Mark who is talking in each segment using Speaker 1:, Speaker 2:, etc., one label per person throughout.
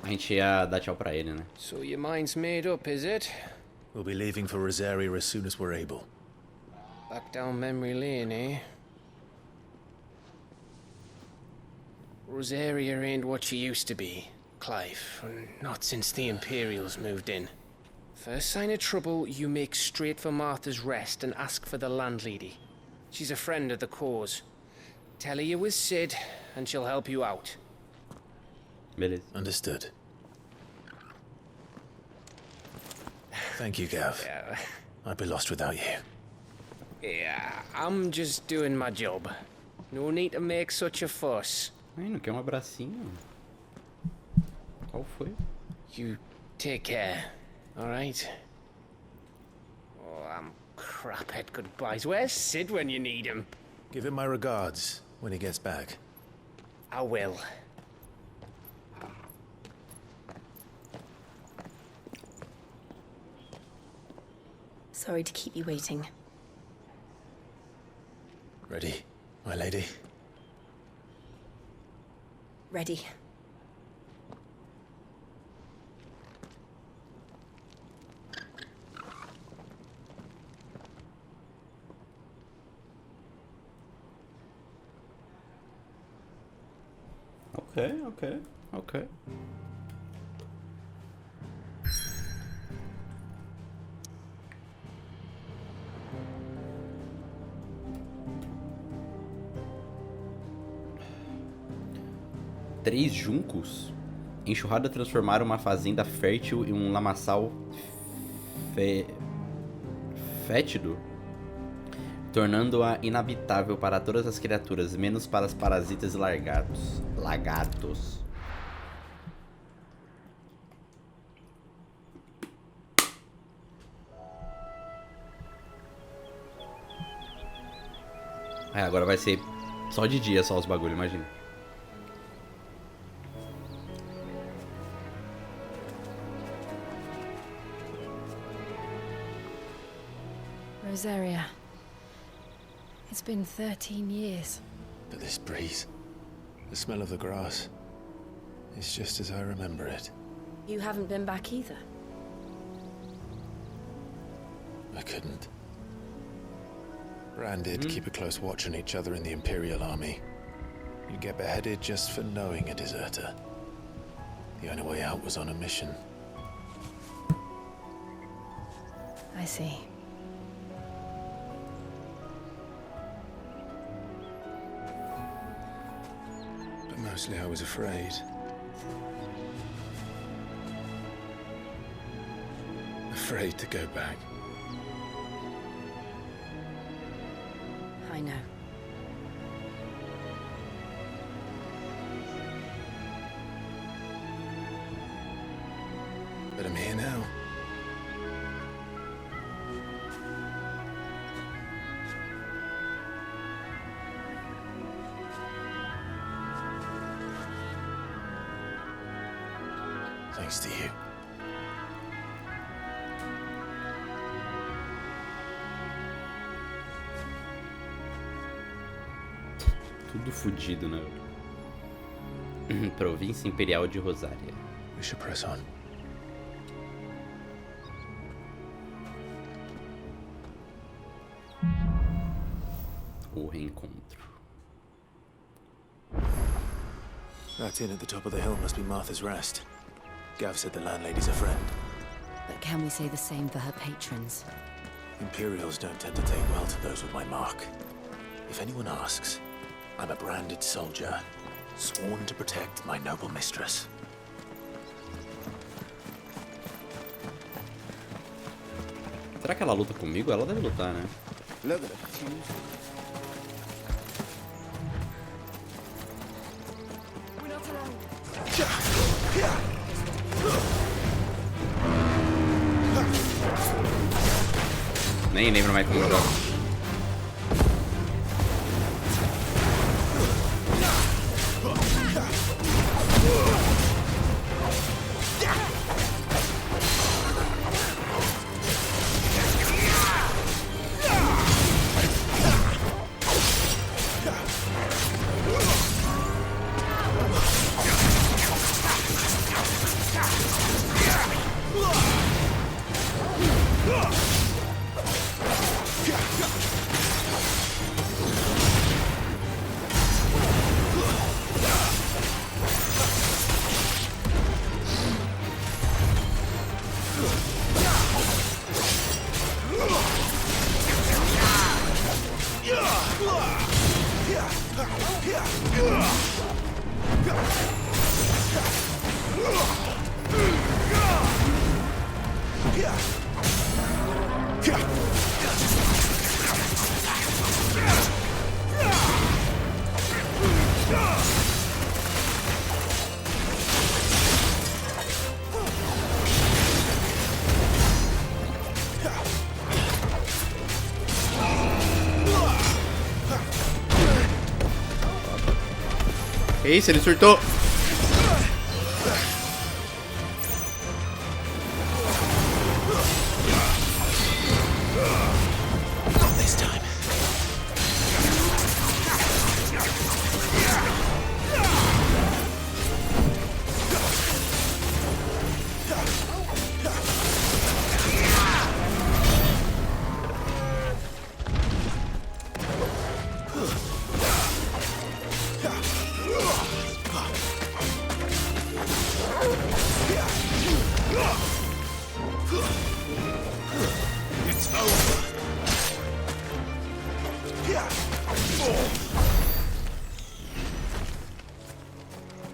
Speaker 1: A gente ia dar tchau pra ele, né?
Speaker 2: So your mind's made up, is it?
Speaker 3: We'll be leaving for Rosaria as soon as we're able.
Speaker 2: Back down memory lane, eh? Rosaria ain't what she used to be, Clive. Not since the Imperials moved in. First sign of trouble, you make straight for Martha's Rest and ask for the landlady. She's a friend of the cause. Tell her you was Sid, and she'll help you out.
Speaker 1: Beleza.
Speaker 3: Understood. Thank you, Gav.
Speaker 2: Yeah.
Speaker 3: I'd be lost without you.
Speaker 2: Yeah, I'm just doing my job. No need to make such a fuss.
Speaker 1: Ai, não quer um abracinho? Qual foi?
Speaker 2: You take care, alright? Oh, I'm crap at goodbyes. Where's Sid when you need him?
Speaker 3: Give him my regards when he gets back.
Speaker 2: I will.
Speaker 4: Sorry to keep you waiting.
Speaker 3: Ready, my lady?
Speaker 4: Ready.
Speaker 1: Ok. Três juncos? Enxurrada transformaram uma fazenda fértil em um lamaçal fétido, tornando-a inabitável para todas as criaturas, menos para os parasitas e lagartos. Agora vai ser só de dia só os bagulho, imagina.
Speaker 4: Rosaria. It's been 13 years.
Speaker 3: But this breeze, the smell of the grass, it's just as I remember it.
Speaker 4: You haven't been back either.
Speaker 3: I couldn't. Branded, keep a close watch on each other in the Imperial Army. You'd get beheaded just for knowing a deserter. The only way out was on a mission.
Speaker 4: I see.
Speaker 3: But mostly I was afraid. Afraid to go back.
Speaker 4: I know.
Speaker 3: But I'm here now. Thanks to you.
Speaker 1: Tudo fudido, né? Província Imperial de Rosária.
Speaker 3: We should press on.
Speaker 1: O reencontro.
Speaker 3: That inn at the top of the hill must be Martha's Rest. Gav said the landlady's a friend.
Speaker 4: But can we say the same for her patrons?
Speaker 3: Imperials don't tend to take well to those with my mark. If anyone asks, I'm a branded soldier, sworn to protect my noble mistress.
Speaker 1: Será que ela luta comigo? Ela deve lutar, né?
Speaker 2: Look at the fuse.
Speaker 1: Nem lembro mais como joga. isso? Ele surtou.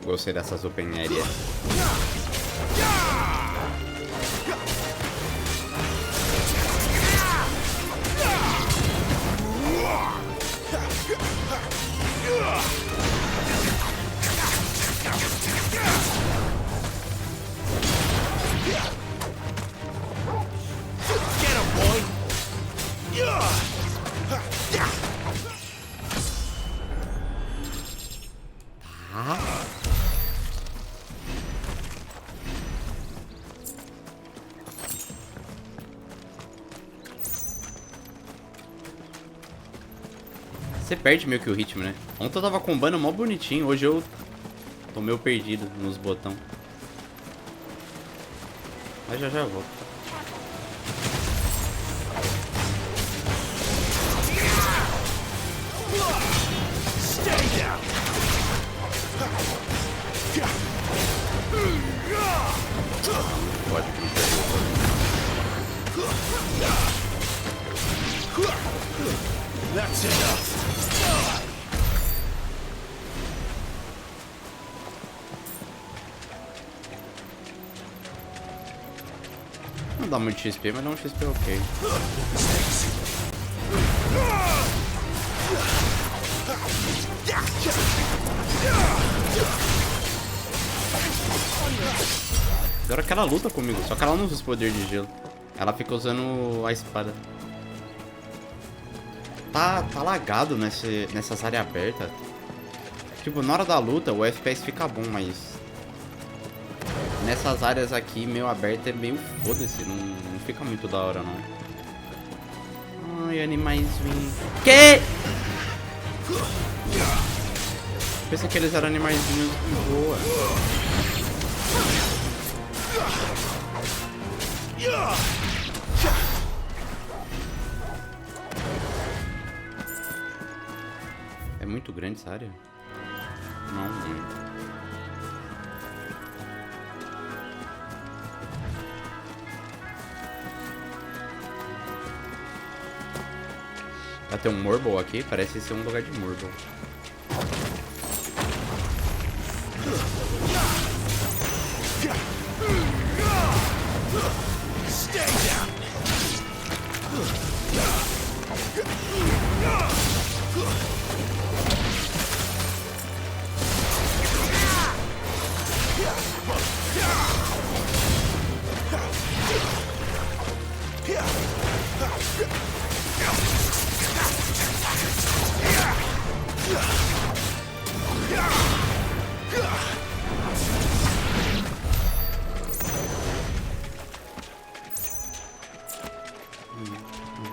Speaker 1: Gostei dessas open area. Você perde meio que o ritmo, né? Ontem eu tava combando mó bonitinho, hoje eu tô meio perdido nos botões. Mas já volto. Pode que não perdeu.
Speaker 3: That's enough.
Speaker 1: Não dá muito XP, mas dá um XP ok. Agora que ela luta comigo, só que ela não usa os poderes de gelo. Ela fica usando a espada. Tá lagado nessas áreas abertas. Tipo, na hora da luta o FPS fica bom, mas nessas áreas aqui meio aberta é meio foda-se, não fica muito da hora não. Ai, animais ruins. Que? Pensa que eles eram animaizinhos de boa. É muito grande essa área? Não, muito. Vai ter um Murble aqui? Parece ser um lugar de Murble.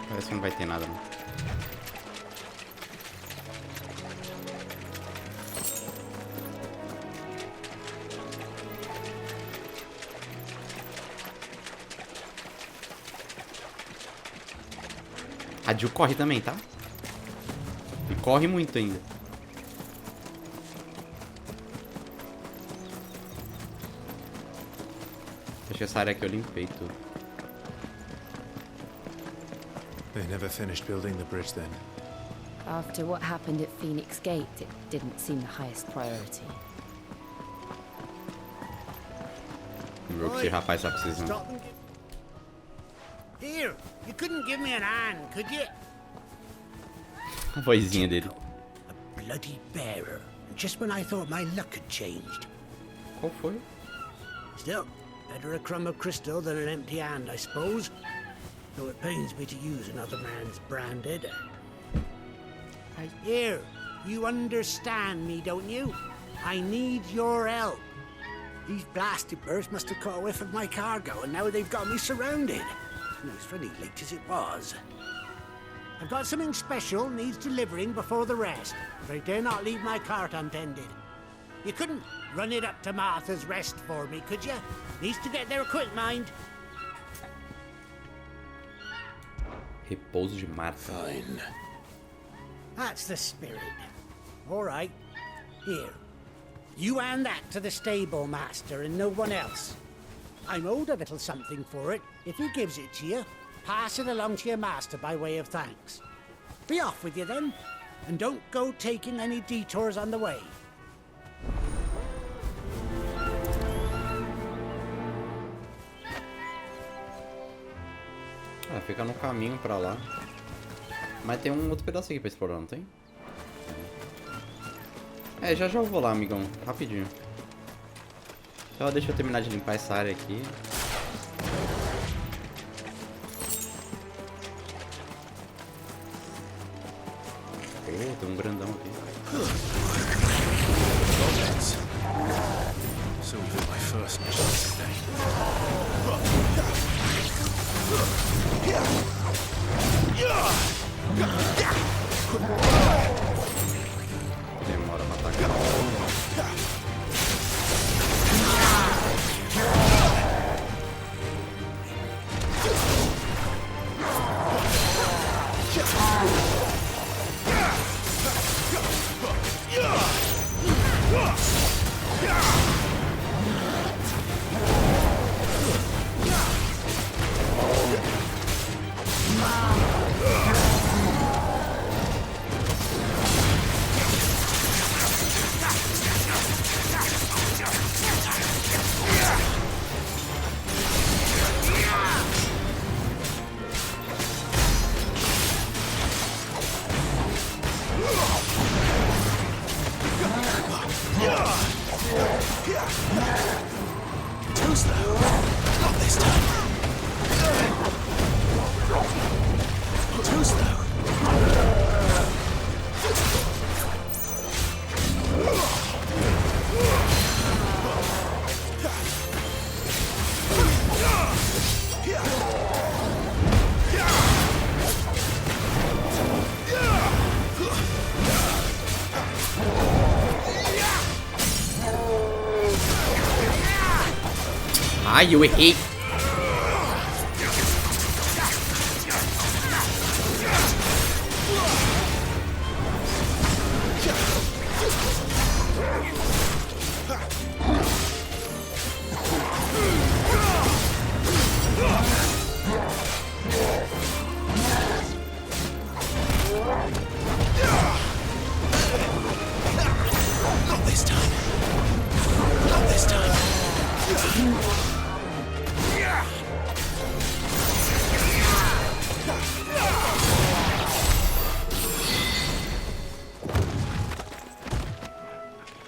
Speaker 1: Parece que não vai ter nada, não. A Jill corre também, tá? E corre muito ainda. Acho que essa área aqui eu limpei tudo.
Speaker 3: They never finished building the bridge then.
Speaker 4: After what happened at Phoenix Gate, it didn't seem the highest priority.
Speaker 1: O que esse rapaz tá precisando.
Speaker 5: Here, you couldn't give me an hand, could you?
Speaker 1: A vozinha dele.
Speaker 5: A bloody bearer. Just when I thought my luck had changed.
Speaker 1: Qual foi?
Speaker 5: Still, better a crumb of crystal than an empty hand, I suppose. Though it pains me to use another man's branded. Here, you understand me, don't you? I need your help. These blasted birds must have caught a whiff of my cargo, and now they've got me surrounded. No, it's funny late as it was. I've got something special needs delivering before the rest, but I dare not leave my cart untended. You couldn't run it up to Martha's Rest for me, could you? Needs to get there quick, mind.
Speaker 1: Repouso de Marta.
Speaker 3: Fine.
Speaker 5: That's the spirit. All right. Here. You hand that to the stable master and no one else. I'm owed a little something for it. If he gives it to you, pass it along to your master by way of thanks. Be off with you then, and don't go taking any detours on the way.
Speaker 1: Ah, fica no caminho pra lá. Mas tem um outro pedaço aqui pra explorar, não tem? É, já eu vou lá, amigão. Rapidinho. Só deixa eu terminar de limpar essa área aqui. Oh, tem um grandão aqui.
Speaker 3: So we've hit my first mission today.
Speaker 1: Demora pra atacar.
Speaker 3: Too slow. Not this time. Too slow.
Speaker 1: Ai, eu errei.
Speaker 3: Not this time. Not this time.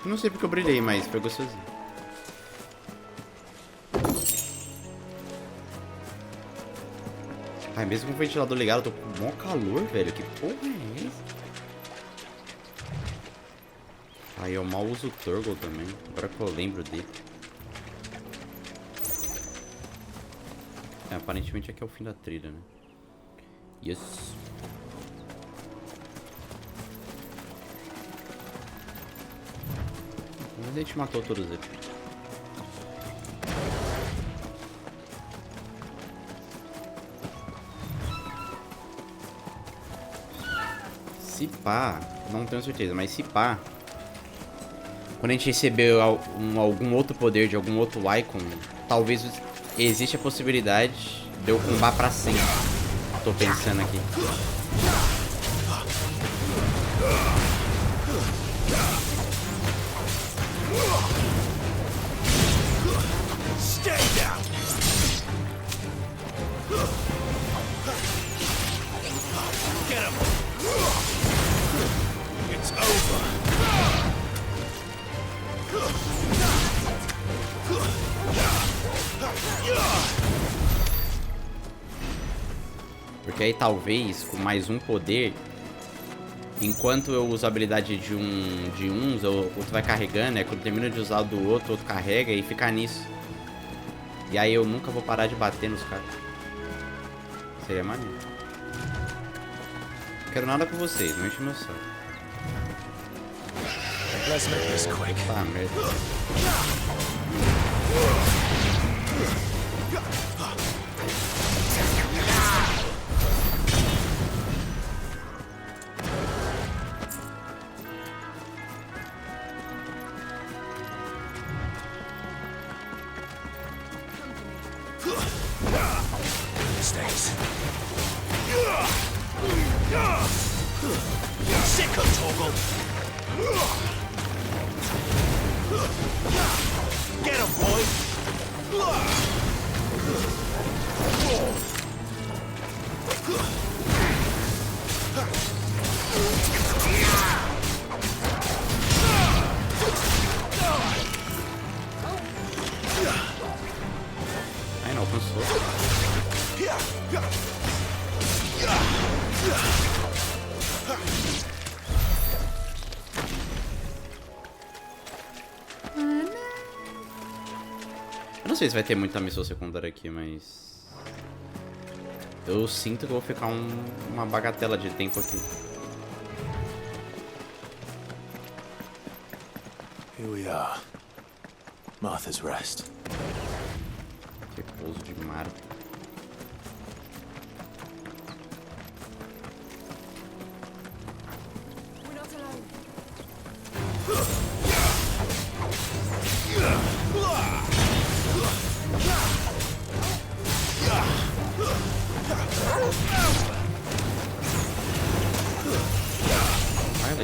Speaker 1: Não sei porque eu brilhei, mas foi gostosinho. Ai, mesmo com o ventilador ligado, eu tô com mó calor, velho. Que porra é essa? Ai, eu mal uso o Turgle também. Agora que eu lembro dele. É, aparentemente aqui é o fim da trilha, né? Yes. Mas a gente matou todos eles. Se pá, não tenho certeza, mas se pá, quando a gente receber algum outro poder de algum outro Icon, talvez existe a possibilidade de eu combar pra sempre. Tô pensando aqui. Porque aí talvez com mais um poder enquanto eu uso a habilidade de uns, o outro vai carregando, né? Quando termina de usar do outro, o outro carrega e fica nisso. E aí eu nunca vou parar de bater nos caras. Seria maneiro. Não quero nada com vocês, não enche meu saco.
Speaker 3: Let's make this quick.
Speaker 1: Tá, merda.
Speaker 3: Stays. Sick of Toggle. Get him, boy.
Speaker 1: Ai, não alcançou. Eu não sei se vai ter muita missão secundária aqui, mas... eu sinto que eu vou ficar uma bagatela de tempo aqui.
Speaker 3: Here we are. Martha's Rest.
Speaker 1: Repouso de Marta. Ai, ela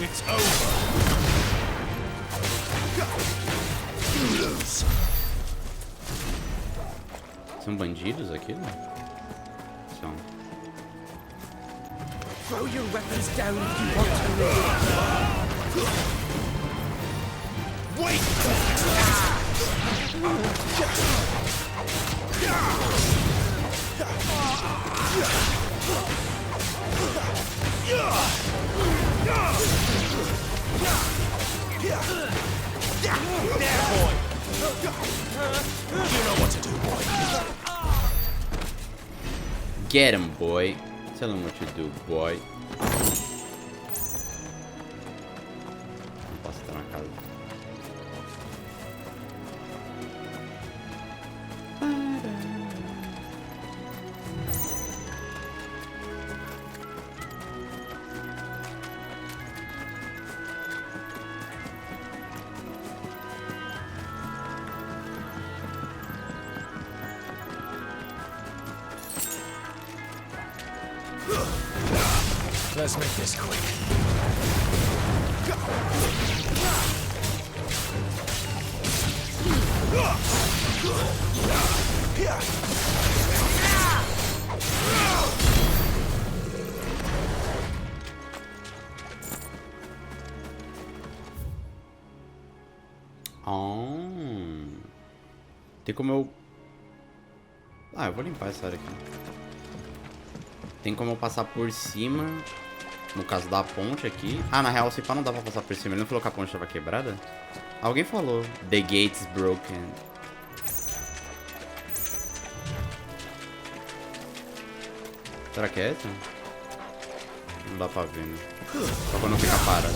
Speaker 3: It's over. You lose.
Speaker 1: são bandidos aqui, não? São.
Speaker 6: Throw your weapons down if you want to live.
Speaker 3: Wait. There, boy. You know what to do, boy.
Speaker 1: Get him, boy. Tell him what you do, boy. Não posso estar na casa.
Speaker 3: Let's make this quick.
Speaker 1: Tem como eu... ah, eu vou limpar essa área aqui. Tem como eu passar por cima, no caso da ponte aqui. Ah, na real, se pá, não dá pra passar por cima. Ele não falou que a ponte estava quebrada? Alguém falou. The gate's broken. Será que é essa? Não dá pra ver, né? Só quando fica parado.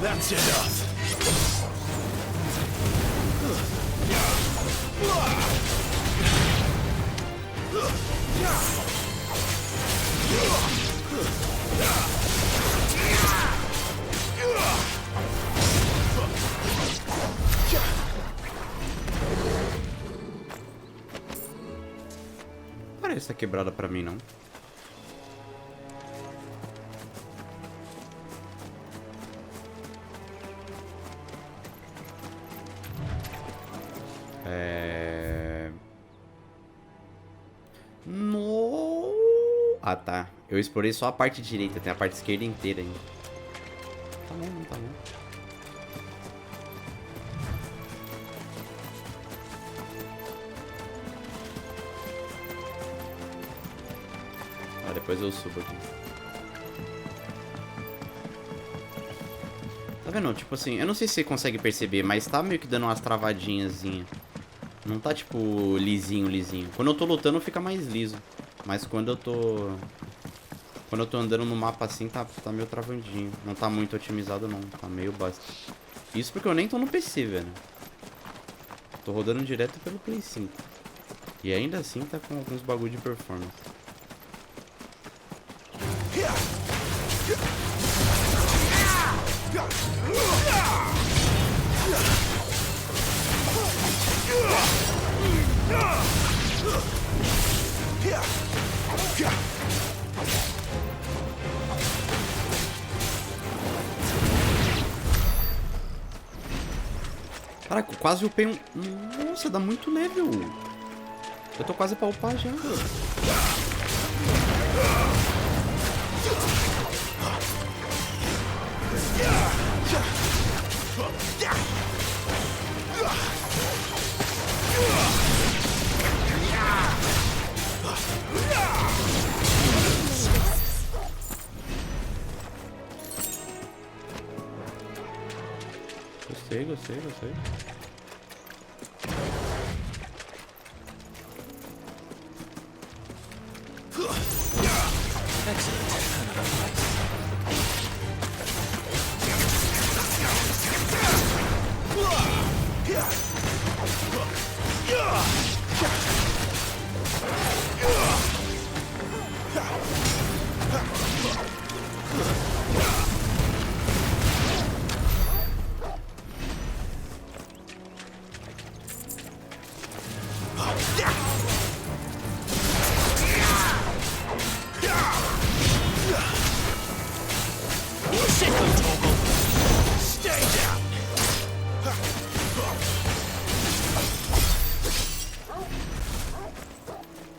Speaker 3: That's enough.
Speaker 1: Parece estar quebrada pra mim, não. No... Ah, tá. Eu explorei só a parte direita, tem a parte esquerda inteira ainda. Tá bom, não tá bom. Ah, depois eu subo aqui. Tá vendo? Tipo assim, eu não sei se você consegue perceber, mas tá meio que dando umas travadinhazinhas. Não tá tipo lisinho, lisinho. Quando eu tô lutando fica mais liso. Mas quando eu tô... Quando eu tô andando no mapa assim, tá meio travandinho. Não tá muito otimizado não, tá meio bosta. Isso porque eu nem tô no PC, velho. Tô rodando direto pelo Play 5. E ainda assim tá com alguns bagulho de performance. Caraca, eu quase upei um... Nossa, dá muito level. Eu tô quase pra upar já. Gostei, gostei, gostei.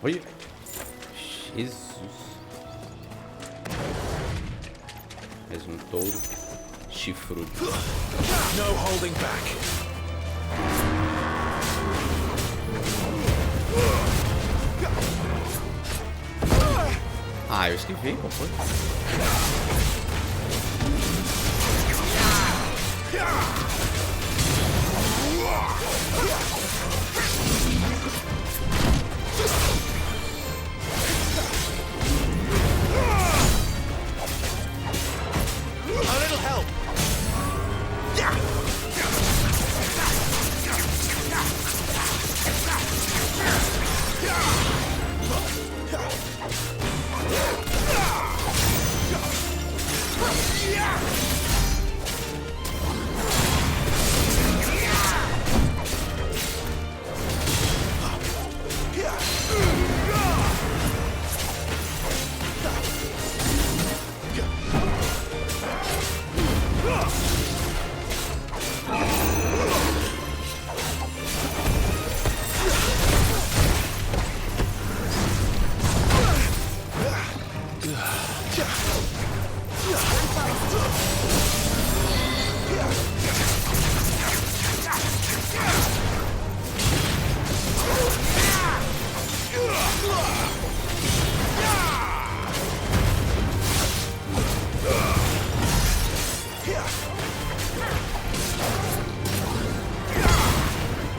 Speaker 1: Olha. Jesus. Mais um touro chifrudo.
Speaker 3: No holding back.
Speaker 1: Ah, eu esquivei, qual foi?
Speaker 3: A little help.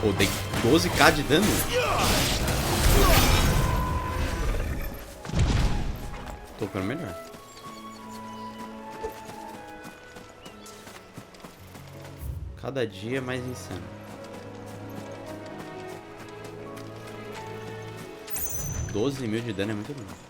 Speaker 1: Pô, dei 12k de dano. Tô ficando melhor. Cada dia mais insano. $12.000 de dano é muito bom.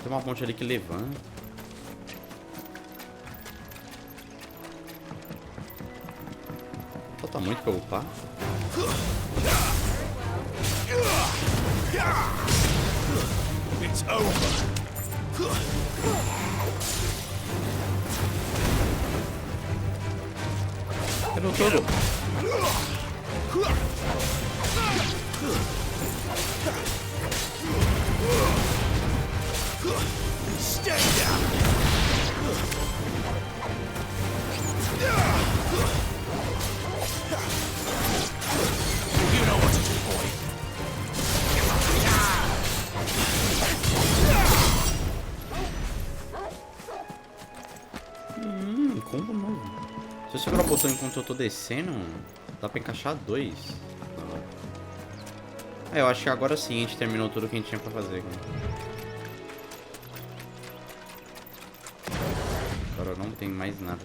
Speaker 1: Tem uma ponte ali que levanta. Falta muito pra upar.
Speaker 3: It's over.
Speaker 1: Quebrou todo.
Speaker 3: Stay down. You know what to do, boy.
Speaker 1: Combo novo. Se eu segurar o botão enquanto eu tô descendo, dá pra encaixar 2. Eu acho que agora sim a gente terminou tudo que a gente tinha pra fazer. Agora não tem mais nada.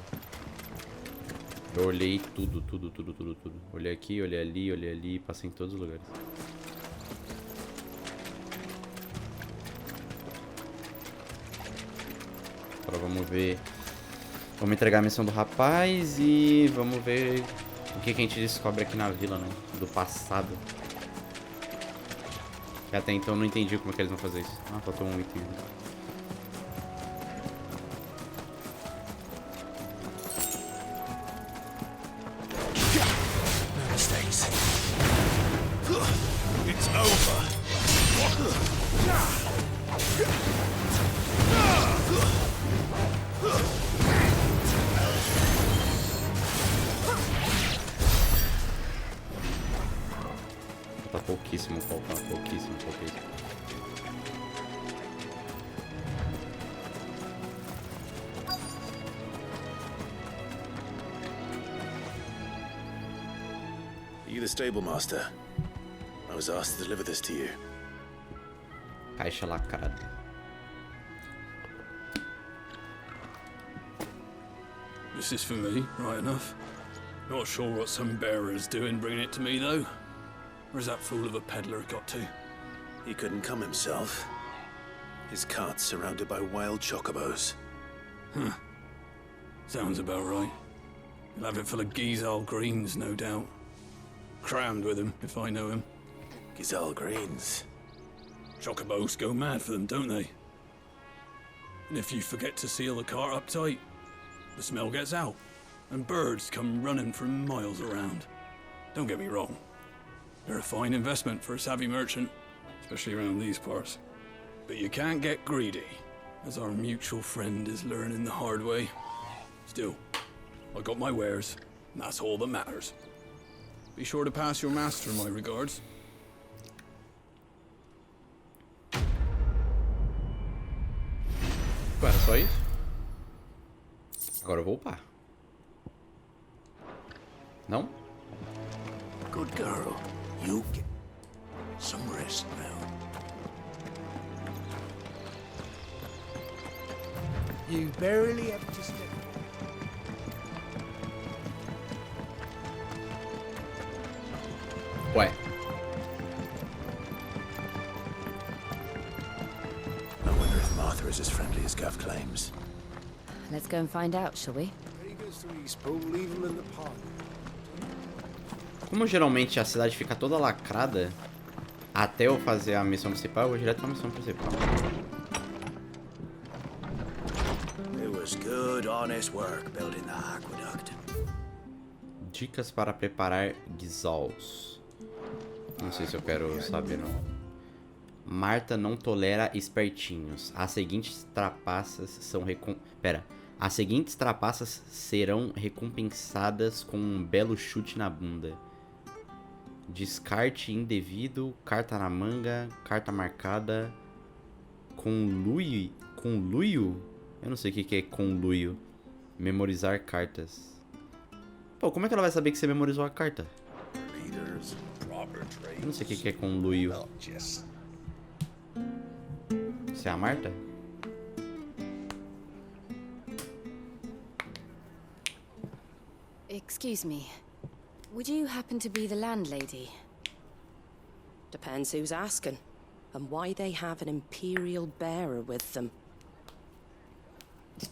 Speaker 1: Eu olhei tudo. Olhei aqui, olhei ali, passei em todos os lugares. Agora vamos ver. Vamos entregar a missão do rapaz e vamos ver o que a gente descobre aqui na vila, né? Do passado. Que até então eu não entendi como é que eles vão fazer isso. Ah, faltou um item.
Speaker 3: No mistakes. It's over.
Speaker 1: Falta pouquíssimo.
Speaker 3: Are you the stable master? I was asked to deliver this to you.
Speaker 1: Caixa lacrada.
Speaker 7: This is for me, right enough. Not sure what some bearer's doing bringing it to me, though. Where's that fool of a peddler got to?
Speaker 3: He couldn't come himself. His cart's surrounded by wild chocobos.
Speaker 7: Sounds about right. He'll have it full of Gizal greens, no doubt. Crammed with him, if I know him.
Speaker 3: Gizal greens.
Speaker 7: Chocobos go mad for them, don't they? And if you forget to seal the cart up tight, the smell gets out, and birds come running from miles around. Don't get me wrong. They're a fine investment for a savvy merchant, especially around these parts. But you can't get greedy, as our mutual friend is learning the hard way. Still, I got my wares, and that's all that matters. Be sure to pass your master my regards.
Speaker 1: Ué, era só isso? Agora eu vou upar. Não?
Speaker 5: Good girl. You get some rest now. You barely have to step.
Speaker 1: Ué.
Speaker 3: I wonder if Martha is as friendly as Gav claims.
Speaker 4: Let's go and find out, shall we?
Speaker 1: Como geralmente a cidade fica toda lacrada, até eu fazer a missão principal, eu vou direto pra missão principal.
Speaker 5: It was good, honest work building the aqueduct.
Speaker 1: Dicas para preparar guisaus. Não sei se eu quero saber, não. Marta não tolera espertinhos. As seguintes trapaças são As seguintes trapaças serão recompensadas com um belo chute na bunda. Descarte indevido, carta na manga, carta marcada, conluio? Eu não sei o que é conluio. Memorizar cartas. Pô, como é que ela vai saber que você memorizou a carta? Eu não sei o que é conluio. Você é a Marta?
Speaker 4: Excuse me. Would you happen to be the landlady?
Speaker 8: Depends who's asking, and why they have an Imperial bearer with them.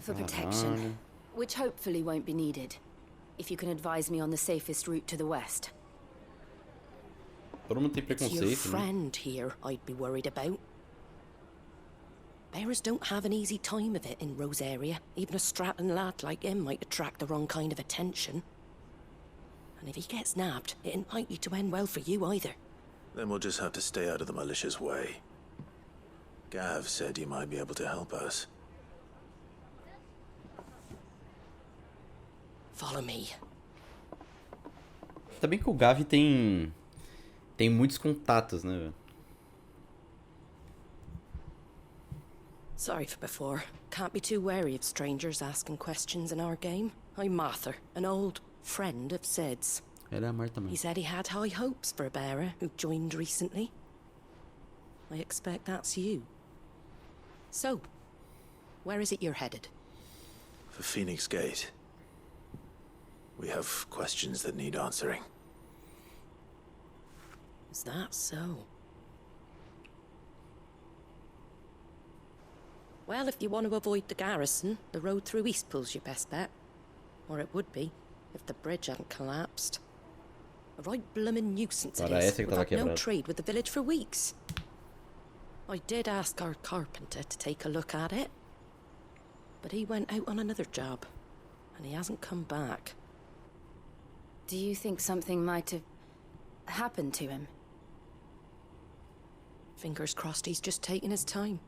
Speaker 4: For protection, which hopefully won't be needed. If you can advise me on the safest route to the west.
Speaker 1: Todo mundo tem
Speaker 8: It's your
Speaker 1: preconceito, né?
Speaker 8: friend here I'd be worried about. Bearers don't have an easy time of it in Rose area. Even a Stratton lad like him might attract the wrong kind of attention. And if he gets nabbed, it ain't likely to end well for you either.
Speaker 3: Then we'll just have to stay out of the malicious way. Gav said he might be able to help us.
Speaker 8: Follow me.
Speaker 1: Tá bem que o Gav tem muitos contatos, né, velho?
Speaker 8: Sorry for before. Can't be too wary of strangers asking questions in our game. I'm Martha, an old friend of Sid's.
Speaker 1: Ela é a Marta
Speaker 8: He
Speaker 1: mesmo.
Speaker 8: said he had high hopes for a bearer who joined recently. I expect that's you. So, where is it you're headed?
Speaker 3: For Phoenix Gate. We have questions that need answering.
Speaker 8: Is that so? Well, if you want to avoid the garrison, the road through Eastpool's your best bet. Or it would be, if the bridge hadn't collapsed. A right bloomin' nuisance it
Speaker 1: Parece
Speaker 8: is.
Speaker 1: que
Speaker 8: We've
Speaker 1: tava
Speaker 8: had no
Speaker 1: quebrado.
Speaker 8: trade with the village for weeks. I did ask our carpenter to take a look at it. But he went out on another job. And he hasn't come back.
Speaker 4: Do you think something might have happened to him?
Speaker 8: Fingers crossed he's just taking his time.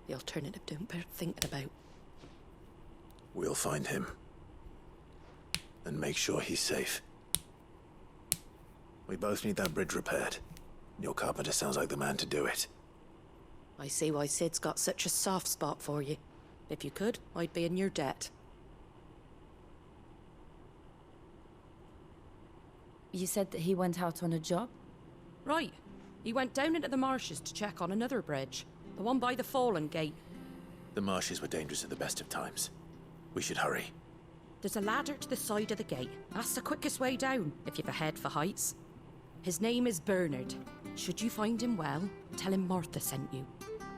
Speaker 8: The alternative don't bear thinking about.
Speaker 3: We'll find him. And make sure he's safe. We both need that bridge repaired. Your carpenter sounds like the man to do it.
Speaker 8: I see why Sid's got such a soft spot for you. If you could, I'd be in your debt.
Speaker 4: You said that he went out on a job?
Speaker 8: Right. He went down into the marshes to check on another bridge. The one by the Fallen Gate.
Speaker 3: The marshes were dangerous at the best of times. We should hurry.
Speaker 8: There's a ladder to the side of the gate. That's the quickest way down, if you've a head for heights. His name is Bernard. Should you find him well, tell him Martha sent you.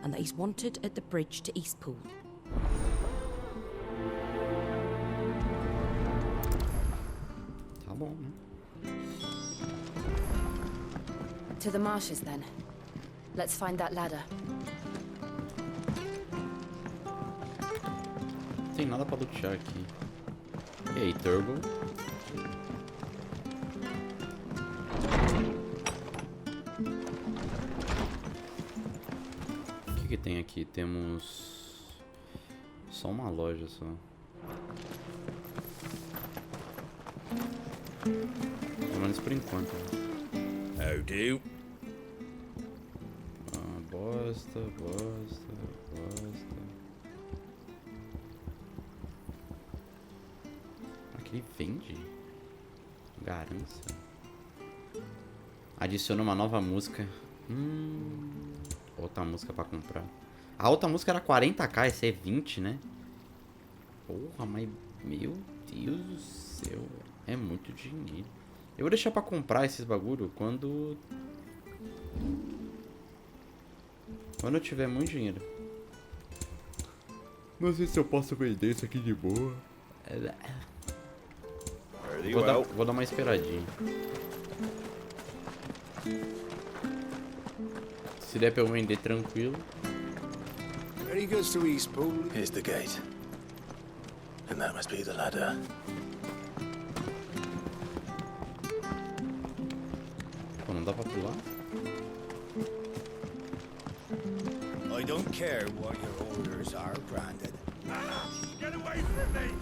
Speaker 8: And that he's wanted at the bridge to Eastpool.
Speaker 1: Tá bom, né?
Speaker 4: To the marshes, then. Let's find that ladder.
Speaker 1: Não tem nada pra lutear aqui. E aí, Turbo? O que tem aqui? Temos só uma loja só. Pelo menos por enquanto.
Speaker 7: How do?
Speaker 1: Ah, bosta, bosta, bosta. Aqui vende? Garança. Adiciona uma nova música. Outra música pra comprar. A outra música era 40k, essa é 20, né? Porra, mas meu Deus do céu. É muito dinheiro. Eu vou deixar pra comprar esses bagulho quando eu tiver muito dinheiro. Não sei se eu posso vender isso aqui de boa. Vou dar uma esperadinha. Se der pra eu vender tranquilo.
Speaker 5: Where he goes to Eastpool.
Speaker 3: Here's the gate. And that must be the ladder.
Speaker 1: Pô, não dá pra pular?
Speaker 6: I don't care what your orders are, Grandad. Get away from me!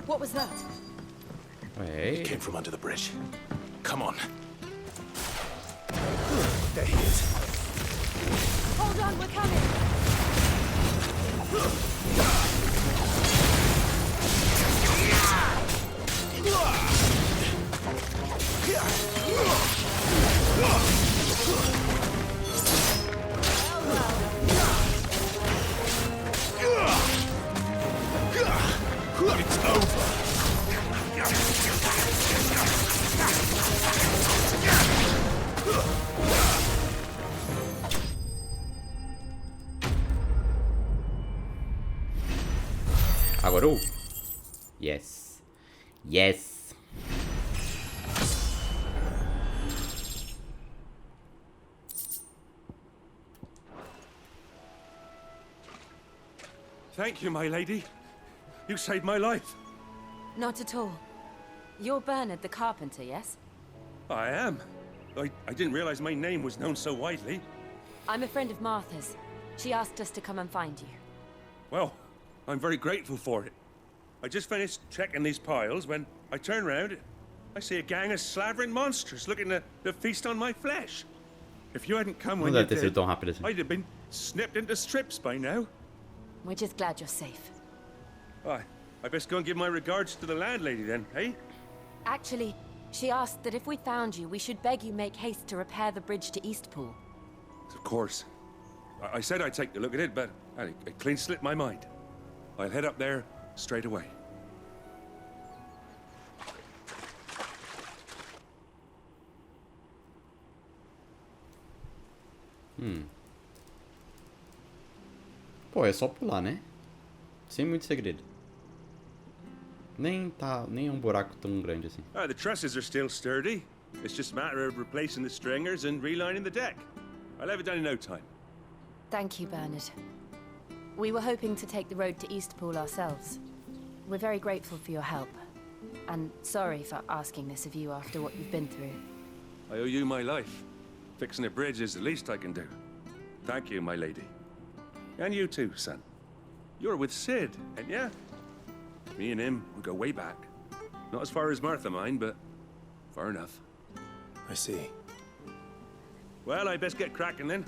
Speaker 4: What was that?
Speaker 1: Ué,
Speaker 3: Came from under the bridge. Come on. There he is.
Speaker 4: Hold on, we're coming!
Speaker 3: It's over.
Speaker 1: agora eu. Yes. Yes.
Speaker 9: Thank you, my lady. You saved my life.
Speaker 4: Not at all. You're Bernard the carpenter, yes?
Speaker 9: I am. I didn't realize my name was known so widely.
Speaker 4: I'm a friend of Martha's. She asked us to come and find you.
Speaker 9: Well, I'm very grateful for it. I just finished checking these piles when I turn round. I see a gang of slavering monsters looking to feast on my flesh. If you hadn't come when you did, I'd have been snipped into strips by now.
Speaker 4: We're just glad you're safe.
Speaker 9: I best go and give my regards to the landlady then, eh?
Speaker 4: Actually, she asked that if we found you, we should beg you make haste to repair the bridge to Eastpool.
Speaker 9: Of course. I said I'd take a look at it, but it clean slipped my mind. I'll head up there straight away.
Speaker 1: Pô, é só pular, né? Sem muito segredo. Nem é um buraco tão grande assim.
Speaker 9: The trusses are still sturdy. It's just a matter of replacing the stringers and relining the deck. I'll have it done in no time.
Speaker 4: Thank you, Bernard. We were hoping to take the road to Eastpool ourselves. We're very grateful for your help. And sorry for asking this of you after what you've been through.
Speaker 9: I owe you my life. Fixing a bridge is the least I can do. Thank you, my lady. And you too, son. You're with Sid, ain't ya? Me and him, we go way back. Not as far as Martha, mind, but far enough.
Speaker 3: I see.
Speaker 9: Well, I best get cracking then.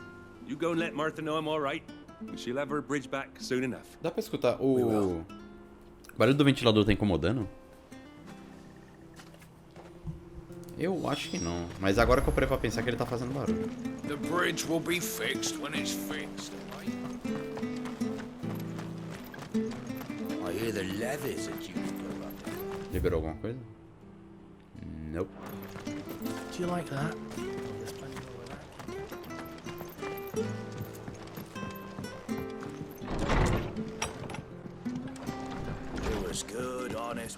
Speaker 9: You go and let Martha know I'm all right. And she'll have her bridge back soon enough.
Speaker 1: Dá pra escutar o barulho do ventilador tá incomodando? Eu acho que não, mas agora que eu parei pra pensar que ele tá fazendo barulho.
Speaker 6: The bridge will be fixed when it's fixed. I hear the levies that you put up there.
Speaker 1: Liberou alguma coisa? Nope.
Speaker 6: Do you like that? There's plenty more of that. It was good, honest.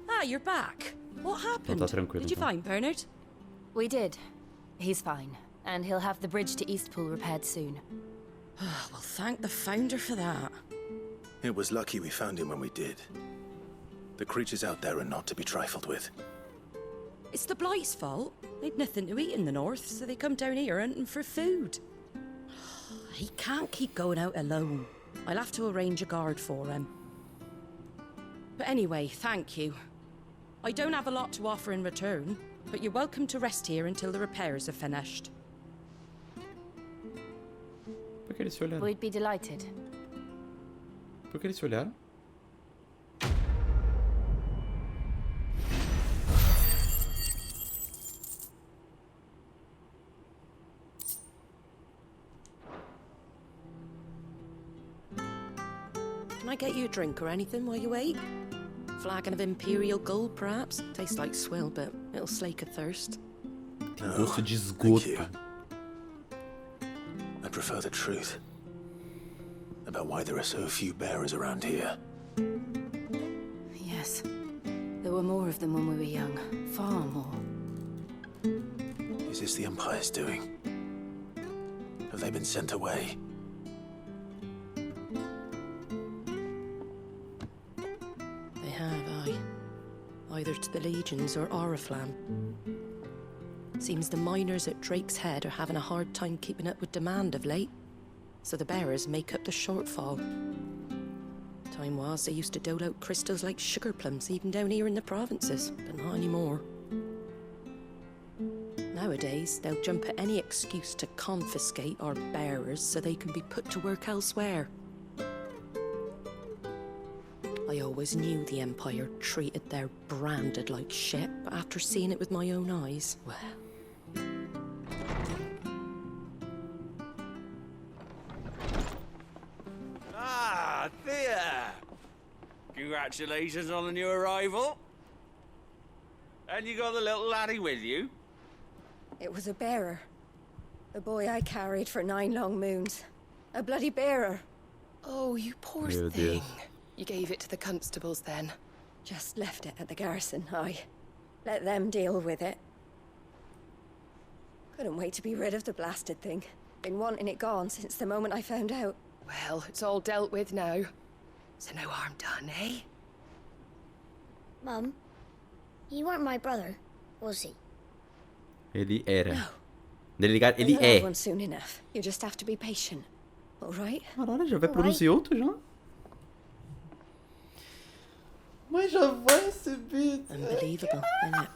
Speaker 8: Ah, you're back. What happened?
Speaker 1: Tá tranquilo,
Speaker 8: Did you
Speaker 1: então.
Speaker 8: find Bernard?
Speaker 4: We did. He's fine. And he'll have the bridge to Eastpool repaired soon.
Speaker 8: Well, thank the founder for that.
Speaker 3: It was lucky we found him when we did. The creatures out there are not to be trifled with.
Speaker 8: It's the Blight's fault. They'd nothing to eat in the north, so they come down here hunting for food. He can't keep going out alone. I'll have to arrange a guard for him. But anyway, thank you. I don't have a lot to offer in return, but you're welcome to rest here until the repairs are finished.
Speaker 1: Por que eles se olharam?
Speaker 4: We'd be delighted.
Speaker 1: Por que eles se olharam?
Speaker 8: Can I get you a drink or anything while you wait? Flagon of Imperial Gold, perhaps? Tastes like swill, but it'll slake a thirst.
Speaker 1: Tem gosto de
Speaker 3: Thank you.
Speaker 1: esgoto.
Speaker 3: I prefer the truth about why there are so few bearers around here.
Speaker 4: Yes. There were more of them when we were young. Far more.
Speaker 3: Is this the Empire's doing? Have they been sent away?
Speaker 8: They have, aye. Either to the Legions or Oriflamme. Seems the miners at Drake's Head are having a hard time keeping up with demand of late, so the bearers make up the shortfall. Time was they used to dole out crystals like sugar plums even down here in the provinces, but not anymore. Nowadays, they'll jump at any excuse to confiscate our bearers so they can be put to work elsewhere. I always knew the Empire treated their branded like shit, but after seeing it with my own eyes, well...
Speaker 6: Ah, Thea! Congratulations on the new arrival. And you got the little laddie with you?
Speaker 10: It was a bearer. The boy I carried for 9 long moons. A bloody bearer.
Speaker 11: Oh, you poor
Speaker 1: Meu
Speaker 11: thing.
Speaker 1: Deus.
Speaker 11: You gave it to the constables then?
Speaker 10: Just left it at the garrison, I let them deal with it. Couldn't wait to be rid of the blasted thing. Been wanting it gone since the moment I found out.
Speaker 11: Well, it's all dealt with now. So no harm done, eh?
Speaker 12: Mum, he weren't my brother, was he?
Speaker 1: Ele era.
Speaker 10: No.
Speaker 1: Ele
Speaker 10: We'll have
Speaker 1: é.
Speaker 10: one soon enough. You just have to be patient. All right?
Speaker 1: Caralho, já vai produzir outro já? Mas já vai receber.
Speaker 8: Unbelievable, isn't it?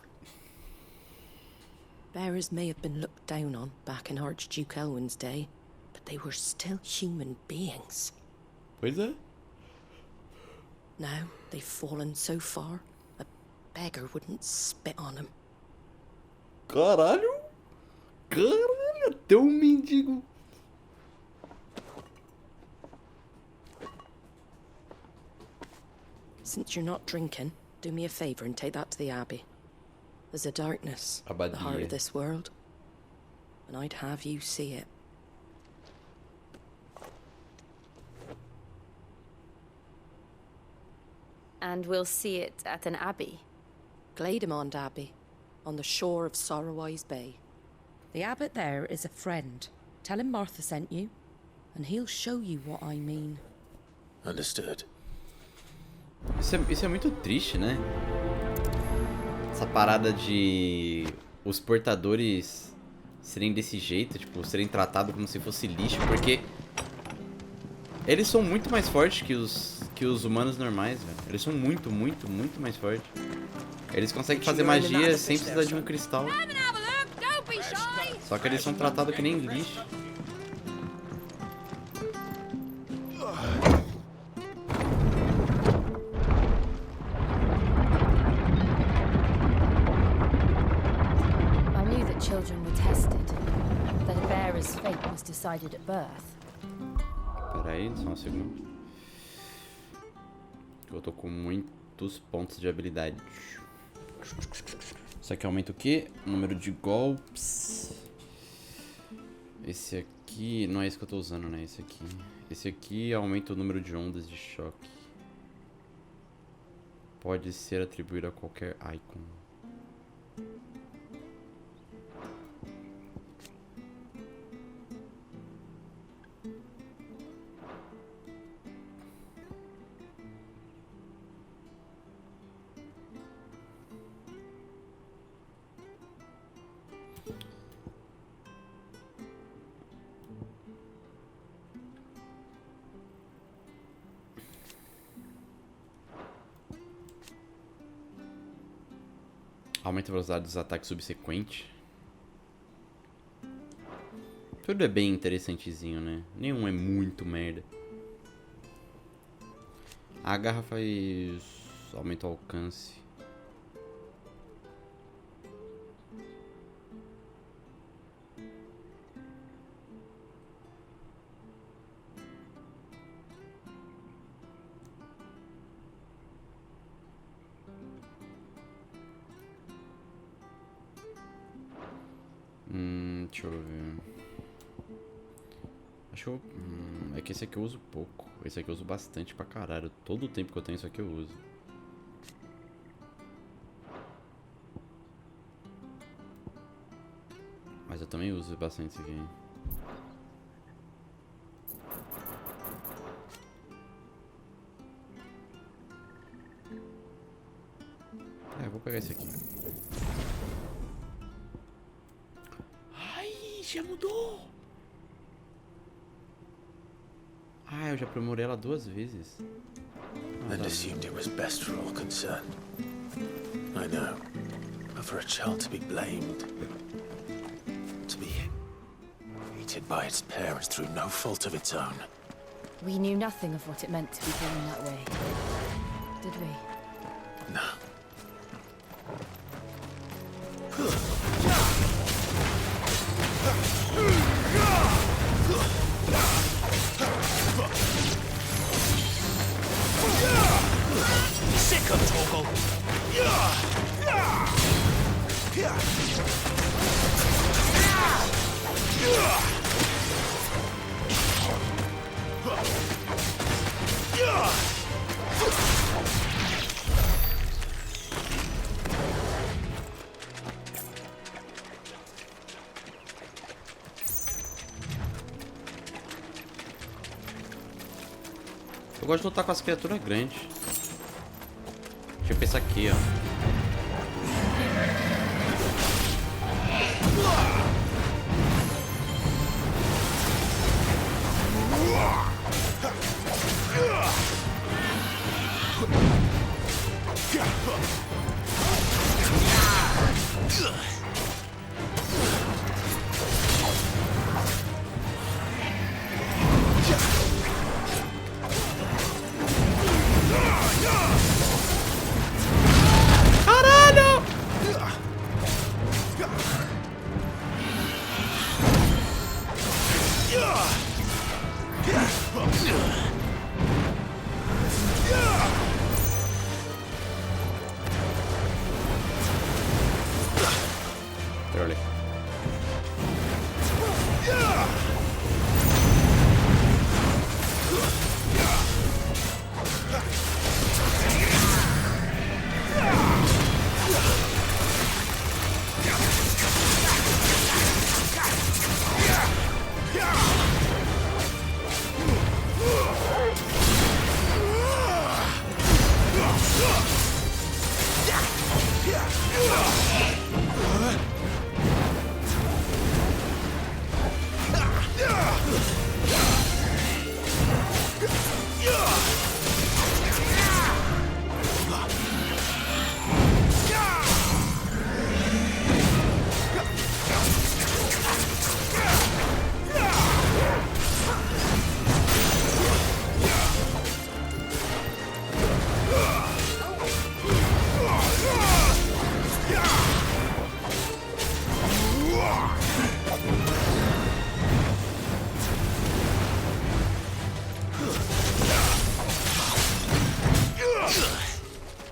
Speaker 8: Bearers may have been looked down on back in Archduke Elwin's day, but they were still human beings.
Speaker 1: Pois é.
Speaker 8: Now they've fallen so far, a beggar wouldn't spit on them.
Speaker 1: Caralho. Caralho, até um mendigo.
Speaker 8: Since you're not drinking, do me a favour and take that to the Abbey. There's a darkness at the heart of this world, and I'd have you see it.
Speaker 4: And we'll see it at an abbey.
Speaker 8: Glademond Abbey, on the shore of Sorrowise Bay. The abbot there is a friend. Tell him Martha sent you, and he'll show you what I mean.
Speaker 3: Understood.
Speaker 1: Isso é muito triste, né? Essa parada de os portadores serem desse jeito, tipo, serem tratados como se fosse lixo, porque eles são muito mais fortes que os humanos normais, velho. Eles são muito mais fortes. Eles conseguem fazer magia sem precisar de um cristal. Só que eles são tratados que nem lixo.
Speaker 4: Children were tested, that a bearer's fate was decided at birth.
Speaker 1: Peraí, só um segundo. Eu tô com muitos pontos de habilidade. Isso aqui aumenta o quê? O número de golpes. Esse aqui... Não é esse que eu tô usando, né? Esse aqui. Esse aqui aumenta o número de ondas de choque. Pode ser atribuído a qualquer icon. Aumenta a velocidade dos ataques subsequentes. Tudo é bem interessantezinho, né? Nenhum é muito merda. A garra faz... aumenta o alcance. Deixa eu ver. Acho que eu... é que esse aqui eu uso pouco. Esse aqui eu uso bastante pra caralho. Todo o tempo que eu tenho isso aqui eu uso. Mas eu também uso bastante isso aqui. Eu vou pegar esse aqui. Já mudou! Ah, eu já aprimorei ela 2 vezes.
Speaker 3: And assumed it was best for all concerned. I know. But for a child to be blamed, to be hated by its parents through no fault of its own.
Speaker 4: We knew nothing of what it meant to be born that way, did we?
Speaker 3: No.
Speaker 5: Sick of Toggle!
Speaker 1: Eu gosto de lutar com as criaturas grandes. Deixa eu pensar aqui, ó. Olha.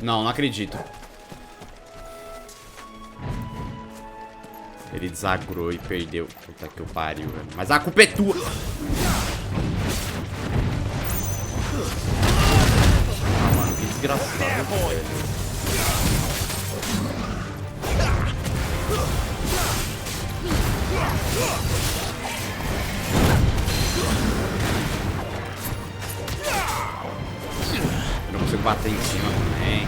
Speaker 1: Não acredito. Ele desagrou e perdeu. Puta que o pariu, velho. Mas a culpa é tua. Ah, mano, que desgraçado, velho. Eu não consigo bater em cima também.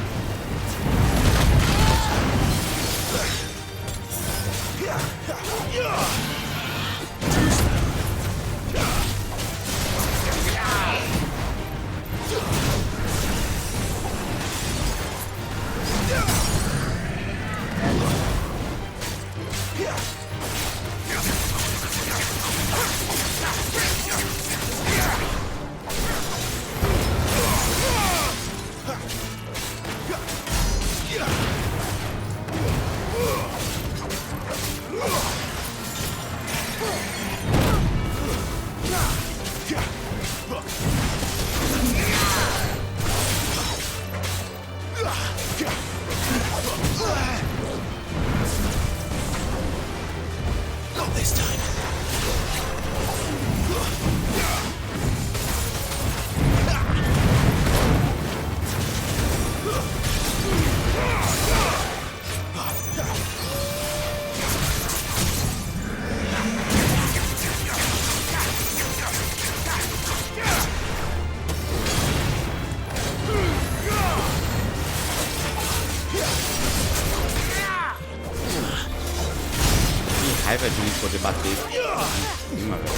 Speaker 1: Raiva de não poder bater em cima, velho.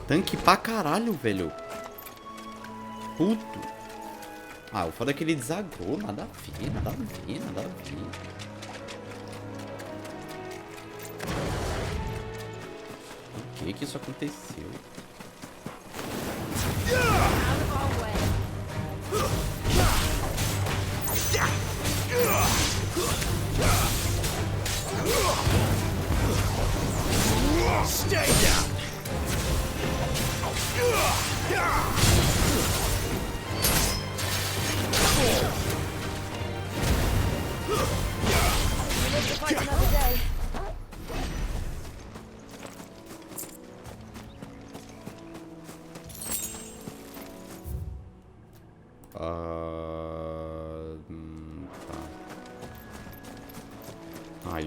Speaker 1: Tanque pra caralho, velho. Puto. Ah, o foda é que ele desagrou. Nada a ver, nada a ver, nada a ver. Por que isso aconteceu?
Speaker 5: Stay down.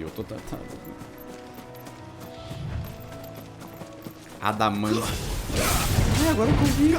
Speaker 1: eu tô tentando. Adamanto. Ai, agora que eu vi.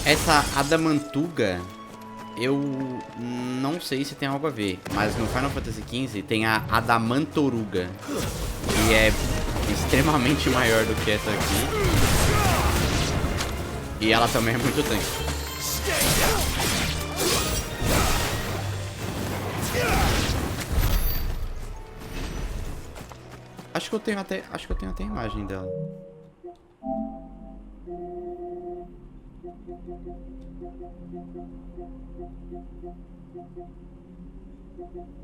Speaker 1: Essa Adamantuga, eu não sei se tem algo a ver, mas no Final Fantasy XV tem a Adamantoruga, que é extremamente maior do que essa aqui. E ela também é muito tanque. Acho que eu tenho até a imagem dela.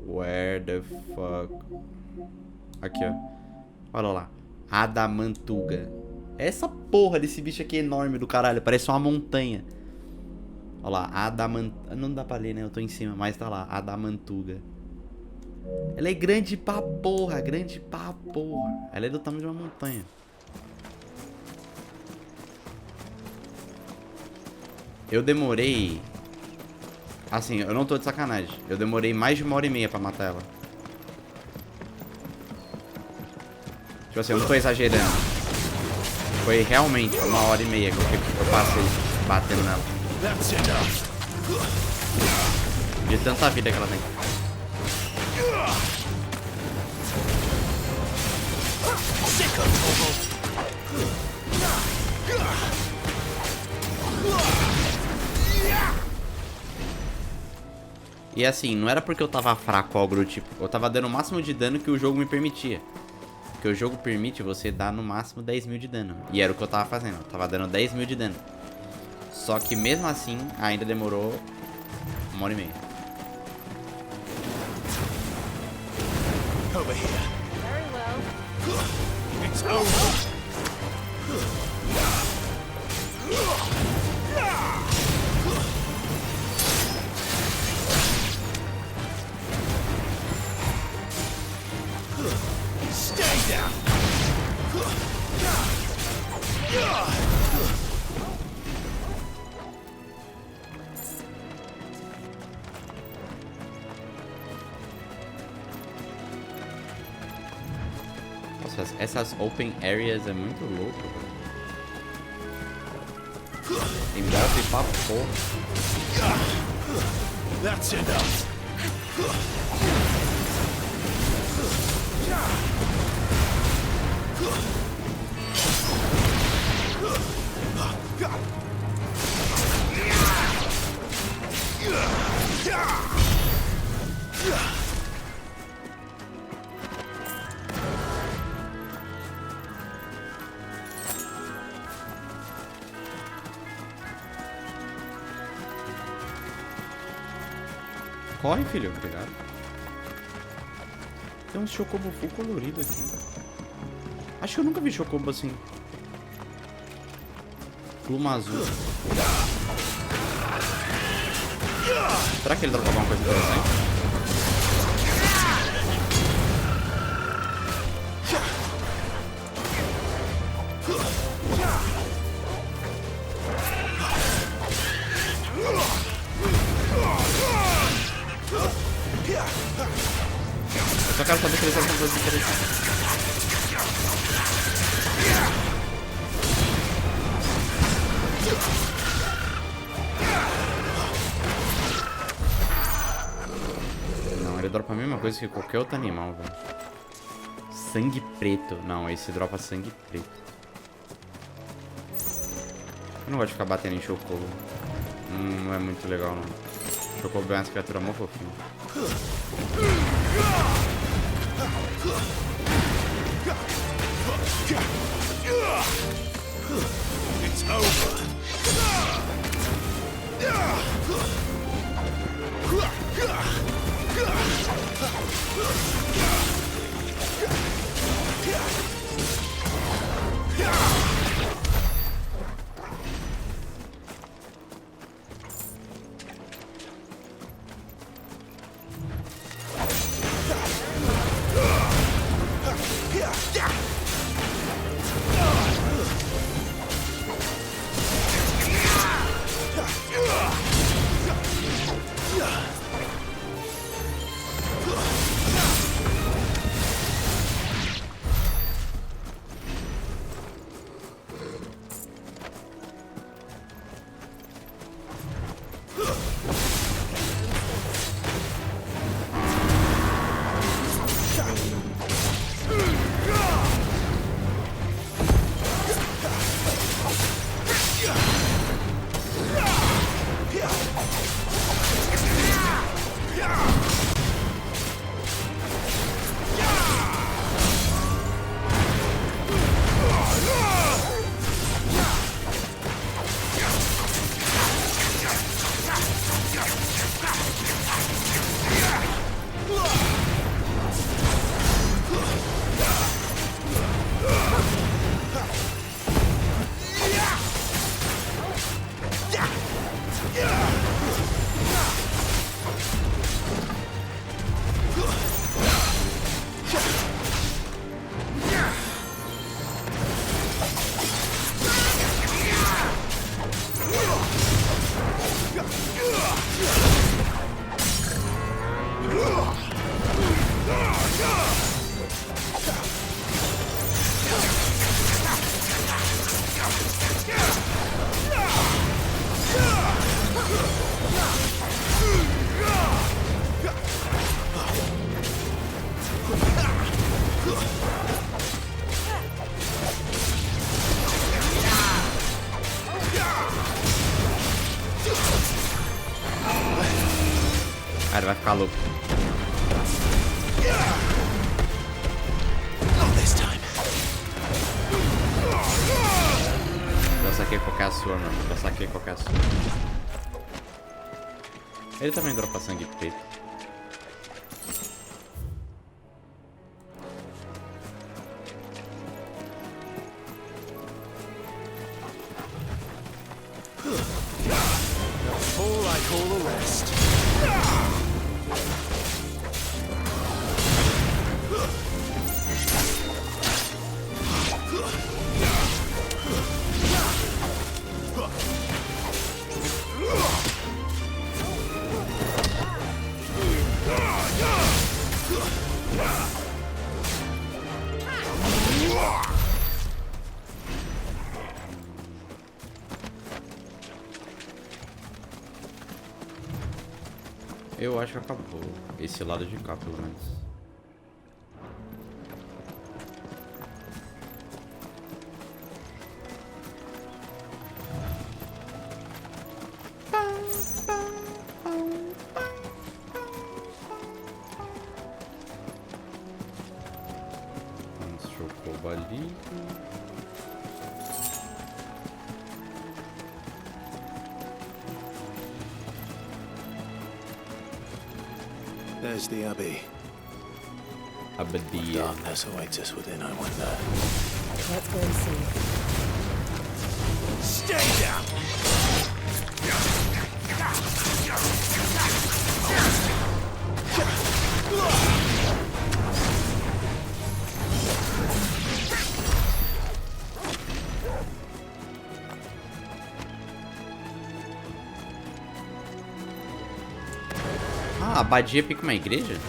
Speaker 1: Where the fuck? Aqui, ó. Olha lá. Adamantuga. Essa porra desse bicho aqui é enorme do caralho. Parece uma montanha. Olha lá. Adamantuga. Não dá pra ler, né? Eu tô em cima. Mas tá lá. Adamantuga. Ela é grande pra porra. Grande pra porra. Ela é do tamanho de uma montanha. Eu demorei... Assim, eu não tô de sacanagem. Eu demorei mais de 1h30 pra matar ela. Tipo assim, eu não tô exagerando. Foi realmente 1h30 que eu passei batendo nela. De tanta vida que ela tem. E assim, não era porque eu tava fraco algo, tipo, eu tava dando o máximo de dano que o jogo me permitia. Porque o jogo permite você dar no máximo 10.000 de dano. E era o que eu tava fazendo, eu tava dando 10.000 de dano. Só que mesmo assim, ainda demorou 1h30.
Speaker 3: Over here.
Speaker 4: Very well.
Speaker 3: It's over. Stay down.
Speaker 1: Nossa, essas open areas é muito louco, velho. Tem golpe pra porra.
Speaker 3: That's enough.
Speaker 1: Corre, filho. Obrigado. Tem um chocobo full colorido aqui. Acho que eu nunca vi chocobo assim. Pluma azul. Será que ele dropa alguma coisa interessante? Eu só quero saber se ele dropa alguma coisa interessante. Não, ele dropa a mesma coisa que qualquer outro animal, velho. Sangue preto. Não, esse dropa sangue preto. Eu não gosto de ficar batendo em chocobo. Não é muito legal, não. Chocobo é uma criatura mó fofinha.
Speaker 3: It's over.
Speaker 1: Cara, vai ficar louco. Já saquei qualquer sua, mano. Já saquei qualquer sua. Ele também dropa sangue preto.
Speaker 3: All like all the rest.
Speaker 1: Eu acho que acabou. Esse lado de cá, pelo menos. Chocobo ali.
Speaker 3: There's the Abbey.
Speaker 1: Abadia.
Speaker 3: Darkness awaits us within, I wonder.
Speaker 4: Let's go and see.
Speaker 5: Stay down!
Speaker 1: Ah, a abadia pica uma igreja?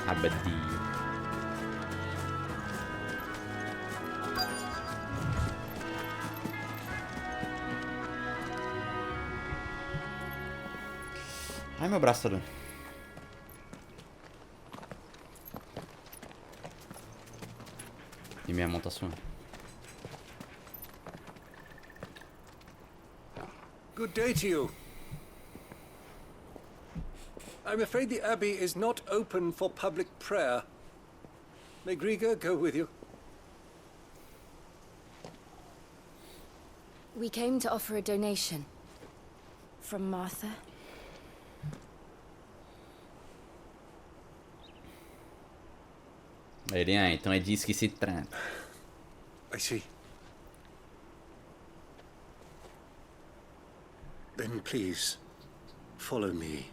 Speaker 1: Abadia. Ai, meu braço tá doendo. E minha mão tá suando.
Speaker 13: Good day to you. I'm afraid the Abbey is not open for public prayer. May Griga go with you?
Speaker 4: We came to offer a donation. From Martha.
Speaker 1: Ele, então é disso que se trata.
Speaker 13: I see. Then please, follow me.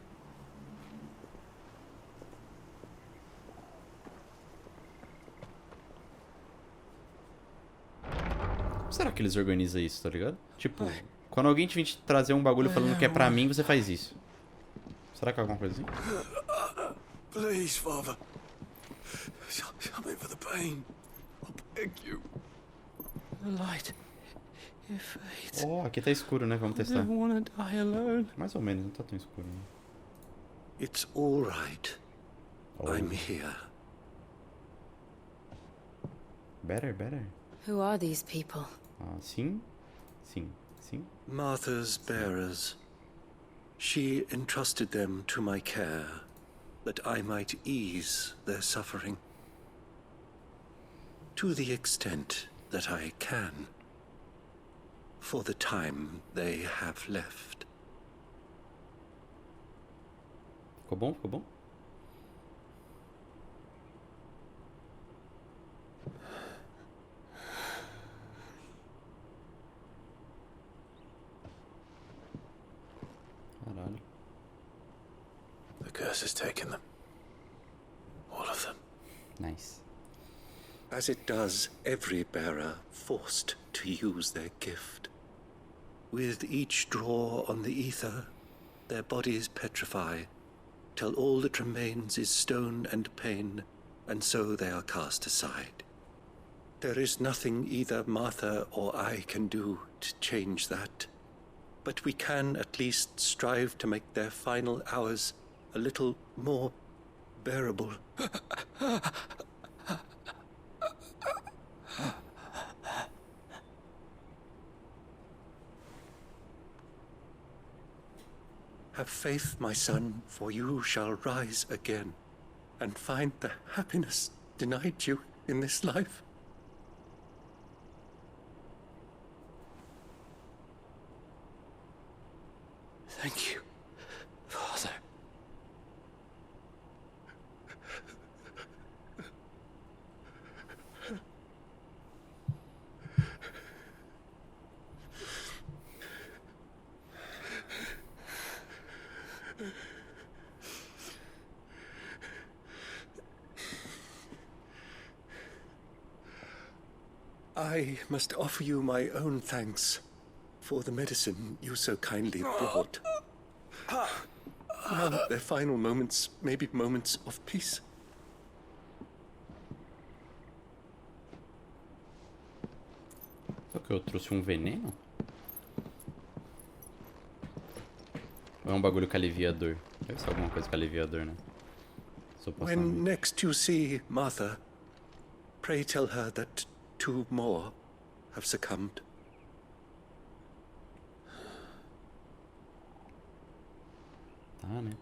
Speaker 1: Como será que eles organizam isso, tá ligado? Tipo, quando alguém te vem te trazer um bagulho falando que é pra mim, você faz isso. Será que é alguma coisa assim?
Speaker 7: Please, Father. Show me for the pain. I'll beg you.
Speaker 3: The light. It fades.
Speaker 1: Oh, aqui tá escuro, né? Vamos
Speaker 3: I
Speaker 1: testar.
Speaker 3: don't want to die alone.
Speaker 1: Mais ou menos, não tá tão escuro. Né?
Speaker 13: It's all right.
Speaker 1: Oh.
Speaker 13: I'm here.
Speaker 1: Better, better.
Speaker 4: Who are these people?
Speaker 1: Ah, sim. Sim. Sim.
Speaker 13: Martha's bearers. She entrusted them to my care, that I might ease their suffering. To the extent that I can. For the time they have left.
Speaker 1: Ficou bom? Ficou bom? Caralho.
Speaker 3: The curse has taken them. All of them.
Speaker 1: Nice.
Speaker 13: As it does every bearer forced to use their gift. With each draw on the ether, their bodies petrify, till all that remains is stone and pain, and so they are cast aside. There is nothing either Martha or I can do to change that, but we can at least strive to make their final hours a little more bearable. Have faith, my son, for you shall rise again and find the happiness denied you in this life.
Speaker 3: Thank you, Father.
Speaker 13: I must offer you my own thanks for the medicine you so kindly brought. Now their final moments may be moments of peace.
Speaker 1: Só que eu trouxe um veneno? Ou é um bagulho que alivia a dor? Deve ser alguma coisa que alivia a dor, né? Supostamente.
Speaker 13: When next you see Martha, pray tell her that 2 more have succumbed.
Speaker 1: Tá, né?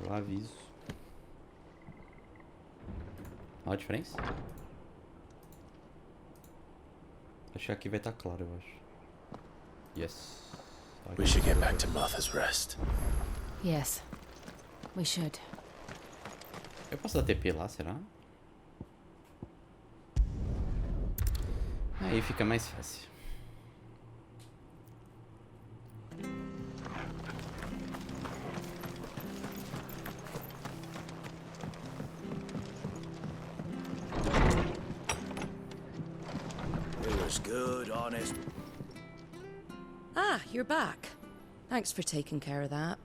Speaker 1: Eu aviso. Olha a diferença? Acho que aqui vai estar claro, eu acho. Yes.
Speaker 3: We should get back to Martha's Rest.
Speaker 4: Yes, we should.
Speaker 1: Eu posso dar TP lá, será? Aí fica mais fácil.
Speaker 5: It was good, honest.
Speaker 8: Ah, you're back. Thanks for taking care of that.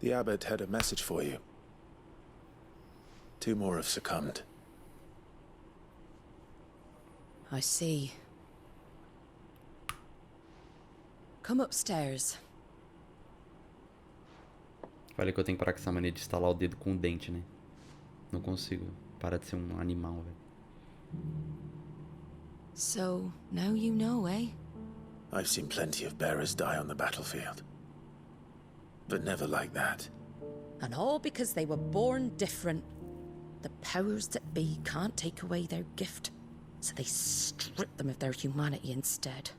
Speaker 3: The abbot had a message for you. 2 more have succumbed.
Speaker 8: I see. Come upstairs.
Speaker 1: Falei que eu tenho que parar com essa mania de estalar o dedo com o dente, né? Não consigo parar de ser um animal, velho.
Speaker 8: So, now you know, eh?
Speaker 3: I've seen plenty of bearers die on the battlefield. But never like that.
Speaker 8: And all because they were born different. The powers that be can't take away their gift, so they strip them of their humanity instead.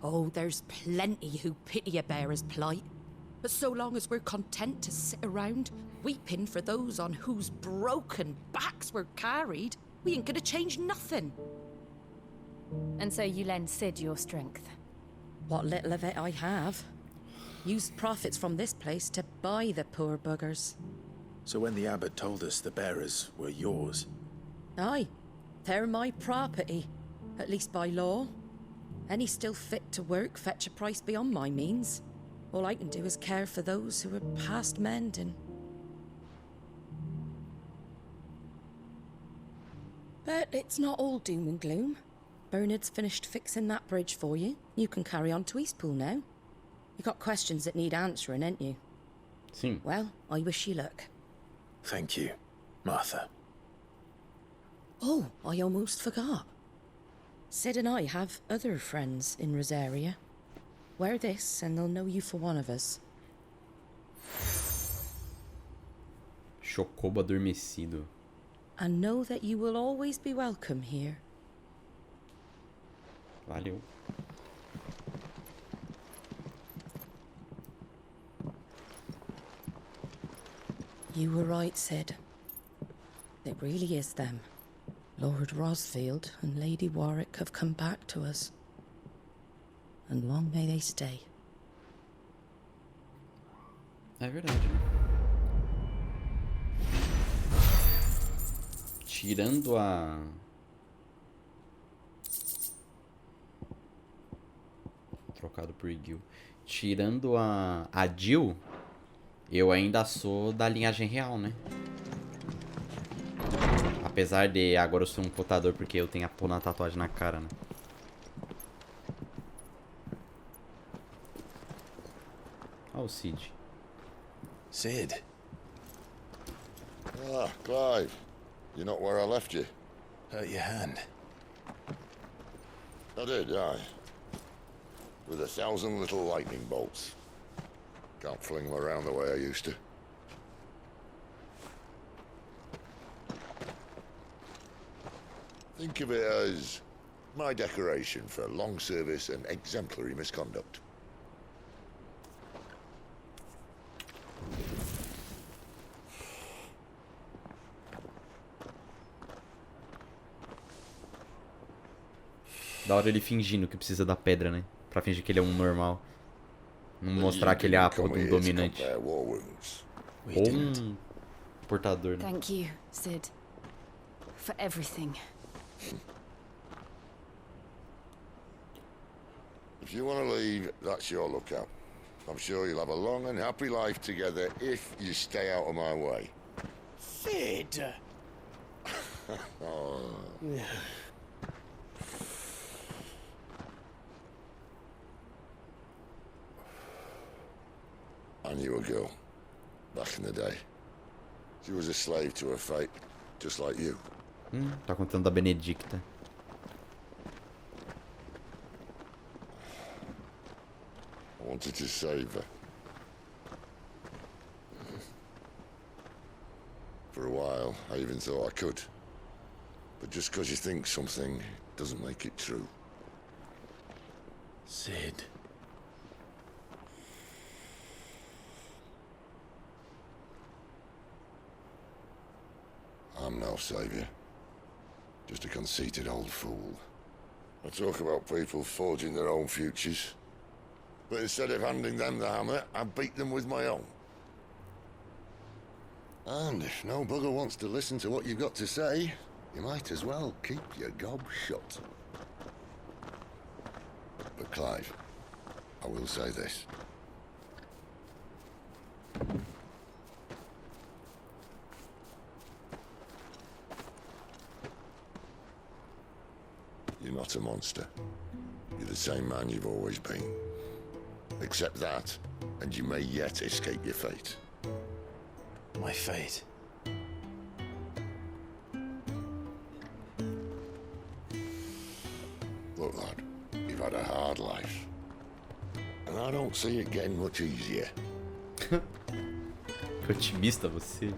Speaker 8: Oh, there's plenty who pity a bearer's plight. But so long as we're content to sit around, weeping for those on whose broken backs we're carried, we ain't gonna change nothing.
Speaker 4: And so you lend Sid your strength.
Speaker 8: What little of it I have. Used profits from this place to buy the poor buggers.
Speaker 3: So when the abbot told us the bearers were yours...
Speaker 8: Aye, they're my property, at least by law. Any still fit to work fetch a price beyond my means. All I can do is care for those who are past mending. But it's not all doom and gloom. Bernard's finished fixing that bridge for you. You can carry on to Eastpool now. You got questions that need answering, ain't you?
Speaker 1: Sim.
Speaker 8: Well, I wish you luck.
Speaker 3: Thank you, Martha.
Speaker 8: Oh, I almost forgot. Sid and I have other friends in Rosaria. Wear this and they'll know you for one of us.
Speaker 1: Chocobo adormecido.
Speaker 8: And know that you will always be welcome here.
Speaker 1: Valeu.
Speaker 8: You were right, Sid. It really is them. Lord Rosfield and Lady Warwick have come back to us. And long may they stay.
Speaker 1: É verdade. Tirando a... Trocado por Gil. Tirando a Jill, eu ainda sou da linhagem real, né? Apesar de agora eu sou um potador porque eu tenho a porra na tatuagem na cara, né? Olha o Cid.
Speaker 3: Sid.
Speaker 14: Ah, Clive. You're not where I left you.
Speaker 3: Hurt your hand.
Speaker 14: I did, aye. With 1,000 little lightning bolts. Can't fling them around the way I used to. Think of it as my decoration for long service and exemplary misconduct.
Speaker 1: Da hora ele fingindo que precisa da pedra, né? Pra fingir que ele é um normal. Não mostrar que ele é a porra de um dominante. Ou um portador, né?
Speaker 4: Thank you, Sid. For everything.
Speaker 14: If you want to leave, that's your lookout. I'm sure you'll have a long and happy life together if you stay out of my way.
Speaker 5: Sid!
Speaker 14: Oh. I knew a girl, back in the day. She was a slave to her fate, just like you.
Speaker 1: Tá contando da Benedicta.
Speaker 14: I wanted to save her. For a while, I even thought I could. But just because you think something doesn't make it true.
Speaker 3: Sid.
Speaker 14: I'm no savior. Just a conceited old fool. I talk about people forging their own futures. But instead of handing them the hammer, I beat them with my own. And if no bugger wants to listen to what you've got to say, you might as well keep your gob shut. But Clive, I will say this. You're not a monster. You're the same man you've always been. Accept that, and you may yet escape your fate.
Speaker 3: My fate.
Speaker 14: Look, lad, you've had a hard life. And I don't see it getting much easier.
Speaker 1: Que otimista você.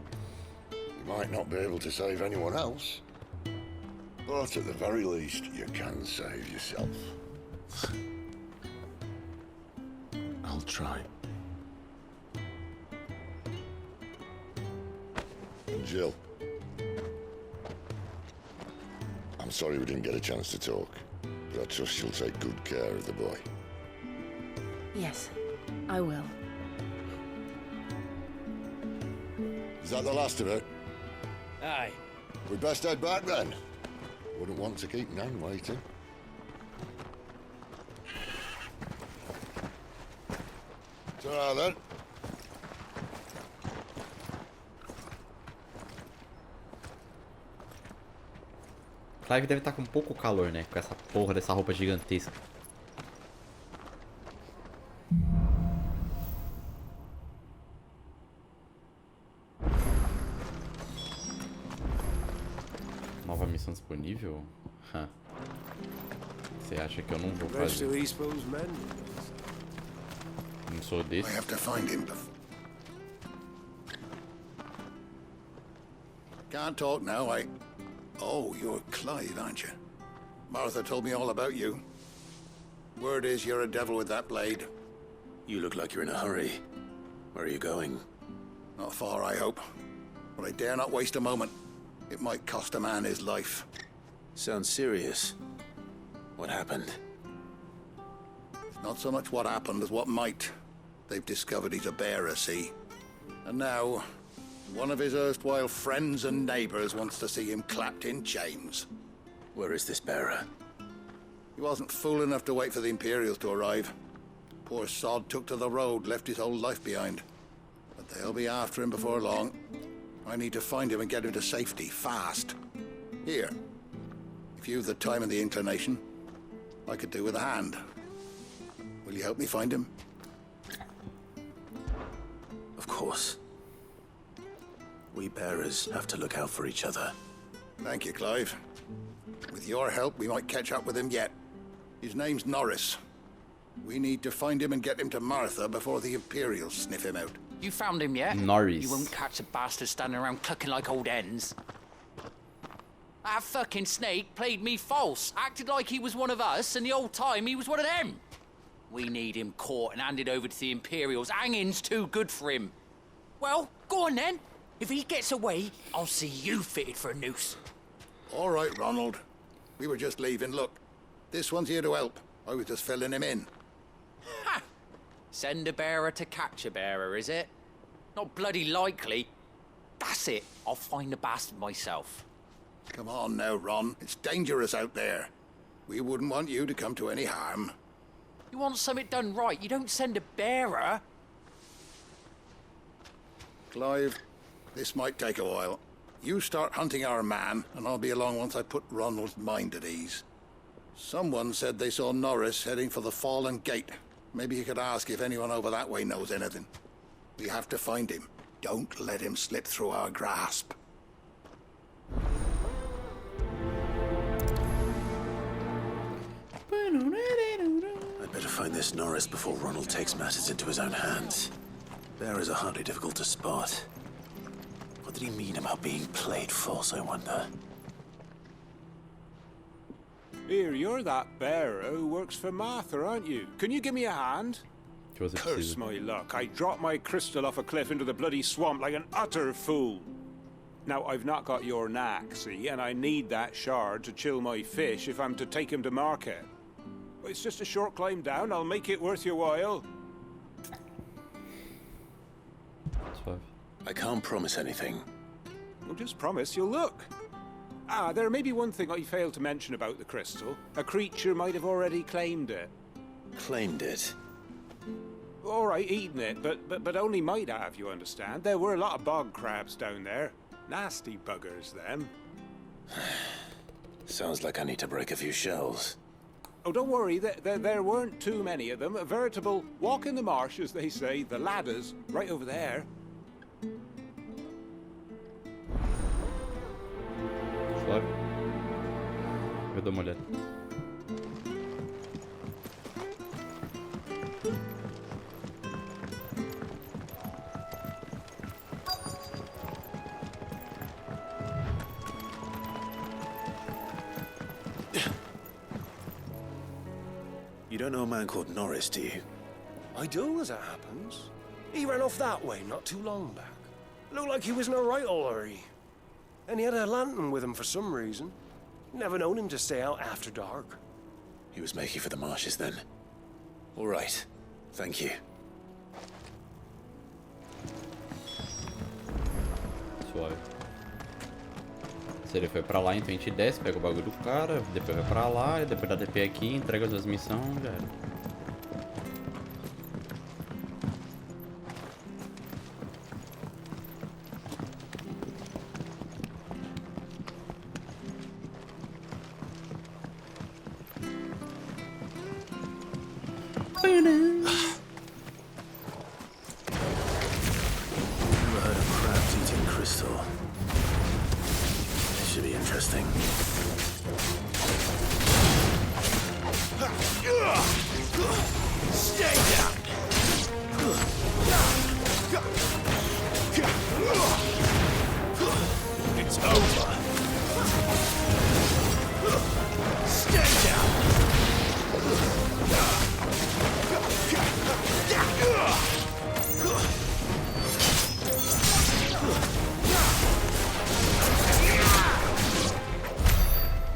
Speaker 14: You might not be able to save anyone else, but at the very least, you can save yourself.
Speaker 3: I'll try.
Speaker 14: And Jill, I'm sorry we didn't get a chance to talk, but I trust you'll take good care of the boy.
Speaker 4: Yes, I will.
Speaker 14: Is that the last of it?
Speaker 2: Aye.
Speaker 14: We'd best head back then. Wouldn't want to keep Nan waiting. Ta-ra then.
Speaker 1: Clive deve estar com pouco calor, né? Com essa porra dessa roupa gigantesca. Nova missão disponível? Você acha que eu não vou fazer? Não sou desse.
Speaker 14: I have to find him.
Speaker 15: Can't talk now, Oh, you're Clive, aren't you? Martha told me all about you. Word is you're a devil with that blade.
Speaker 3: You look like you're in a hurry. Where are you going?
Speaker 15: Not far, I hope. But I dare not waste a moment. It might cost a man his life.
Speaker 3: Sounds serious. What happened?
Speaker 15: It's not so much what happened as what might. They've discovered he's a bearer, see? And now, one of his erstwhile friends and neighbors wants to see him clapped in chains.
Speaker 3: Where is this bearer?
Speaker 15: He wasn't fool enough to wait for the Imperials to arrive. Poor sod took to the road, left his whole life behind. But they'll be after him before long. I need to find him and get him to safety, fast. Here. If you've the time and the inclination, I could do with a hand. Will you help me find him?
Speaker 3: Of course. We bearers have to look out for each other.
Speaker 15: Thank you, Clive. With your help, we might catch up with him yet. His name's Norris. We need to find him and get him to Martha before the Imperials sniff him out.
Speaker 16: You found him yet?
Speaker 1: Norris.
Speaker 16: You won't catch a bastard standing around clucking like old hens. That fucking snake played me false, acted like he was one of us, and the whole time he was one of them. We need him caught and handed over to the Imperials. Hanging's too good for him. Well, go on then. If he gets away, I'll see you fitted for a noose.
Speaker 15: All right, Ronald. We were just leaving. Look, this one's here to help. I was just filling him in.
Speaker 16: Ha! Send a bearer to catch a bearer, is it? Not bloody likely. That's it. I'll find the bastard myself.
Speaker 15: Come on now, Ron. It's dangerous out there. We wouldn't want you to come to any harm.
Speaker 16: You want something done right, you don't send a bearer.
Speaker 15: Clive, this might take a while. You start hunting our man, and I'll be along once I put Ronald's mind at ease. Someone said they saw Norris heading for the Fallen Gate. Maybe you could ask if anyone over that way knows anything. We have to find him. Don't let him slip through our grasp.
Speaker 3: I'd better find this Norris before Ronald takes matters into his own hands. Bearers are hardly difficult to spot. But What did he mean about being played false, I wonder?
Speaker 17: Here, you're that bearer who works for Martha, aren't you? Can you give me a hand? Curse my luck. I dropped my crystal off a cliff into the bloody swamp like an utter fool. Now, I've not got your knack, see, and I need that shard to chill my fish if I'm to take him to market. It's just a short climb down. I'll make it worth your while.
Speaker 3: I can't promise anything.
Speaker 17: Well, just promise you'll look. Ah, there may be one thing I failed to mention about the crystal. A creature might have already claimed it.
Speaker 3: Claimed it?
Speaker 17: All right, eaten it, but only might have, you understand. There were a lot of bog crabs down there. Nasty buggers, them.
Speaker 3: Sounds like I need to break a few shells.
Speaker 17: Oh, don't worry, there weren't too many of them. A veritable walk in the marsh, as they say. The ladders, right over there.
Speaker 1: Suave. Eu dou uma olhada.
Speaker 3: You don't know a man called Norris, do you?
Speaker 18: I do, as it happens. He ran off that way not too long back. Looked like he was in a right old hurry. And he had a lantern with him for some reason. Never known him to stay out after dark.
Speaker 3: He was making for the marshes then. All right. Thank you.
Speaker 1: Suave. Se ele foi pra lá, então a gente desce, pega o bagulho do cara, depois vai pra lá, e depois dá TP aqui, entrega as missões, já era.
Speaker 3: Never heard of crabs eating crystal. This should be interesting.
Speaker 6: Stay down! It's over! Stay down!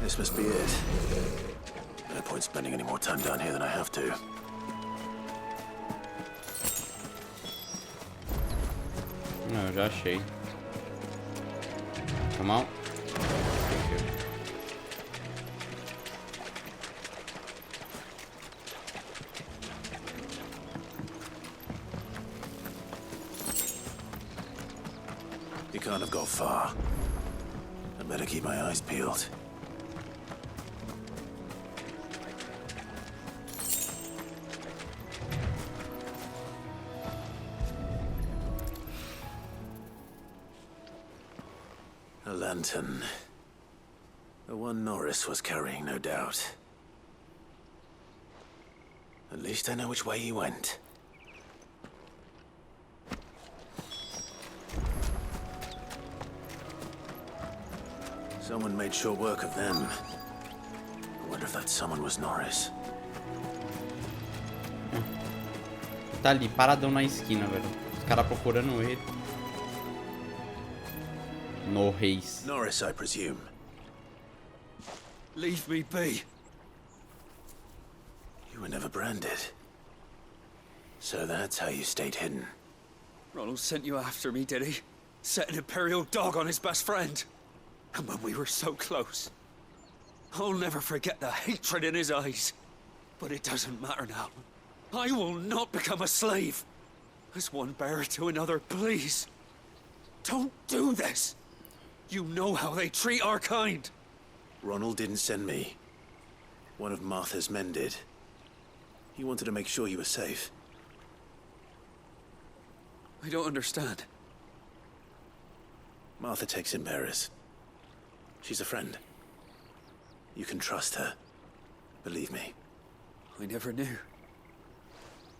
Speaker 3: This must be it. No point spending any more time down here than I have to.
Speaker 1: Não, eu já achei. Come on.
Speaker 3: You can't have got far. I better keep my eyes peeled. A lantern. The one Norris was carrying, no doubt. At least I know which way he went. Someone made short work of them. I wonder if that someone was Norris.
Speaker 1: Tá ali, paradão na esquina, velho. Os caras procurando ele. Norris.
Speaker 3: Norris, I presume.
Speaker 18: Leave me be.
Speaker 3: You were never branded. So that's how you stayed hidden.
Speaker 18: Ronald sent you after me, did he? Set an Imperial dog on his best friend. And when we were so close. I'll never forget the hatred in his eyes. But it doesn't matter now. I will not become a slave. As one bearer to another, please. Don't do this. You know how they treat our kind.
Speaker 3: Ronald didn't send me. One of Martha's men did. He wanted to make sure you were safe.
Speaker 18: I don't understand.
Speaker 3: Martha takes in bearers. She's a friend. You can trust her. Believe me.
Speaker 18: I never knew.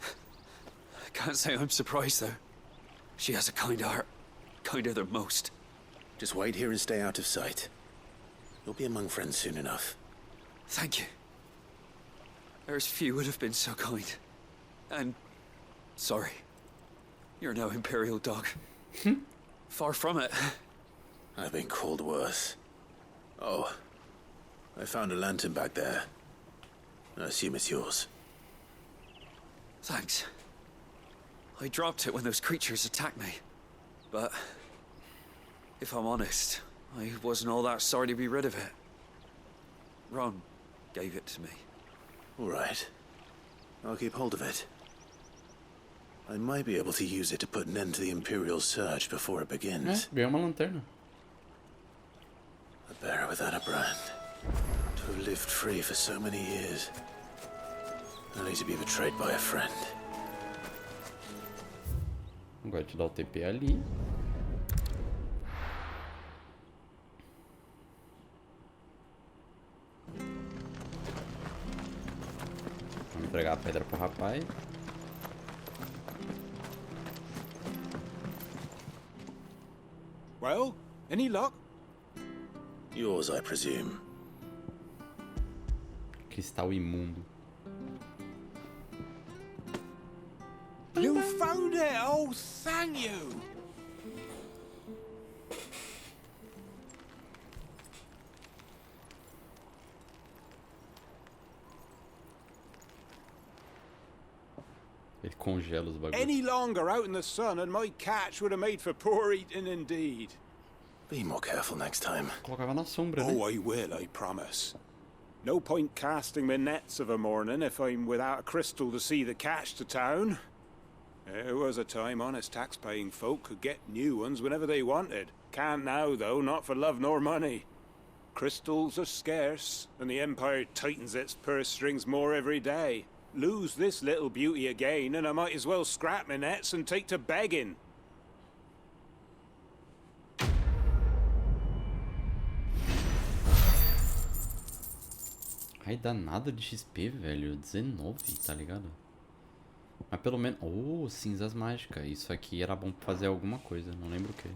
Speaker 18: I can't say I'm surprised, though. She has a kind heart. Kinder than most.
Speaker 3: Just wait here and stay out of sight. You'll be among friends soon enough.
Speaker 18: Thank you. There's few would have been so kind. And sorry. You're no Imperial dog. Far from it.
Speaker 3: I've been called worse. Oh, I found a lantern back there. I assume it's yours.
Speaker 18: Thanks. I dropped it when those creatures attacked me. But if I'm honest, I wasn't all that sorry to be rid of it. Ron gave it to me.
Speaker 3: All right. I'll keep hold of it. I might be able to use it to put an end to the Imperial surge before it begins.
Speaker 1: Ganhou uma lanterna.
Speaker 3: A bearer without a brand. To have lived free for so many years. Only to be betrayed by a friend.
Speaker 1: Agora te dar o TP ali. Vamos entregar a pedra pro rapaz.
Speaker 17: Well, any luck?
Speaker 3: Yours, I presume.
Speaker 1: Cristal imundo.
Speaker 17: You found it! Oh, thank you!
Speaker 1: Ele congela os bagulhos.
Speaker 17: Any longer out in the sun and my catch would have made for poor eating indeed.
Speaker 3: Be more careful next time.
Speaker 1: Colocava na sombra,
Speaker 17: Oh, I will, I promise. No point casting my nets of a morning if I'm without a crystal to see the catch to town. There was a time honest tax-paying folk could get new ones whenever they wanted. Can't now, though, not for love nor money. Crystals are scarce, and the Empire tightens its purse strings more every day. Lose this little beauty again, and I might as well scrap my nets and take to begging.
Speaker 1: Ai, dá nada de XP, velho. 19, tá ligado? Mas pelo menos... Oh, cinzas mágicas. Isso aqui era bom pra fazer alguma coisa. Não lembro o que.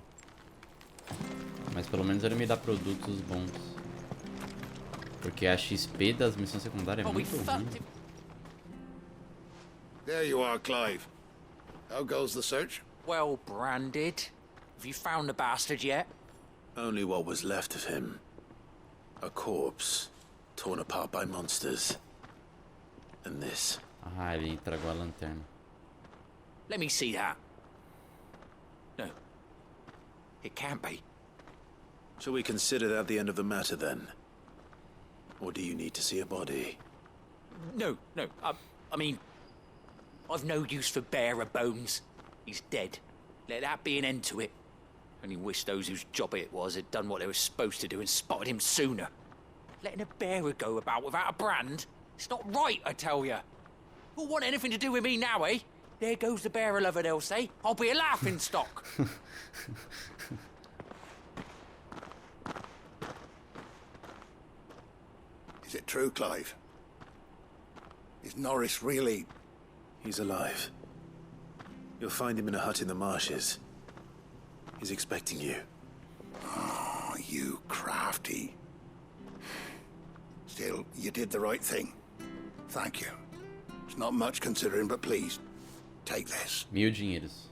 Speaker 1: Mas pelo menos ele me dá produtos bons. Porque a XP das missões secundárias é muito ruim.
Speaker 15: There you are, Clive. How goes the search?
Speaker 16: Well branded. Have you found the bastard yet?
Speaker 3: Only what was left of him. A corpse, torn apart by monsters. And this.
Speaker 1: Ah, ele entregou a lanterna.
Speaker 16: Let me see that. No. It can't be.
Speaker 3: Shall we consider that the end of the matter, then? Or do you need to see a body?
Speaker 16: No. I mean, I've no use for bearer bones. He's dead. Let that be an end to it. Only wish those whose job it was had done what they were supposed to do and spotted him sooner. Letting a bearer go about without a brand? It's not right, I tell you. Who'll want anything to do with me now, eh? There goes the bearer lover, they'll say. I'll be a laughing stock.
Speaker 15: Is it true, Clive? Is Norris really...
Speaker 3: He's alive. You'll find him in a hut in the marshes. He's expecting you.
Speaker 15: Oh, you crafty. Still, you did the right thing. Thank you. It's not much considering, but please, take this.
Speaker 1: 1000 dinheiros.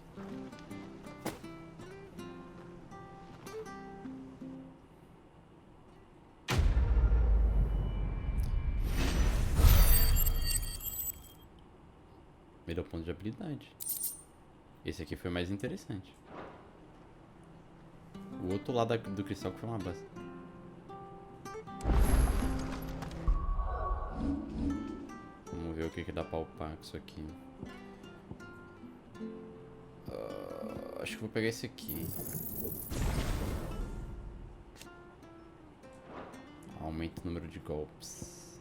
Speaker 1: Melhor ponto de habilidade. Esse aqui foi mais interessante. O outro lado do cristal que foi uma base. Vamos ver o que dá pra upar com isso aqui. Acho que vou pegar esse aqui. Aumenta o número de golpes.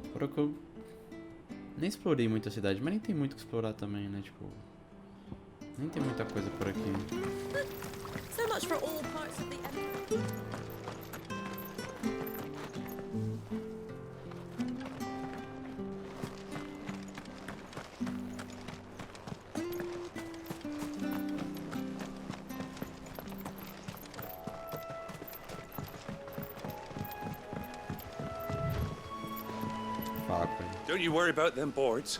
Speaker 1: Agora que eu nem explorei muito a cidade, mas nem tem muito o que explorar também, né? Tipo, nem tem muita coisa por aqui.
Speaker 8: So much for all parts of the empire.
Speaker 1: faca.
Speaker 9: Don't you worry about them boards.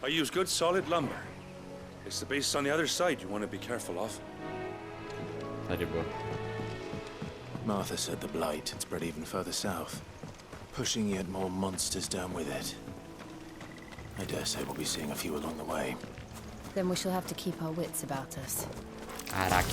Speaker 9: I use good solid lumber. It's the beasts on the other side you want to be careful of.
Speaker 1: Tá de boa.
Speaker 3: Martha said the blight had spread even further south, pushing yet more monsters down with it. I dare say we'll be seeing a few along the way.
Speaker 4: Then we shall have to keep our wits about us.
Speaker 1: Caraca.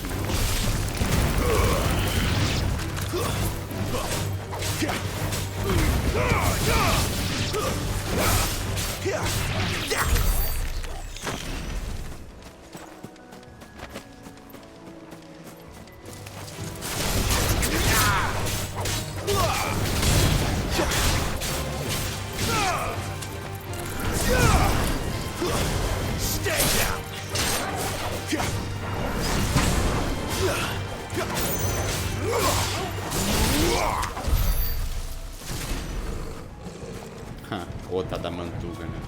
Speaker 1: Outra da mantuga, né?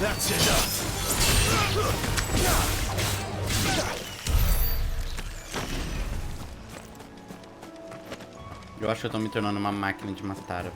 Speaker 3: That's enough.
Speaker 1: Eu acho que eu tô me tornando uma máquina de matar, velho.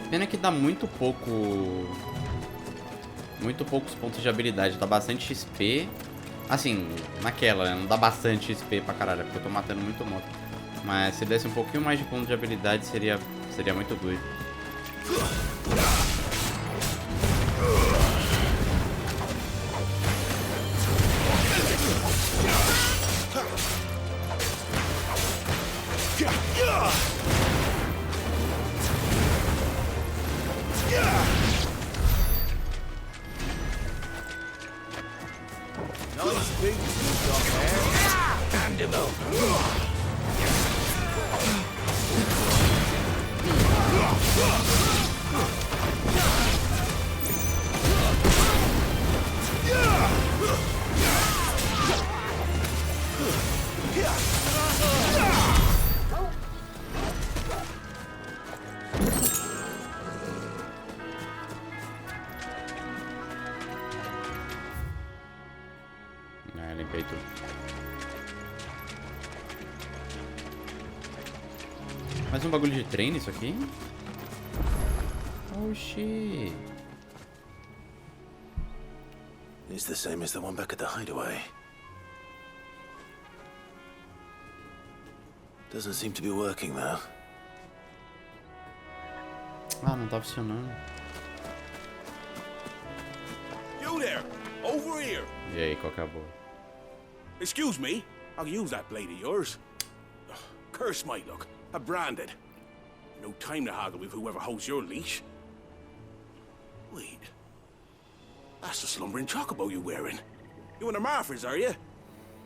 Speaker 1: Pena que dá muito poucos pontos de habilidade, dá bastante XP. Assim, naquela, né? Não dá bastante XP pra caralho, porque eu tô matando muito moto. Mas se desse um pouquinho mais de ponto de habilidade seria muito doido. Limpei tudo. Mais um bagulho de treino isso aqui? Oxi.
Speaker 3: It's the same as the one back at the hideaway. Doesn't seem to be working though.
Speaker 1: Ah, não tá funcionando.
Speaker 6: You there! Over here!
Speaker 1: E aí, qual que é a boa?
Speaker 6: Excuse me, I'll use that blade of yours. Ugh, curse my luck. I'm branded. No time to haggle with whoever holds your leash. Wait. That's the slumbering chocobo you're wearing. You and the Marthas, are you?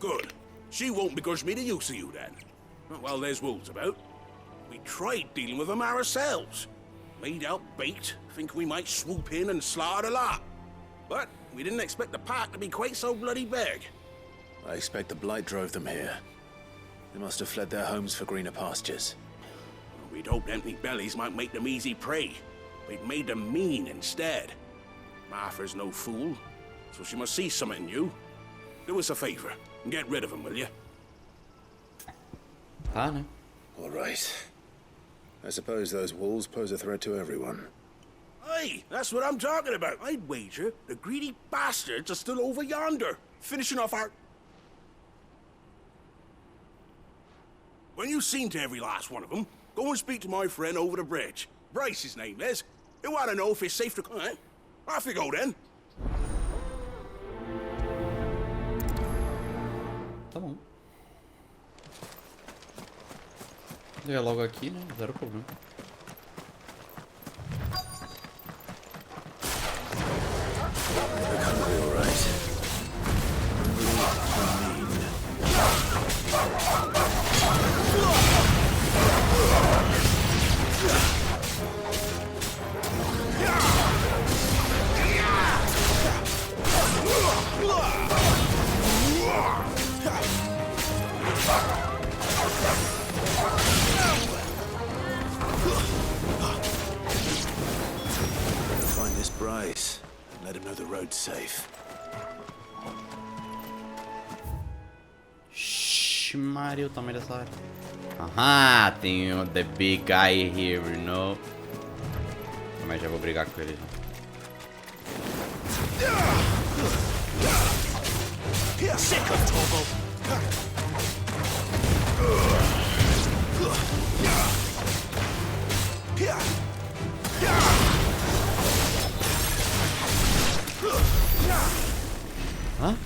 Speaker 6: Good. She won't begrudge me the use of you then. Well, there's wolves about. We tried dealing with them ourselves. Made out bait, think we might swoop in and slaughter the lot. But we didn't expect the pack to be quite so bloody big.
Speaker 3: I expect the blight drove them here. They must have fled their homes for greener pastures.
Speaker 6: We'd hoped empty bellies might make them easy prey. We'd made them mean instead. Martha's no fool, so she must see something in you. Do us a favor and get rid of them, will you?
Speaker 1: Ah, no.
Speaker 3: All right. I suppose those wolves pose a threat to everyone.
Speaker 6: Hey, that's what I'm talking about. I'd wager the greedy bastards are still over yonder, finishing off our... When you've seen to every last one of them, go and speak to my friend over the bridge. Bryce, his name is. He'll want to know if it's safe to... Off you go, then.
Speaker 1: Tá bom. É logo aqui, né? Zero problema.
Speaker 3: Find this Bryce and let him know the road's safe.
Speaker 1: Maria, o tamanho dessa área. Aham, tem o the big guy here, you know. Mas já vou brigar com ele. Hã?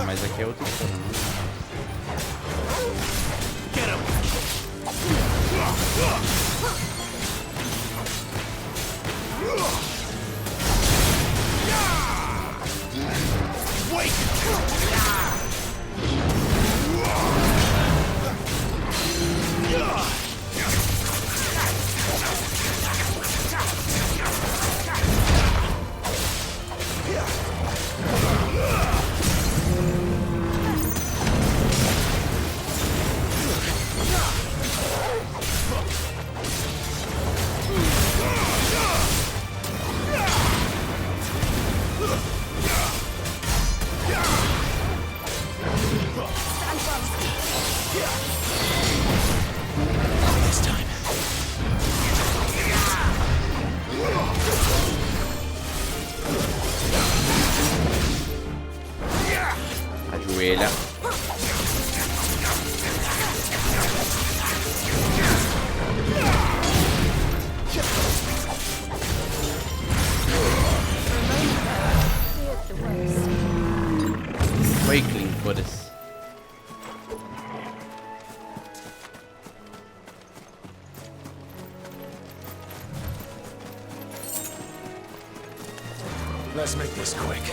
Speaker 1: Mas aqui é outra história, né?
Speaker 3: This time,
Speaker 1: Ajoelha. Foi clean, foda-se.
Speaker 3: Let's make this quick.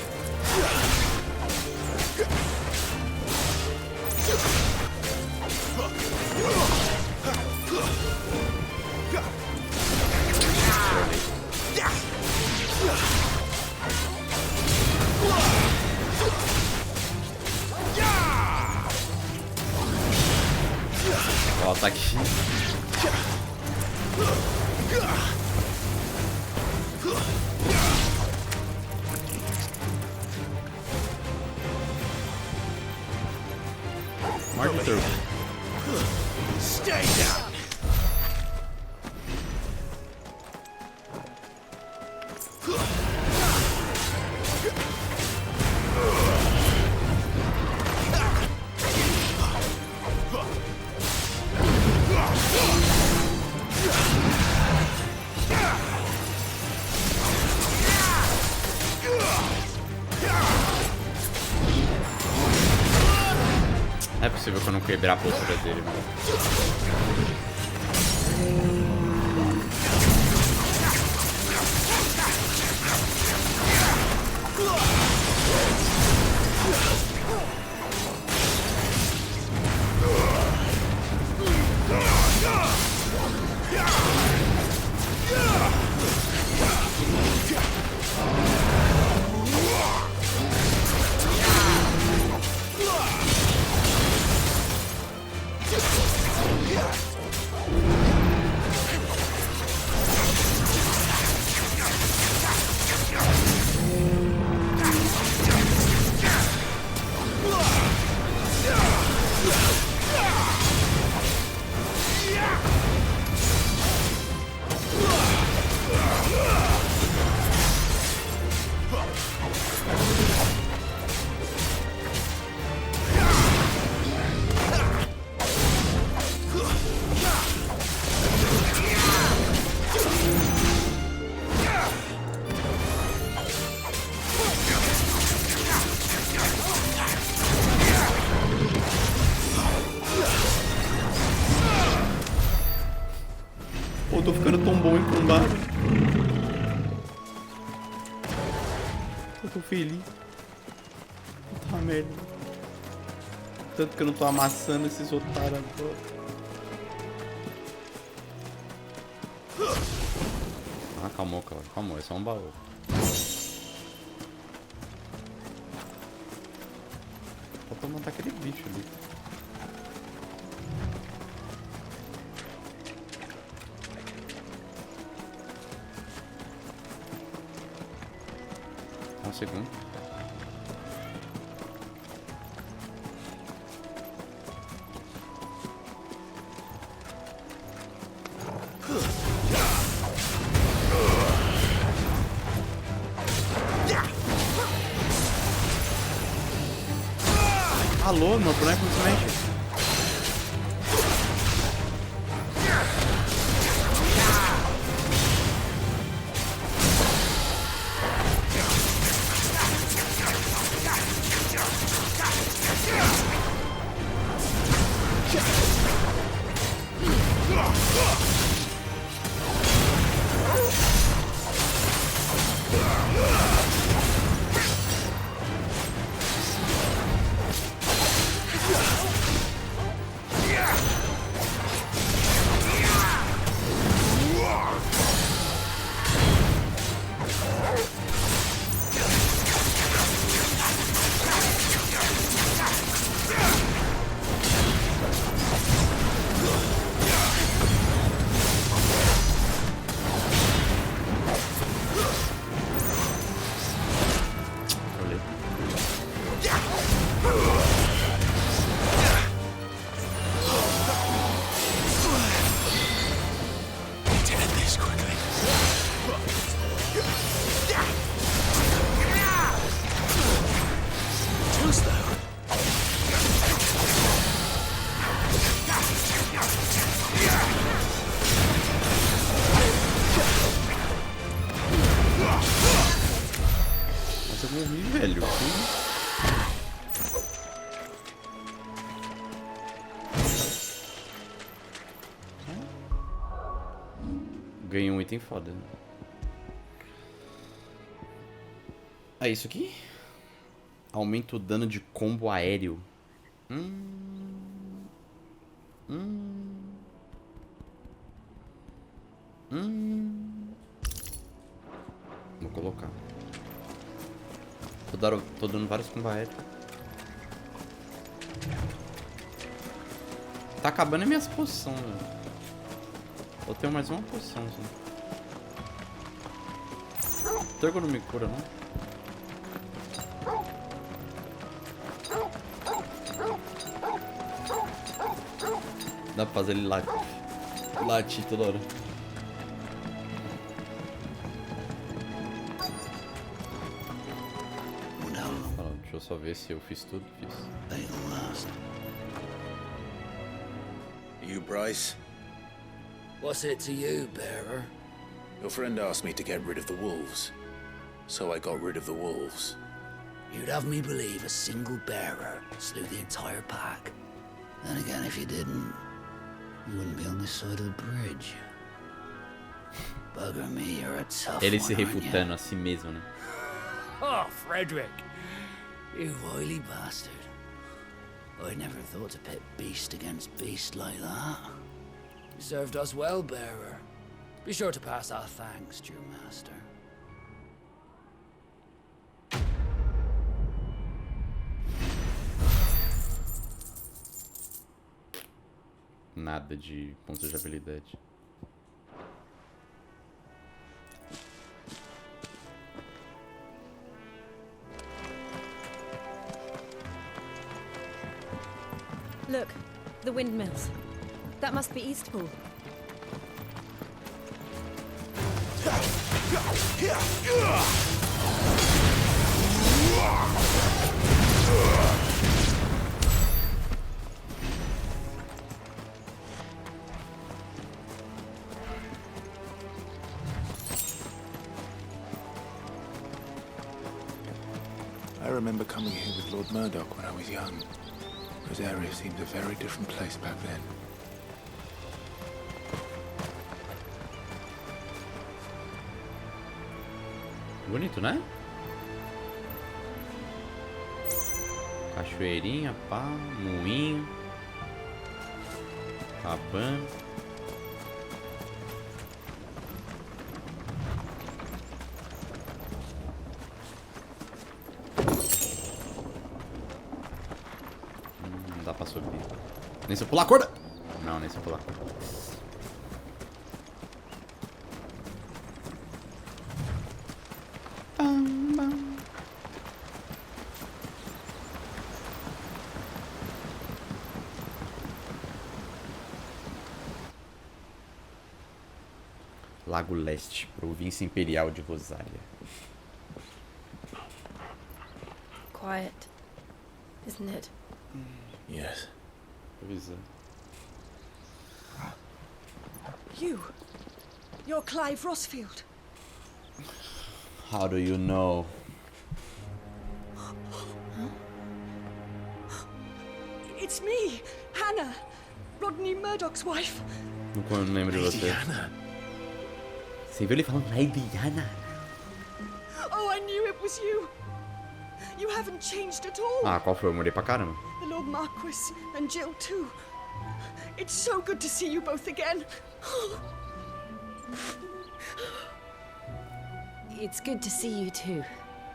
Speaker 1: Volta aqui. Marca o turbo.
Speaker 3: Stay down.
Speaker 1: Não é possível que eu não quebrar a postura dele, mano. Pô, eu tô ficando tão bom em combate. Eu tô feliz. Puta merda. Tanto que eu não tô amassando esses otários agora. Ah, calmou, cara. Calmou, é só um baú. Falta matar aquele bicho ali. Um segundo. Alô, meu boneco não se mexe. Ganhei um item foda. É isso aqui? Aumenta o dano de combo aéreo. Vou colocar. Tô dando vários combo aéreo. Tá acabando as minhas poções, velho. Eu tenho mais uma poção, só. O Turgo não me cura, não? Dá pra fazer ele latir toda hora. Deixa eu só ver se eu fiz tudo. Fiz.
Speaker 6: You, Bryce?
Speaker 5: What's it to you, bearer?
Speaker 6: Your friend asked me to get rid of the wolves, so I got rid of the wolves.
Speaker 5: You'd have me believe a single bearer slew the entire pack. Then again, if you didn't, you wouldn't be on this side of the bridge. Bugger me, you're a tough
Speaker 1: Ele
Speaker 5: one,
Speaker 1: se refutando a si mesmo, né?
Speaker 5: Oh, Frederick! You wily bastard. I never thought to pit beast against beast like that. You served us well, bearer. Be sure to pass our thanks to your master.
Speaker 1: Nada de pontos de habilidade.
Speaker 4: Look, the windmills. That must be Eastpool.
Speaker 6: I remember coming here with Lord Murdoch when I was young. This area seemed a very different place back then.
Speaker 1: Bonito, né? Cachoeirinha, pá, moinho, cabana. Não dá pra subir. Nem se eu pular a corda! Não, nem se eu pular a corda. Lago Leste, província imperial de Rosália.
Speaker 4: Quiet, isn't it?
Speaker 6: Yes.
Speaker 1: Pois é.
Speaker 19: You're Clive Rossfield.
Speaker 1: How do you know?
Speaker 19: It's me, Hannah, Rodney Murdoch's wife.
Speaker 1: Não lembro de você. Você viu ele falando Lady Hannah?
Speaker 19: Oh, I knew it was you. You haven't changed at all.
Speaker 1: Ah, qual foi? Eu morei pra caramba.
Speaker 19: The Lord Marquis and Jill too. It's so good to see you both again.
Speaker 4: It's good to see you too,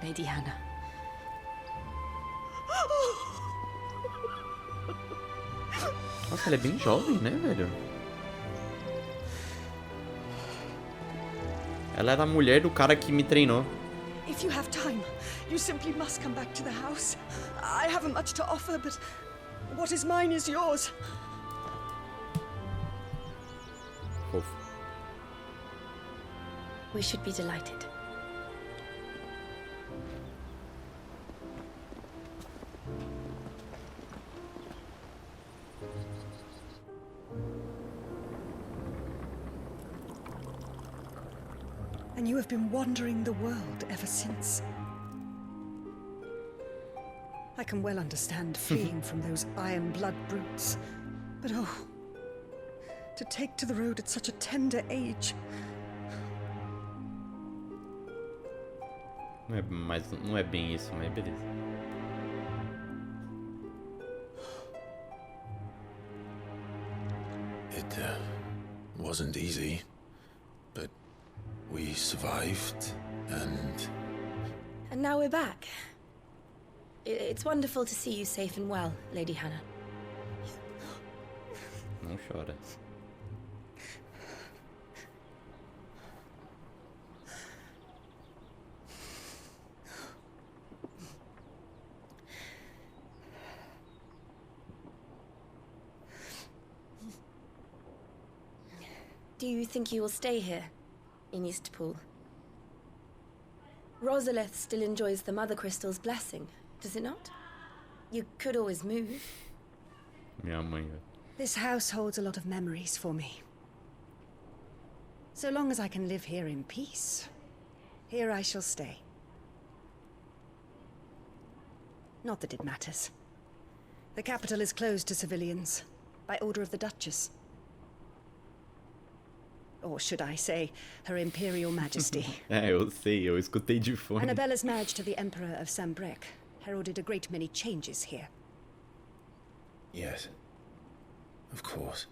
Speaker 4: Lady Hannah.
Speaker 1: Nossa, ela é bem jovem, né, velho? Ela era a mulher do cara que me treinou.
Speaker 19: If you have time, you simply must come back to the house. I haven't much to offer, but what is mine is yours.
Speaker 1: Fofo.
Speaker 4: We should be delighted.
Speaker 19: And you have been wandering the world ever since. I can well understand fleeing from those iron blood brutes. But oh, to take to the road at such a tender age,
Speaker 1: Não é bem isso, mas beleza.
Speaker 3: It wasn't easy, but we survived, and
Speaker 4: now we're back. It's wonderful to see you safe and well, Lady Hannah.
Speaker 1: Não chora.
Speaker 4: Do you think you will stay here, in Eastpool? Rosalith still enjoys the Mother Crystal's blessing, does it not? You could always move.
Speaker 1: Minha mãe.
Speaker 19: This house holds a lot of memories for me. So long as I can live here in peace, here I shall stay. Not that it matters. The capital is closed to civilians, by order of the Duchess. Or should I say, Her Imperial Majesty.
Speaker 1: Eu sei, eu escutei de fone.
Speaker 19: Annabella's marriage to the Emperor of Sambrec heralded a great many changes here.
Speaker 3: yes, of course.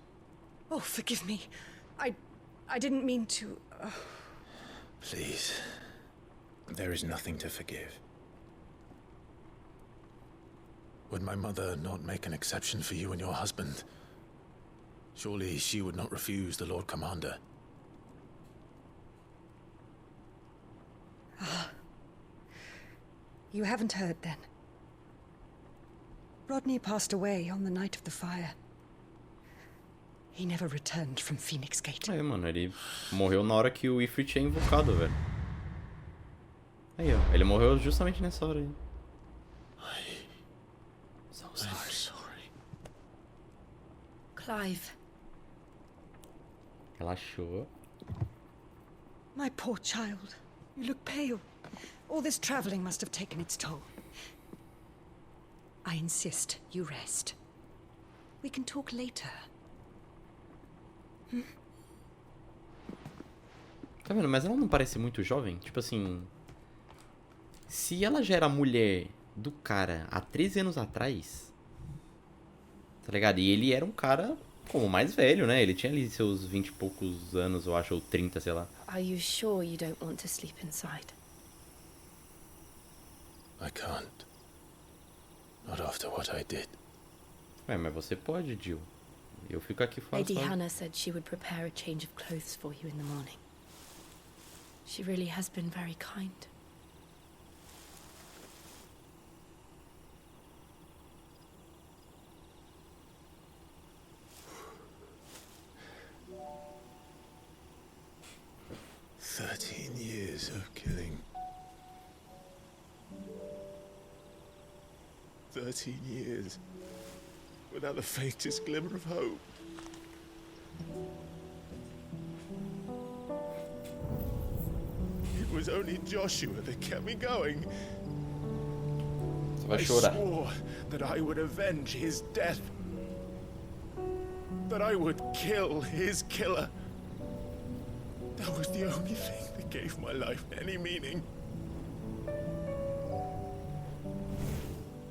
Speaker 19: Oh, forgive me. I didn't mean to...
Speaker 3: Please, there is nothing to forgive. Would my mother not make an exception for you and your husband? Surely she would not refuse the Lord Commander.
Speaker 19: You haven't heard, then. Rodney passed away on the night of the fire. He never returned from Phoenix Gate.
Speaker 1: Mano, ele morreu na hora que o Ifrit tinha invocado, velho. Aí, ó. Ele morreu justamente nessa hora aí.
Speaker 3: I'm sorry.
Speaker 4: Clive.
Speaker 1: Relaxou.
Speaker 19: My poor child. You look pale. All this traveling must have taken its toll. I insist you rest. We can talk later.
Speaker 1: Tá vendo? Mas ela não parece muito jovem? Tipo assim... Se ela já era mulher do cara há 13 anos atrás... Tá ligado? E ele era um cara como mais velho, né? Ele tinha ali seus 20 e poucos anos, eu acho, ou 30, sei lá.
Speaker 4: Are you sure you don't want to sleep inside?
Speaker 3: I can't. Not after what I did.
Speaker 1: Ué, mas você pode, Jill. Eu fico aqui fora
Speaker 4: Lady
Speaker 1: só.
Speaker 4: Hannah said she would prepare a change of clothes for you in the morning. She really has been very kind.
Speaker 3: Years of killing. 13 years without the faintest glimmer of hope. It was only Joshua that kept me going.
Speaker 1: Você vai
Speaker 3: I
Speaker 1: chorar.
Speaker 3: swore that I would avenge his death. That I would kill his killer. That was the only thing that gave my life any meaning.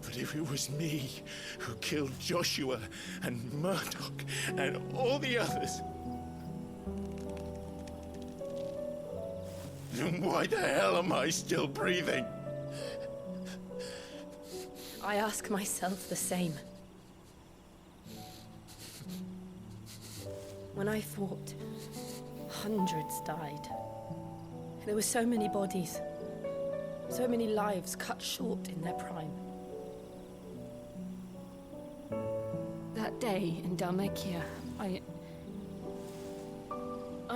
Speaker 3: But if it was me who killed Joshua and Murdoch and all the others, then why the hell am I still breathing?
Speaker 4: I ask myself the same. When I fought, hundreds died. There were so many bodies, so many lives cut short in their prime. That day in Dalmekia, I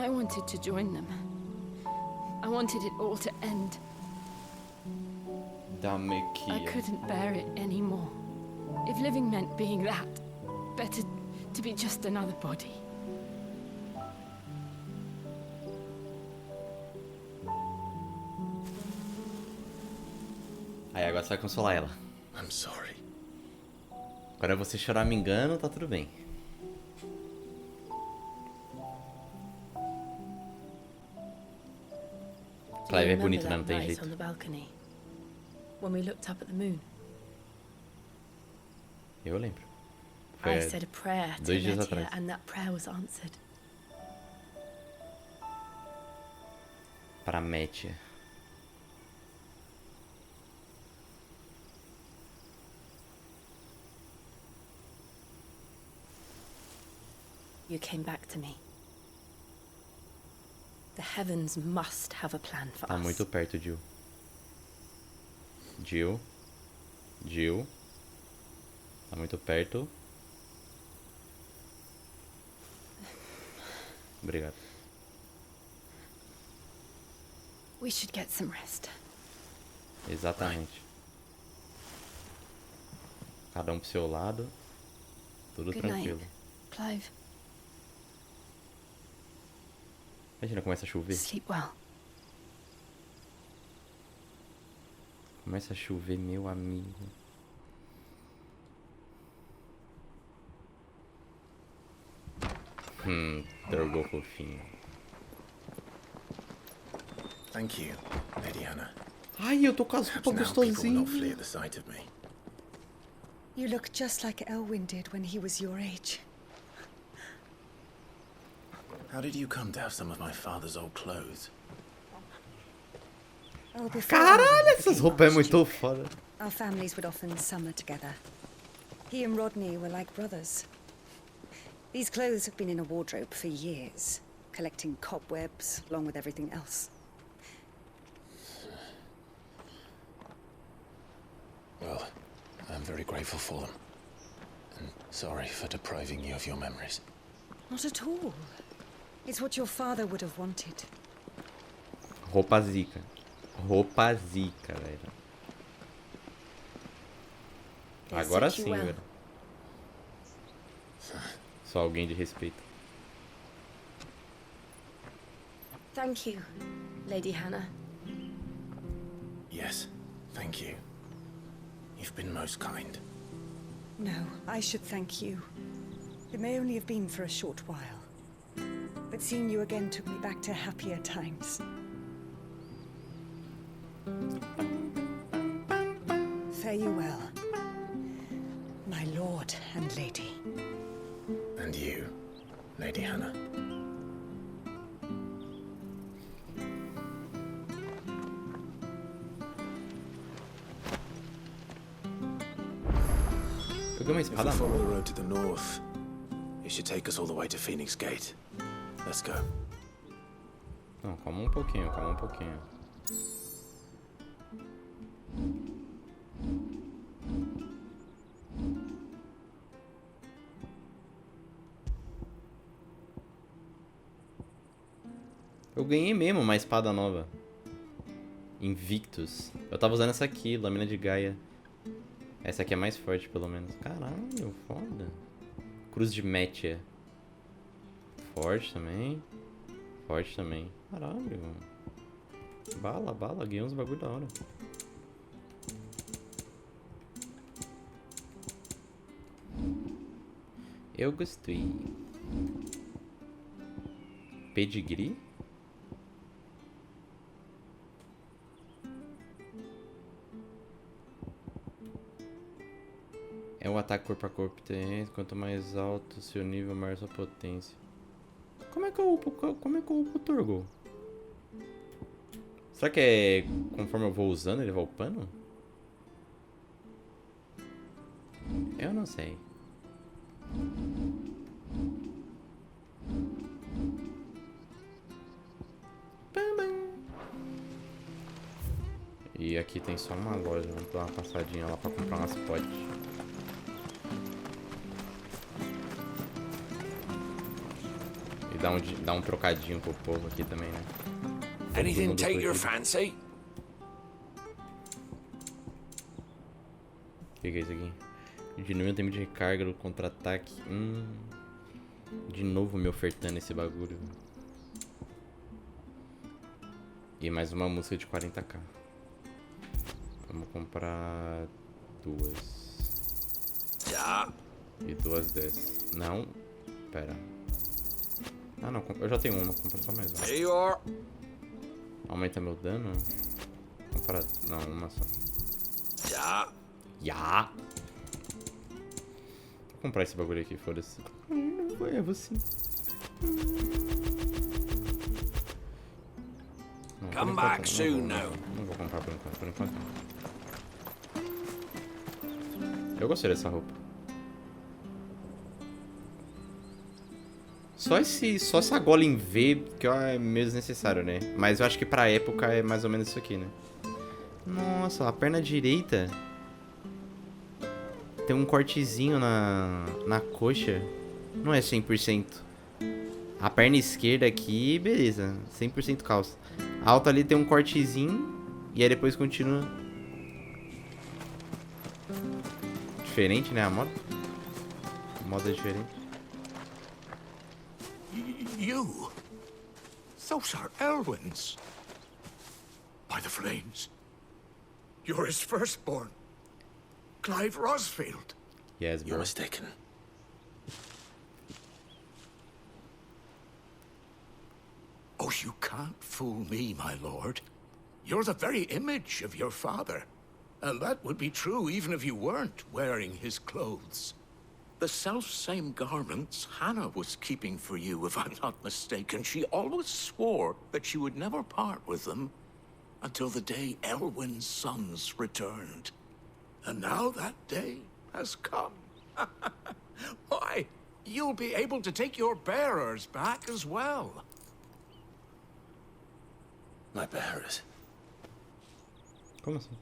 Speaker 4: wanted to join them. I wanted it all to end.
Speaker 1: Dalmekia.
Speaker 4: I couldn't bear it anymore. If living meant being that, better to be just another body.
Speaker 1: Aí agora você vai consolar ela.
Speaker 3: I'm sorry.
Speaker 1: Agora você chorar me engano, tá tudo bem. Clive é bonito, né? Não tem
Speaker 4: night
Speaker 1: jeito.
Speaker 4: on the balcony, when we looked up at the moon?
Speaker 1: Eu lembro.
Speaker 4: I said a prayer to
Speaker 1: 2 dias
Speaker 4: Metia,
Speaker 1: atrás.
Speaker 4: and that prayer was answered.
Speaker 1: Pra Metia.
Speaker 4: You came back to me. The heavens must have a plan for
Speaker 1: Tá
Speaker 4: us.
Speaker 1: muito perto, Jill. Jill. Jill. Tá muito perto. Obrigado.
Speaker 4: We should get some rest.
Speaker 1: Exatamente. Cada um pro seu lado. Tudo
Speaker 4: Good
Speaker 1: tranquilo.
Speaker 4: night, Clive.
Speaker 1: Imagina, começa a chover.
Speaker 4: Sleep well.
Speaker 1: Começa a chover, meu amigo. Drogou fofinho.
Speaker 3: Thank you, Lady Hannah.
Speaker 1: Ai, eu tô com as roupas
Speaker 3: Perhaps now people will not
Speaker 1: gostosinhas.
Speaker 3: flee at the sight of me.
Speaker 19: You look just like Elwyn did when he was your age.
Speaker 3: How did you come to have some of my father's old clothes?
Speaker 19: Oh, before
Speaker 1: Caralho,
Speaker 19: Elwyn
Speaker 1: essas
Speaker 19: became
Speaker 1: roupas é muito
Speaker 19: Archduke,
Speaker 1: foda.
Speaker 19: our families would often summer together. He and Rodney were like brothers. These clothes have been in a wardrobe for years, collecting cobwebs along with everything else.
Speaker 3: Well, I'm very grateful for them. And sorry for depriving you of your memories.
Speaker 19: Not at all. It's what your father would have wanted.
Speaker 1: Roupa zica. Roupa zica, velho. Agora sim, velho. Só alguém de respeito.
Speaker 4: Thank you, Lady Hannah.
Speaker 3: Yes, thank you. You've been most kind.
Speaker 19: No, I should thank you. It may only have been for a short while. But seeing you again took me back to happier times. Fare you well, my lord and lady.
Speaker 3: And you, Lady Hannah.
Speaker 1: Eu ganhei uma
Speaker 3: If we
Speaker 1: espada
Speaker 3: follow the
Speaker 1: nova.
Speaker 3: road to the north, it should take us all the way to Phoenix Gate. Let's go.
Speaker 1: Não, calma um pouquinho, calma um pouquinho. Eu ganhei mesmo uma espada nova. Invictus. Eu tava usando essa aqui, Lâmina de Gaia. Essa aqui é mais forte, pelo menos. Caralho, foda. Cruz de Metia. Forte também. Forte também. Caralho. Bala, bala. Ganhei uns bagulho da hora. Eu gostei. Pedigree? É um ataque corpo a corpo tem. Quanto mais alto seu nível, maior sua potência. Como é que eu upo o Turgle? Será que é conforme eu vou usando, ele vai upando? Eu não sei. E aqui tem só uma loja, vamos dar uma passadinha lá pra comprar umas potes. E dar um trocadinho pro povo aqui também, né?
Speaker 6: Anything take your fancy?
Speaker 1: O que é isso aqui? Diminui o tempo de recarga do contra-ataque. De novo me ofertando esse bagulho. E mais uma música de 40k. Vamos comprar duas.
Speaker 6: Já.
Speaker 1: E duas dessas. Não. Pera. Ah, não. Eu já tenho uma. Comprar só mais uma.
Speaker 6: Here you are.
Speaker 1: Aumenta meu dano? Não, uma só.
Speaker 6: Já.
Speaker 1: Já. Vou comprar esse bagulho aqui, foda-se. É você.
Speaker 6: Come back soon now.
Speaker 1: Não vou comprar por enquanto. Eu gostei dessa roupa. Só essa gola em V que é meio desnecessário, né? Mas eu acho que pra época é mais ou menos isso aqui, né? Nossa, a perna direita tem um cortezinho na coxa. Não é 100%. A perna esquerda aqui, beleza. 100% calça. A alta ali tem um cortezinho. E aí depois continua. Diferente, né, a moda? A moda é diferente.
Speaker 5: You? Those are Elwyn's. By the flames. You're his firstborn. Clive Rosfield.
Speaker 1: Yes, bro.
Speaker 3: You're mistaken.
Speaker 5: Oh, you can't fool me, my lord. You're the very image of your father. And that would be true even if you weren't wearing his clothes. The self-same garments Hannah was keeping for you, if I'm not mistaken. She always swore that she would never part with them until the day Elwyn's sons returned. And now that day has come. Why, you'll be able to take your bearers back as well.
Speaker 3: My bearers?
Speaker 1: Como assim?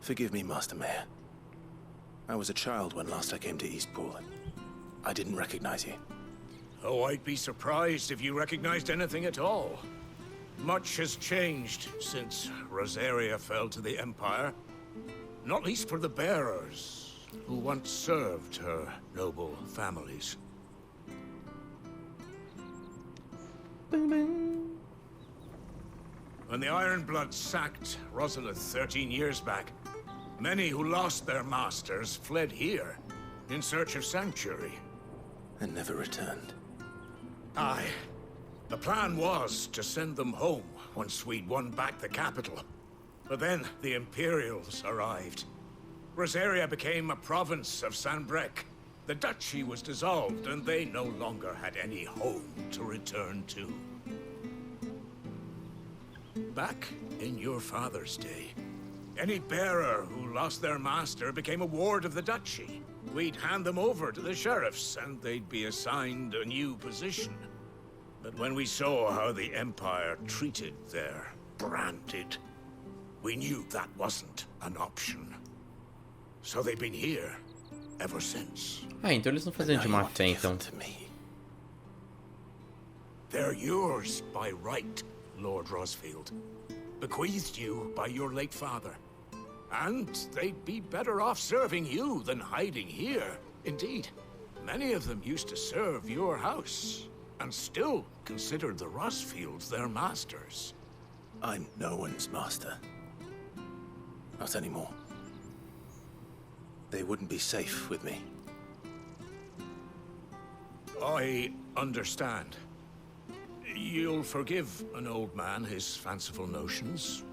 Speaker 3: Forgive me, Master Mayor. I was a child when last I came to Eastpool. I didn't recognize you.
Speaker 5: Oh, I'd be surprised if you recognized anything at all. Much has changed since Rosaria fell to the Empire. Not least for the bearers, who once served her noble families. When the Ironbloods sacked Rosalith 13 years back, many who lost their masters fled here in search of sanctuary.
Speaker 3: And never returned.
Speaker 5: Aye. The plan was to send them home once we'd won back the capital. But then the Imperials arrived. Rosaria became a province of Sanbreque. The duchy was dissolved, and they no longer had any home to return to. Back in your father's day, any bearer who lost their master became a ward of the duchy. We'd hand them over to the sheriffs, and they'd be assigned a new position. But when we saw how the Empire treated their branded, we knew that wasn't an option. So they've been here ever since.
Speaker 1: Ah, então eles não faziam de má fé, então.
Speaker 5: They're yours by right, Lord Rosfield. Bequeathed you by your late father. And they'd be better off serving you than hiding here. Indeed, many of them used to serve your house, and still considered the Rosfields their masters.
Speaker 3: I'm no one's master. Not anymore. They wouldn't be safe with me.
Speaker 5: I understand. You'll forgive an old man his fanciful notions.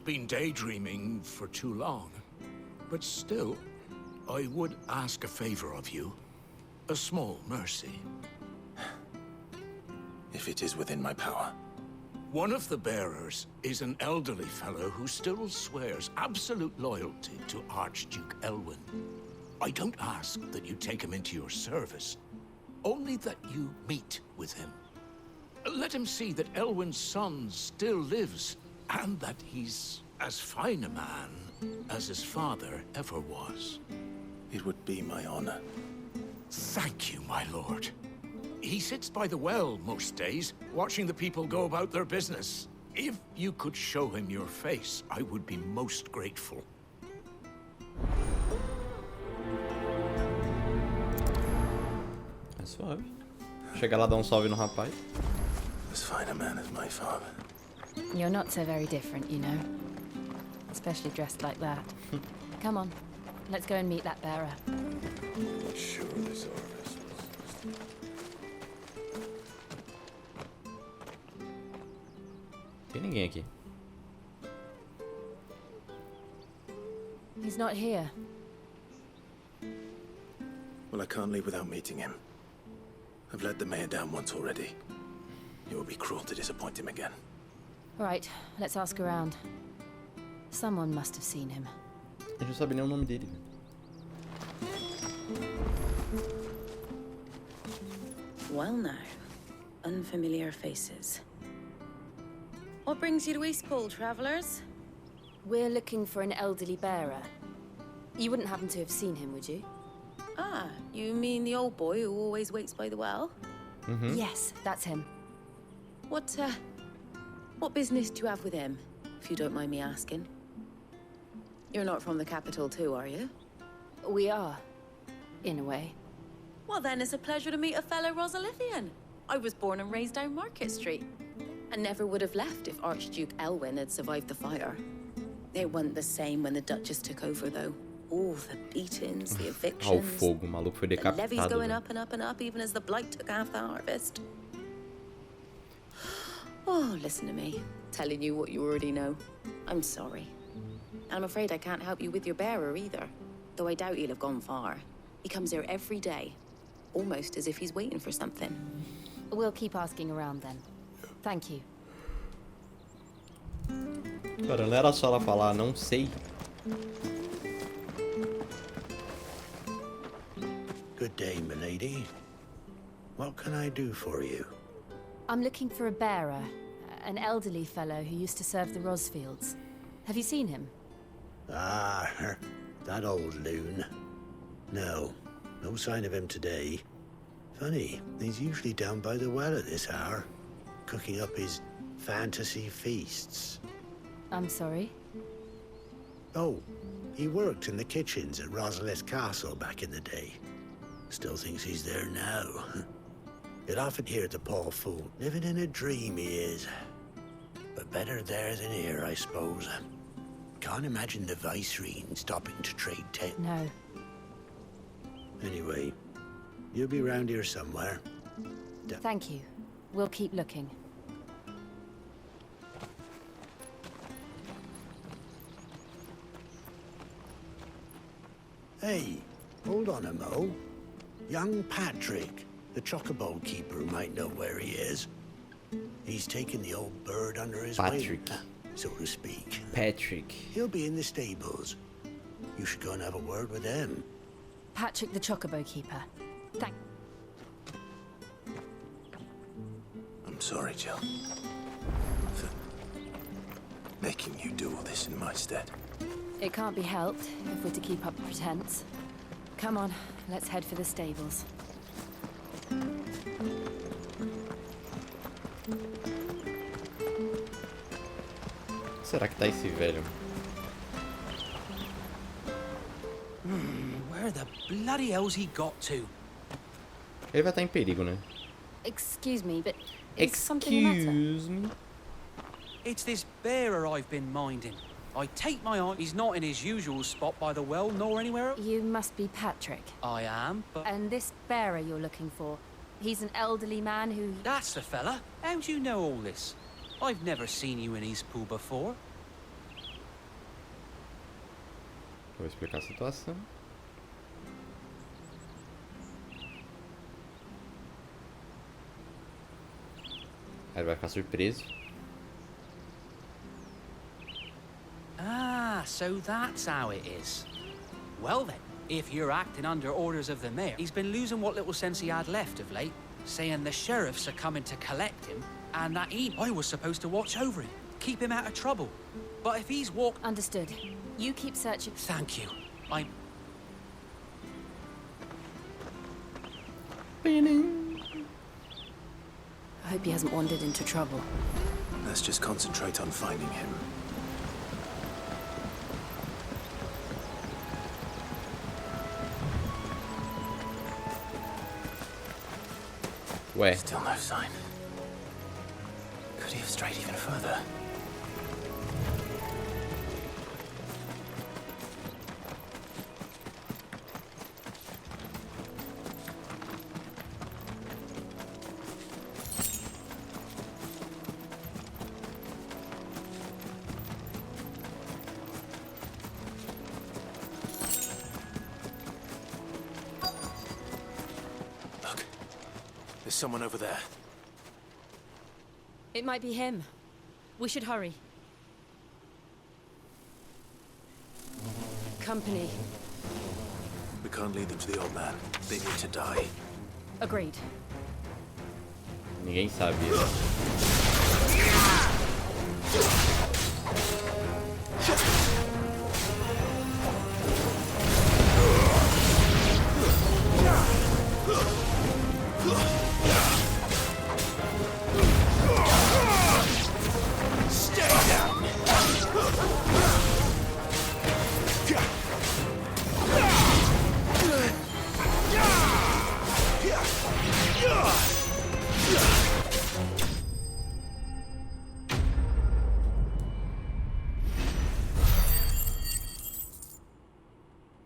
Speaker 5: Been daydreaming for too long. But still, I would ask a favor of you. A small mercy.
Speaker 3: If it is within my power.
Speaker 5: One of the bearers is an elderly fellow who still swears absolute loyalty to Archduke Elwyn. I don't ask that you take him into your service, only that you meet with him. Let him see that Elwyn's son still lives, and that he's as fine a man as his father ever was.
Speaker 3: It would be my honor.
Speaker 5: Thank you, my lord. He sits by the well most days, watching the people go about their business. If you could show him your face, I would be most grateful.
Speaker 1: É suave. Chega lá, dá salve no rapaz.
Speaker 3: As fine a man as my father.
Speaker 4: You're not so very different, you know. especially dressed like that. Come on, let's go and meet that bearer.
Speaker 14: Not sure this harvest was.
Speaker 1: Tem ninguém aqui.
Speaker 4: He's not here.
Speaker 3: Well, I can't leave without meeting him. I've let the mayor down once already. It would be cruel to disappoint him again.
Speaker 4: Right, let's ask around. Someone must have seen him.
Speaker 1: A gente não sabe nem o nome dele.
Speaker 20: Well now, unfamiliar faces. What brings you to Eastpool, travellers?
Speaker 4: We're looking for an elderly bearer. You wouldn't happen to have seen him, would you?
Speaker 20: Ah, you mean the old boy who always waits by the well?
Speaker 4: Yes, that's him.
Speaker 20: What business do you have with him, if you don't mind me asking? You're not from the capital too, are you?
Speaker 4: We are, in a way.
Speaker 20: Well then, it's a pleasure to meet a fellow Rosalithian. I was born and raised down Market Street, and never would have left if Archduke Elwyn had survived the fire. It wasn't the same when the Duchess took over, though. All the beatings, the evictions,
Speaker 1: fogo, o maluco foi
Speaker 20: the
Speaker 1: decapitado.
Speaker 20: levies going up and up and up, even as the blight took half the harvest. Oh, listen to me, telling you what you already know. I'm sorry. And I'm afraid I can't help you with your bearer either, though I doubt he'll have gone far. He comes here every day, almost as if he's waiting for something.
Speaker 4: We'll keep asking around then. Thank you.
Speaker 1: Cara, não era só ela falar, não sei.
Speaker 5: Good day, milady. What can I do for you?
Speaker 4: I'm looking for a bearer, an elderly fellow who used to serve the Rosfields. Have you seen him?
Speaker 5: Ah, that old loon. No sign of him today. Funny, he's usually down by the well at this hour, cooking up his fantasy feasts.
Speaker 4: I'm sorry?
Speaker 5: Oh, he worked in the kitchens at Rosalith Castle back in the day. Still thinks he's there now. You'd often hear the poor fool living in a dream, he is. But better there than here, I suppose. Can't imagine the Vicereine stopping to trade
Speaker 4: No.
Speaker 5: Anyway, you'll be round here somewhere.
Speaker 4: Thank you. We'll keep looking.
Speaker 5: Hey, hold on a mo. Young Patrick, the chocobo keeper, might know where he is. He's taken the old bird under his wing, so to speak.
Speaker 1: Patrick.
Speaker 5: He'll be in the stables. You should go and have a word with him.
Speaker 4: Patrick the chocobo keeper. Thank...
Speaker 3: I'm sorry, Jill. For making you do all this in my stead.
Speaker 4: It can't be helped if we're to keep up the pretense. Come on, let's head for the stables.
Speaker 1: Será que tá esse velho?
Speaker 18: Where the bloody hell's he got to?
Speaker 1: Ele vai estar em perigo, né?
Speaker 4: Excuse me, but is something the matter?
Speaker 1: Excuse me.
Speaker 18: It's this bearer I've been minding. I take my aunt he's not in his usual spot by the well, nor anywhere else.
Speaker 4: You must be Patrick.
Speaker 18: I am, but...
Speaker 4: And this bearer you're looking for, he's an elderly man who...
Speaker 18: That's the fella. How do you know all this? I've never seen you in Eastpool before.
Speaker 1: Vou explicar a situação. Aí ele vai ficar surpreso.
Speaker 18: Ah, so that's how it is. Well then, if you're acting under orders of the mayor, he's been losing what little sense he had left of late, saying the sheriffs are coming to collect him, and that I was supposed to watch over him, keep him out of trouble. But if he's walked...
Speaker 4: Understood. You keep searching...
Speaker 18: Thank you.
Speaker 4: I hope he hasn't wandered into trouble.
Speaker 3: Let's just concentrate on finding him.
Speaker 1: Ué.
Speaker 3: Still no sign. Could he have strayed even further? someone over there.
Speaker 4: It might be him. We should hurry. Company.
Speaker 3: We can't lead them to the old man. They need to die.
Speaker 4: Agreed.
Speaker 1: Ninguém sabia.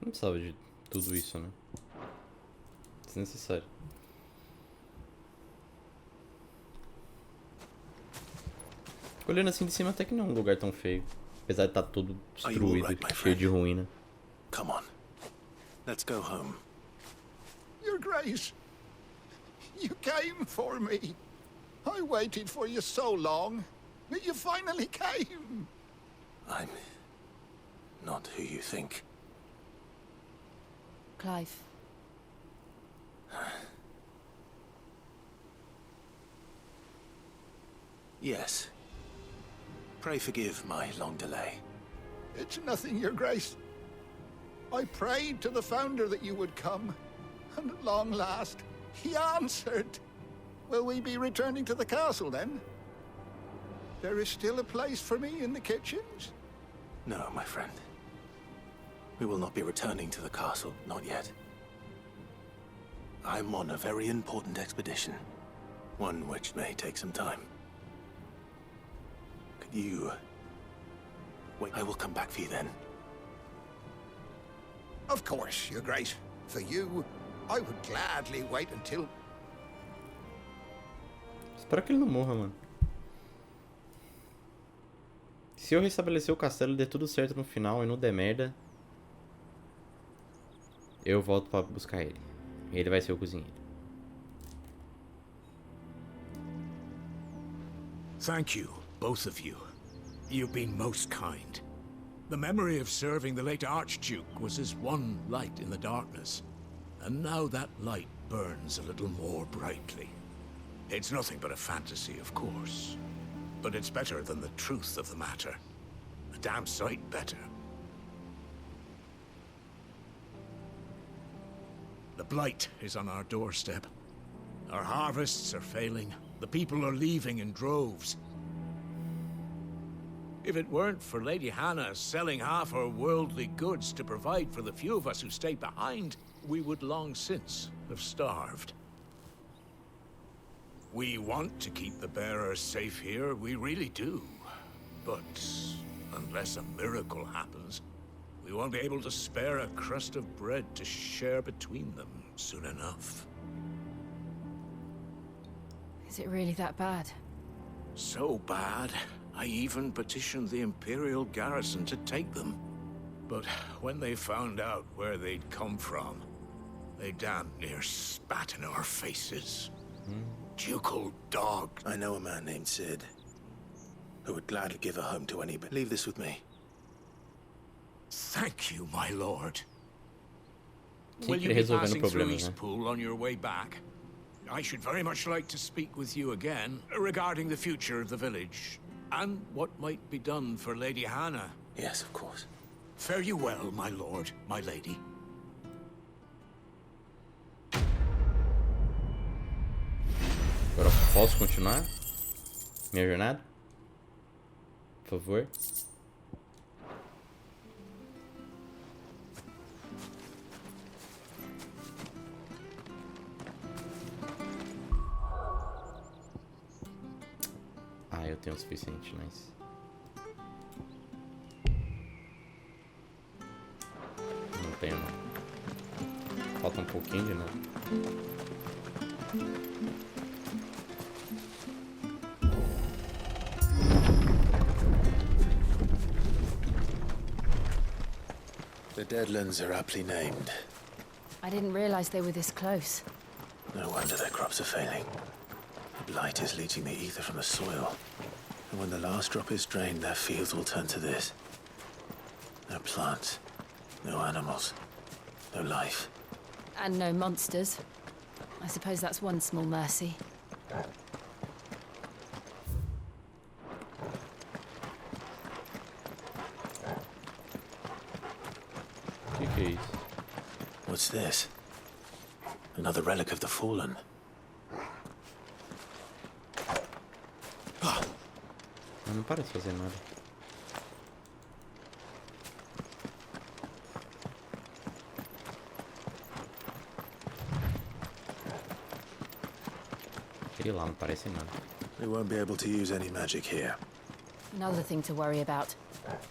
Speaker 1: Não precisava de tudo isso, né? Desnecessário. Olhando assim de cima até que não é um lugar tão feio. Apesar de estar todo destruído, cheio de ruína.
Speaker 3: Come on. Let's go home.
Speaker 15: Your Grace, you came for me. I waited for you so long, but you finally came.
Speaker 3: I'm not who you think.
Speaker 4: Clive.
Speaker 3: Yes. Pray forgive my long delay.
Speaker 15: It's nothing, Your Grace. I prayed to the Founder that you would come, and at long last, he answered. Will we be returning to the castle, then? There is still a place for me in the kitchens?
Speaker 3: No, my friend. We will not be returning to the castle, not yet. I'm on a very important expedition. One which may take some time. Could you... wait, I will come back for you then.
Speaker 15: Of course, Your Grace. For you, I would gladly wait until...
Speaker 1: Espero que ele não morra, mano. Se eu restabelecer o castelo e der tudo certo no final e não der merda, eu volto pra buscar ele. Ele vai ser o cozinheiro.
Speaker 5: Thank you, both of you. You've been most kind. The memory of serving the late Archduke was as one light in the darkness. And now that light burns a little more brightly. It's nothing but a fantasy, of course. But it's better than the truth of the matter. A damn sight better. The blight is on our doorstep. Our harvests are failing. The people are leaving in droves. If it weren't for Lady Hannah selling half her worldly goods to provide for the few of us who stayed behind, we would long since have starved. We want to keep the bearers safe here, we really do. But unless a miracle happens, we won't be able to spare a crust of bread to share between them soon enough.
Speaker 4: Is it really that bad?
Speaker 5: So bad, I even petitioned the Imperial garrison to take them. But when they found out where they'd come from, they damn near spat in our faces. Ducal dog.
Speaker 3: I know a man named Sid, who would gladly give a home to anybody. Leave this with me.
Speaker 5: Thank you, my lord.
Speaker 1: Sempre
Speaker 5: Will you be
Speaker 1: resolvendo
Speaker 5: passing through
Speaker 1: problemas, né?
Speaker 5: Eastpool on your way back? I should very much like to speak with you again regarding the future of the village and what might be done for Lady Hannah.
Speaker 3: Yes, of course.
Speaker 5: Fare you well, my lord, my lady.
Speaker 1: Agora posso continuar minha jornada? Por favor. Ah, eu tenho o suficiente, nice. Não tenho não. Falta um pouquinho de novo.
Speaker 3: The Deadlands are aptly named.
Speaker 4: I didn't realize they were this close.
Speaker 3: No wonder their crops are failing. The blight is leaching the ether from the soil. And when the last drop is drained, their fields will turn to this. No plants, no animals, no life.
Speaker 4: And no monsters. I suppose that's one small mercy.
Speaker 3: What's this? Another relic of the fallen.
Speaker 1: Não parece fazer nada. Sei lá, não parece nada.
Speaker 3: We won't be able to use any magic here.
Speaker 4: Another thing to worry about.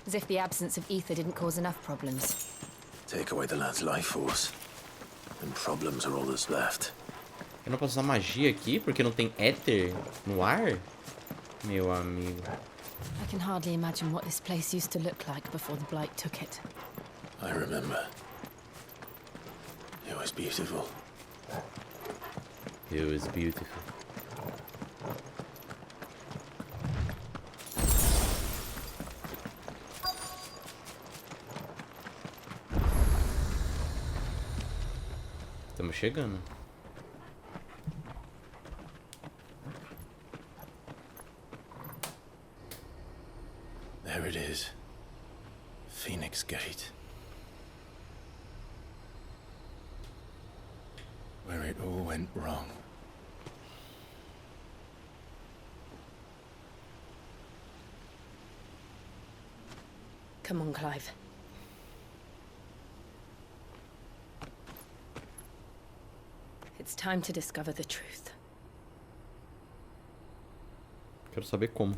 Speaker 4: As if the absence of ether didn't cause enough problems.
Speaker 3: Take away the land's life force, and problems are all that's left.
Speaker 1: Eu não posso usar magia aqui porque não tem éter no ar? Meu amigo.
Speaker 4: I can hardly imagine what this place used to look like before the blight took it.
Speaker 3: I remember. It was beautiful.
Speaker 1: It was beautiful. Estamos chegando.
Speaker 3: There it is. Phoenix Gate. Where it all went wrong.
Speaker 4: Come on, Clive. It's time to discover the truth.
Speaker 1: Quero saber como.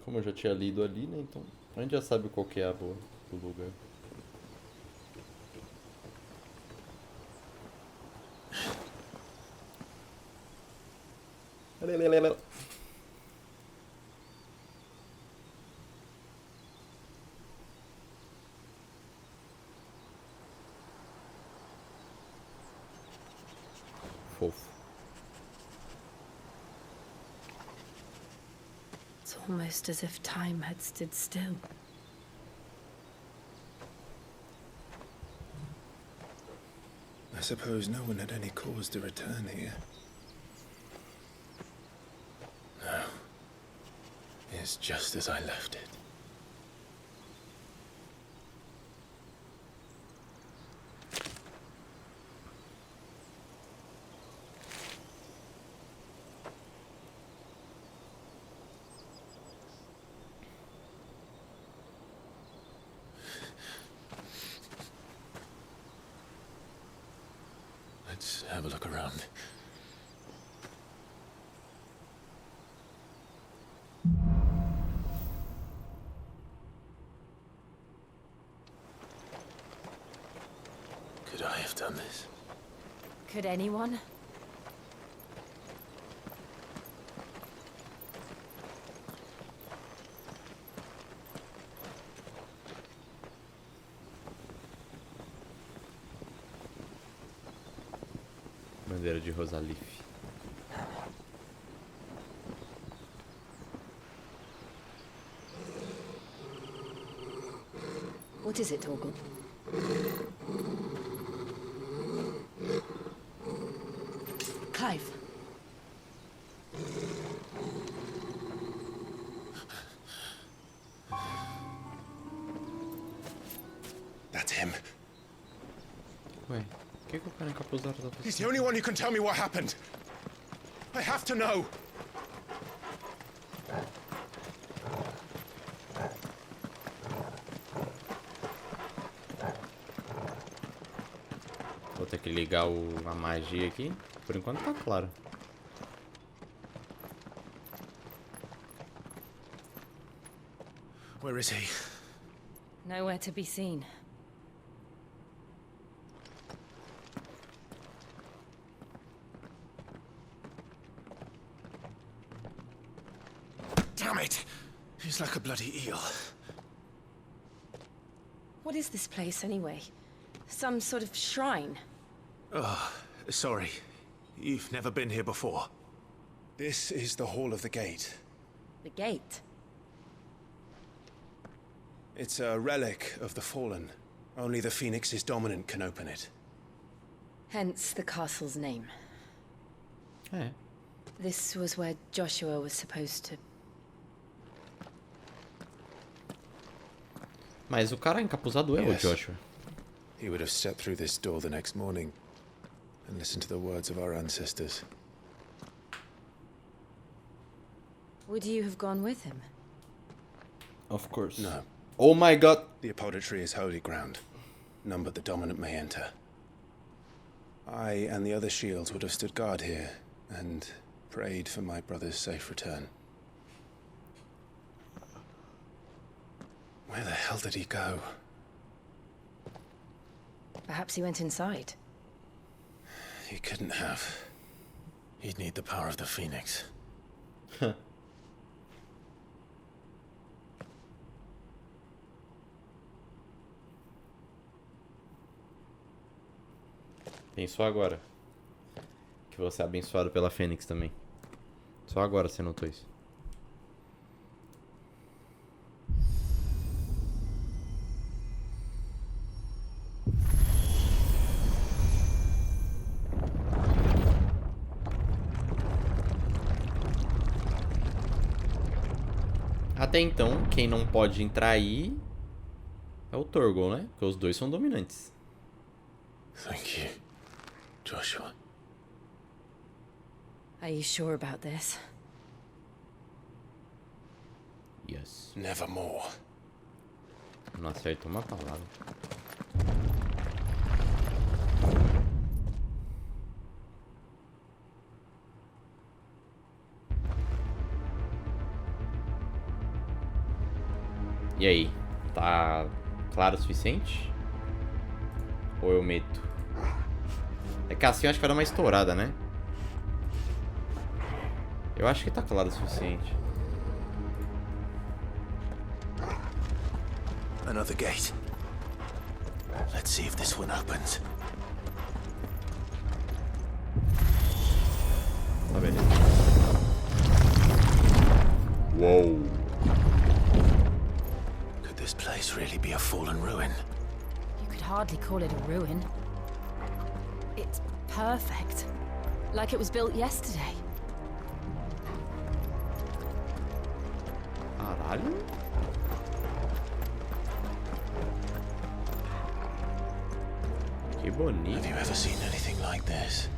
Speaker 1: Como eu já tinha lido ali, né? Então a gente já sabe qual que é o lugar. Fofo.
Speaker 4: It's almost as if time had stood still.
Speaker 3: I suppose no one had any cause to return here. No. It's just as I left it. Let's have a look around. Could I have done this?
Speaker 4: Could anyone?
Speaker 1: Bandeira de Rosalif.
Speaker 4: What is it, Torgal? Clive.
Speaker 6: That's him.
Speaker 1: Ué, por que o cara encapuzado tá fazendo?
Speaker 6: He's the only one who can tell me what happened. I have to know.
Speaker 1: Vou ter que ligar a magia aqui. Por enquanto tá claro.
Speaker 3: Where is he?
Speaker 4: Nowhere to be seen.
Speaker 3: Damn it! He's like a bloody eel.
Speaker 4: What is this place, anyway? Some sort of shrine?
Speaker 3: Oh, sorry. You've never been here before. This is the Hall of the Gate.
Speaker 4: The gate?
Speaker 3: It's a relic of the Fallen. Only the Phoenix's dominant can open it.
Speaker 4: Hence the castle's name.
Speaker 1: É.
Speaker 4: This was where Joshua was supposed to...
Speaker 1: Mas o cara encapuzado é o
Speaker 3: Yes.
Speaker 1: Joshua.
Speaker 3: He would have stepped through this door the next morning and listened to the words of our ancestors.
Speaker 4: Would you have gone with him?
Speaker 1: Of course.
Speaker 3: No.
Speaker 1: Oh my god!
Speaker 3: The apodatory is holy ground. None but the dominant may enter. I and the other shields would have stood guard here and prayed for my brother's safe return. Where the hell did he go?
Speaker 4: Perhaps he went inside.
Speaker 3: He couldn't have. He'd need the power of the Phoenix.
Speaker 1: Pensou agora. Que você é abençoado pela Fênix também. Só agora você notou isso. Até então, quem não pode entrar aí é o Torgal, né? Porque os dois são dominantes.
Speaker 3: Thank you, Joshua.
Speaker 4: Are you sure about this?
Speaker 1: Yes.
Speaker 3: Nevermore.
Speaker 1: Não acerta uma palavra. E aí? Tá claro o suficiente? Ou eu meto? É que assim eu acho que vai dar uma estourada, né? Eu acho que tá claro o suficiente.
Speaker 3: Another gate. Let's see if this one opens.
Speaker 1: Tá beleza. Uou.
Speaker 3: Could this place really be a fallen ruin?
Speaker 4: You could hardly call it a ruin. It's perfect. Like it was built yesterday.
Speaker 1: Caralho. Que bonito.
Speaker 3: Have you ever seen anything like this?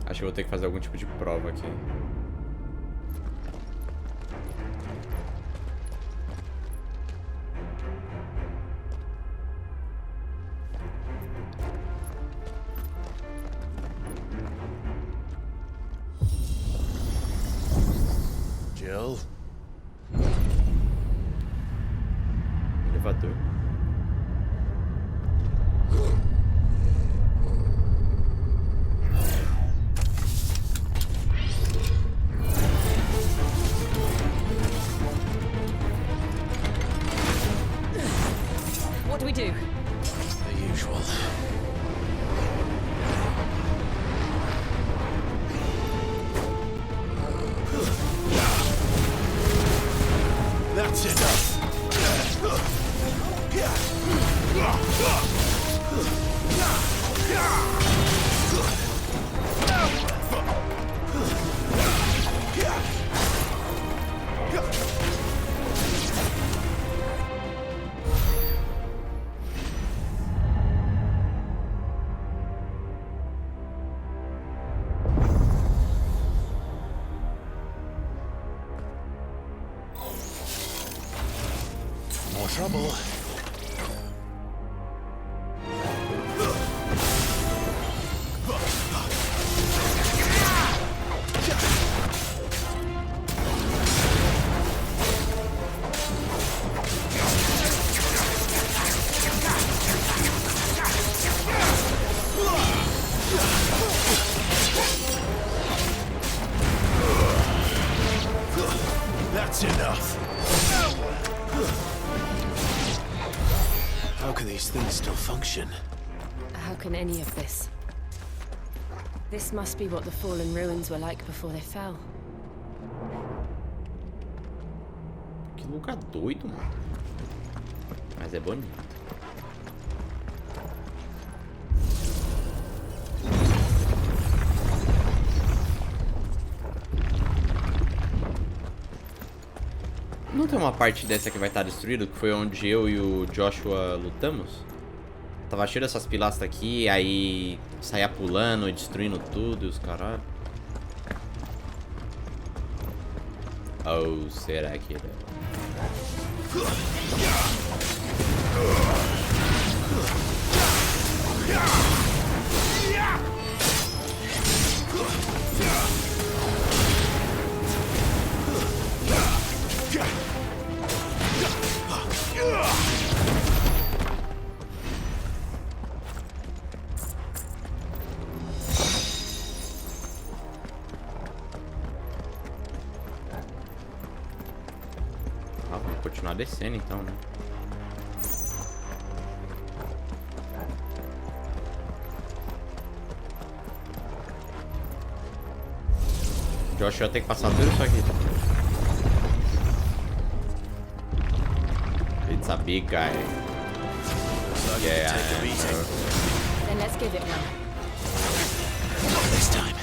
Speaker 1: Acho que eu vou ter que fazer algum tipo de prova aqui.
Speaker 3: Jill?
Speaker 1: Elevador.
Speaker 4: What do we do?
Speaker 3: The usual. That's enough. More trouble. That's enough. How can these things still function?
Speaker 4: How can any of this? This must be what the fallen ruins were like before they fell.
Speaker 1: Que lugar doido, mano. Mas é bonito. Não tem uma parte dessa que vai estar destruída, que foi onde eu e o Joshua lutamos? Tava cheio dessas pilastras aqui, aí saía pulando, destruindo tudo e os caralho. Ou será que era? Vamos continuar descendo então, né? Josh vai ter que passar tudo isso aqui. It's a big guy. Yeah.
Speaker 4: Then let's give it one.
Speaker 3: Not this time.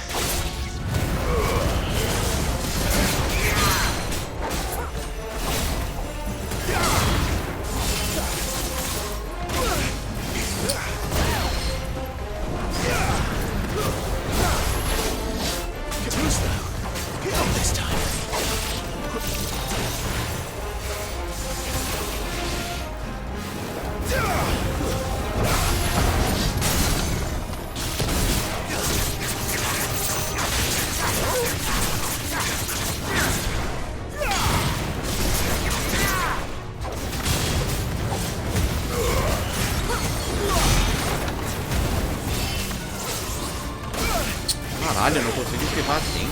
Speaker 1: Caralho, eu não consegui esquivar assim.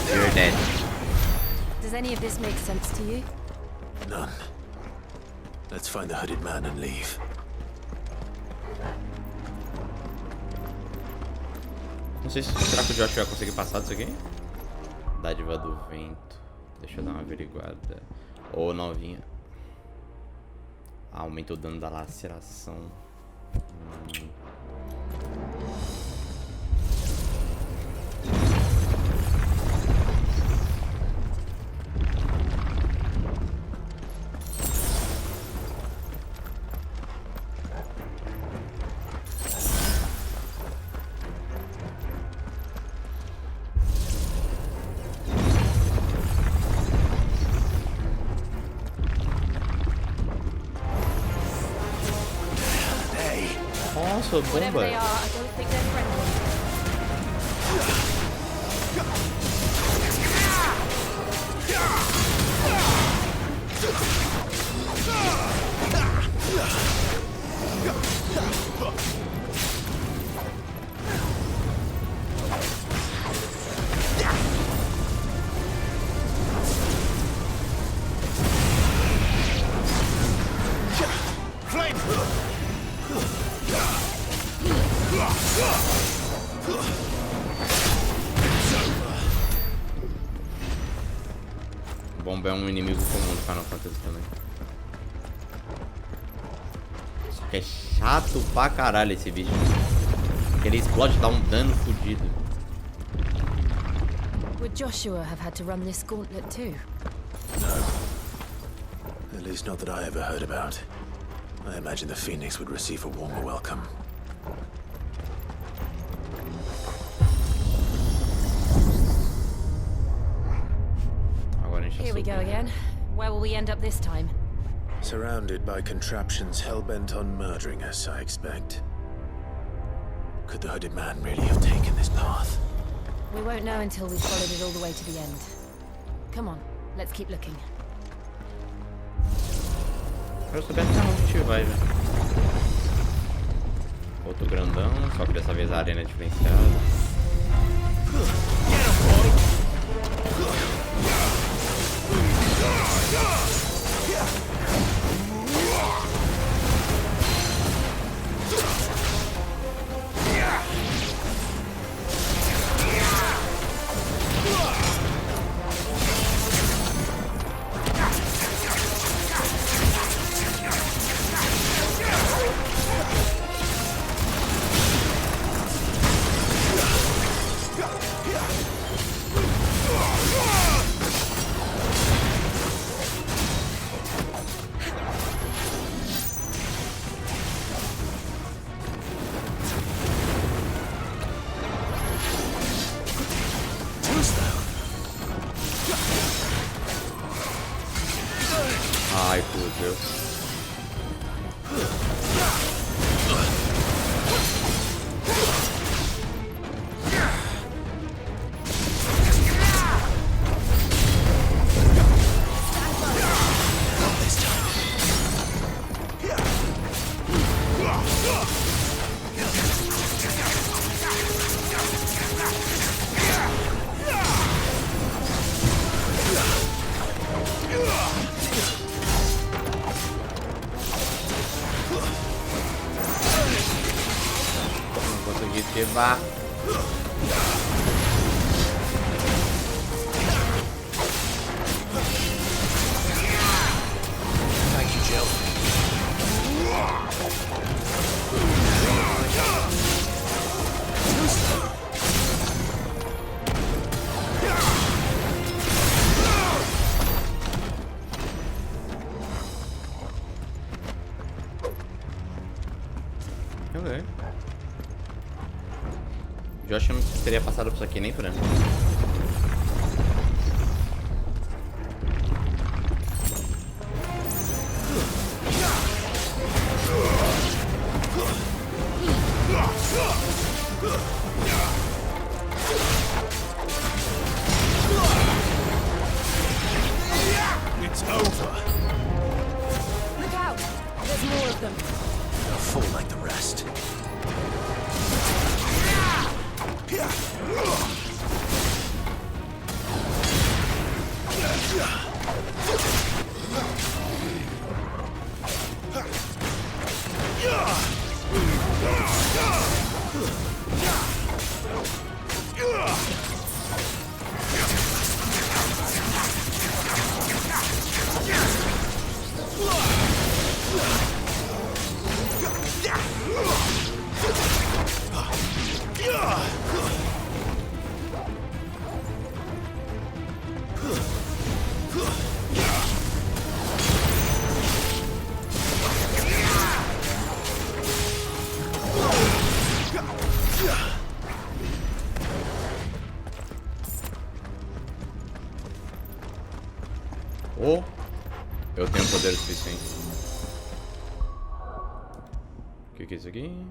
Speaker 1: You're dead.
Speaker 4: Does any of this make sense to you?
Speaker 3: None. Let's find the hooded man and leave.
Speaker 1: Não sei se será que o Josh vai conseguir passar disso aqui? Dádiva do vento. Deixa eu dar uma averiguada. Ô, novinha. Aumenta o dano da laceração. Nossa,
Speaker 4: Whatever they
Speaker 1: bomba.
Speaker 4: are, I don't think they're friendly.
Speaker 1: Bomba é um inimigo comum do Final Fantasy também. Só que é chato pra caralho esse bicho. Porque ele explode e dá um dano fodido.
Speaker 4: Would Joshua have had to run this gauntlet too?
Speaker 3: At least not that I ever heard about. I imagine the Phoenix would receive a warmer welcome.
Speaker 4: go again. Where will we end up this time?
Speaker 3: Surrounded by contraptions hell-bent on murdering us, I expect. Could the hooded man really have taken this path?
Speaker 4: We won't know until we've followed it all the way to the end. Come on, let's keep looking.
Speaker 1: Eu soubesse pra onde a gente vai, velho. Outro grandão, só que dessa vez a arena é diferenciada. Ai, fudeu. Vá.
Speaker 3: Thank you, Jill.
Speaker 1: Okay. Josh não teria passado por isso aqui nem por ano.
Speaker 3: It's over.
Speaker 4: Look out! There's more of them.
Speaker 3: They'll fall like the rest.
Speaker 1: Ou eu tenho poder suficiente. O que é isso aqui?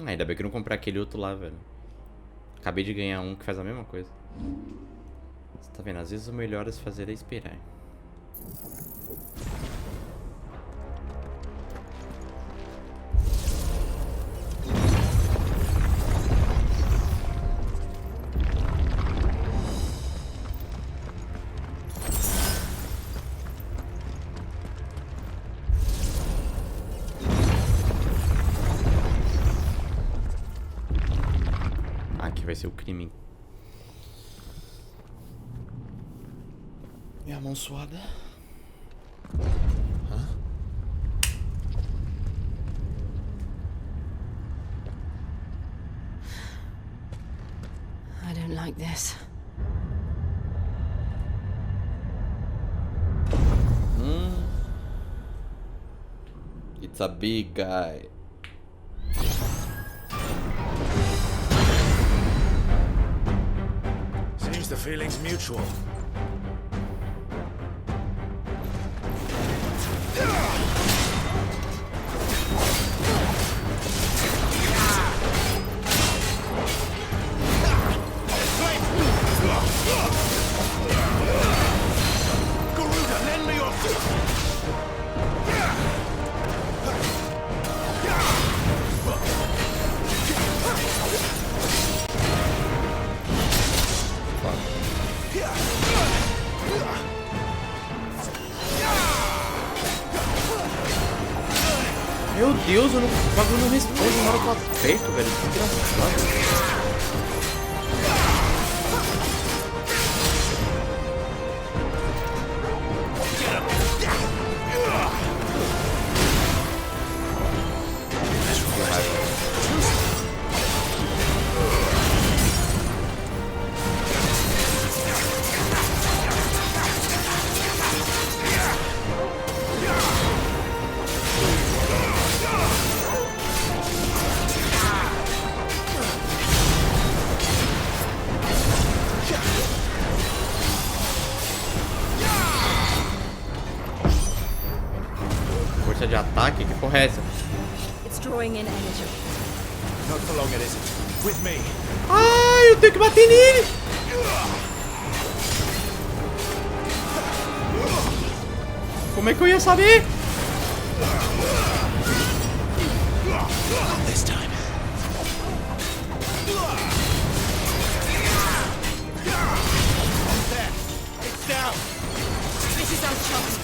Speaker 1: Ainda bem que eu não comprei aquele outro lá, velho. Acabei de ganhar um que faz a mesma coisa. Você tá vendo? Às vezes o melhor a se fazer é esperar. Aqui vai ser o crime. E a mão suada? Hã?
Speaker 4: I don't like this.
Speaker 1: It's a big guy.
Speaker 3: Seems the
Speaker 6: feeling's mutual. Garuda, lend me your...
Speaker 1: Meu Deus, o bagulho não responde na hora que eu aperto, velho. Que engraçado. Força de ataque? Que porra é essa?
Speaker 19: It's drawing in energy.
Speaker 6: Not for long it isn't. With me.
Speaker 1: Ai, eu tenho que bater nele! Como é que eu ia saber?
Speaker 6: This time. There. It's down.
Speaker 19: This is our chance.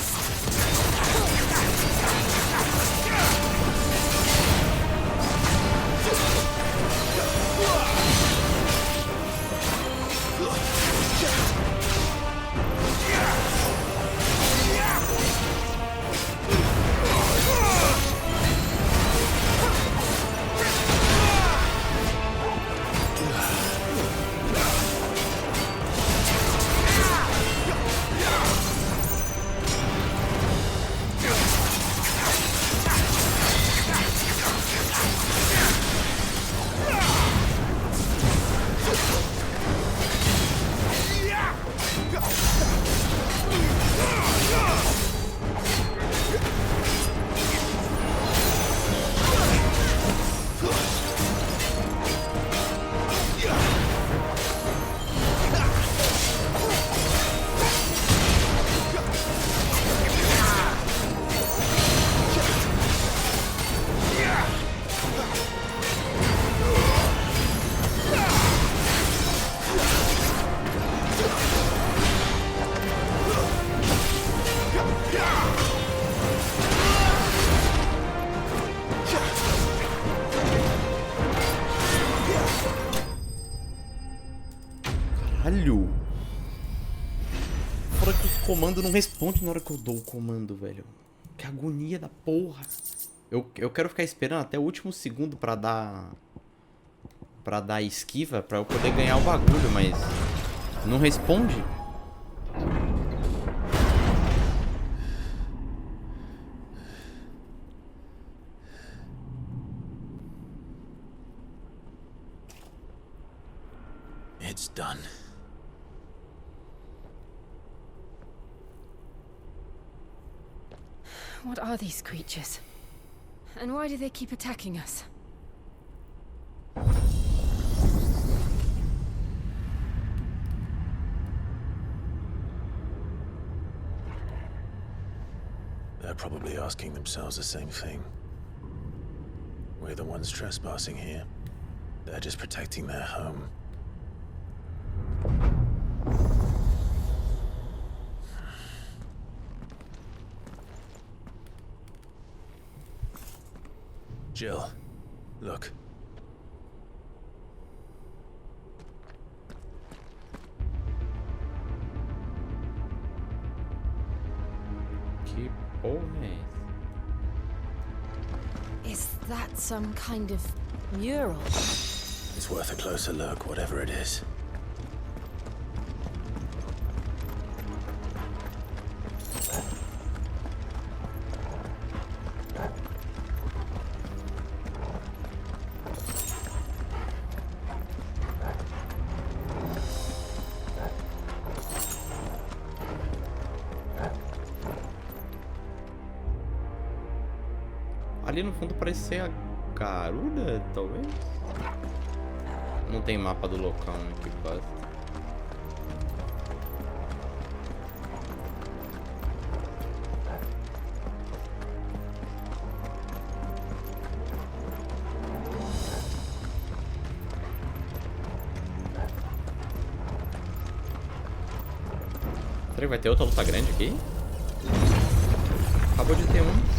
Speaker 1: Caralho! Fora que os comandos não respondem na hora que eu dou o comando, velho. Que agonia da porra. Eu quero ficar esperando até o último segundo pra dar... Pra dar esquiva, pra eu poder ganhar o bagulho, mas... Não responde?
Speaker 3: It's done.
Speaker 4: What are these creatures? And why do they keep attacking us?
Speaker 3: They're probably asking themselves the same thing. We're the ones trespassing here. They're just protecting their home. Jill, look.
Speaker 1: Que porra é essa?
Speaker 4: Is that some kind of mural?
Speaker 3: It's worth a closer look, whatever it is.
Speaker 1: Ali no fundo parece ser a garuda, talvez? Não tem mapa do local aqui quase. Será que vai ter outra luta grande aqui? Acabou de ter um.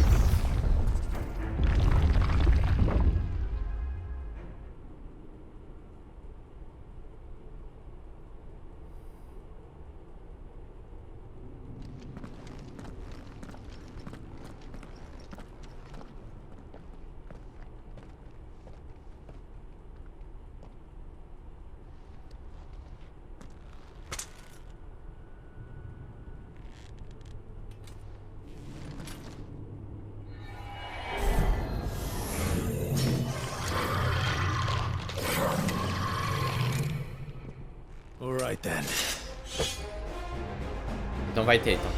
Speaker 1: Então vai ter, então.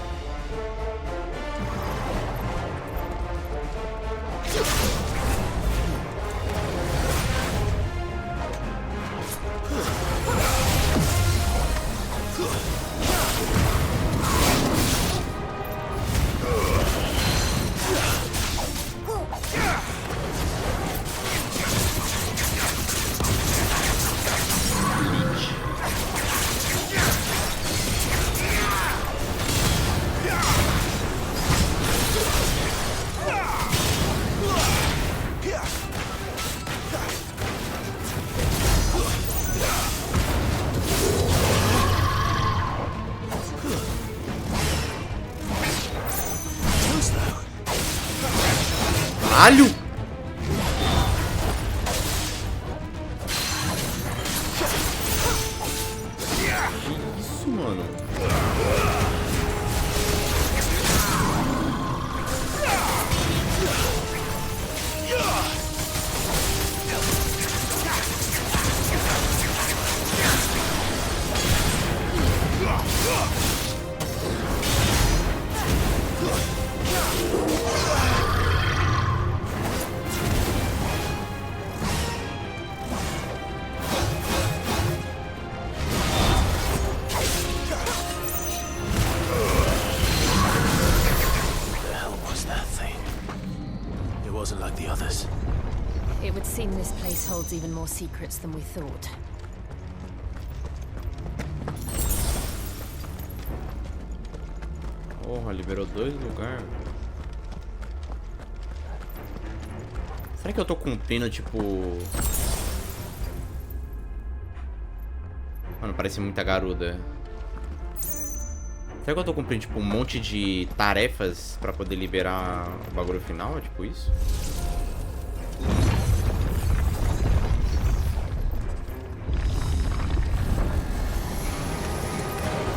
Speaker 1: Caralho! Que isso, mano?
Speaker 4: It would seem this place holds even more secrets than we thought.
Speaker 1: Porra, liberou 2 lugares. Será que eu tô cumprindo, tipo... Mano, parece muita garuda. Será que eu tô cumprindo, tipo, um monte de tarefas pra poder liberar o bagulho final? Tipo isso?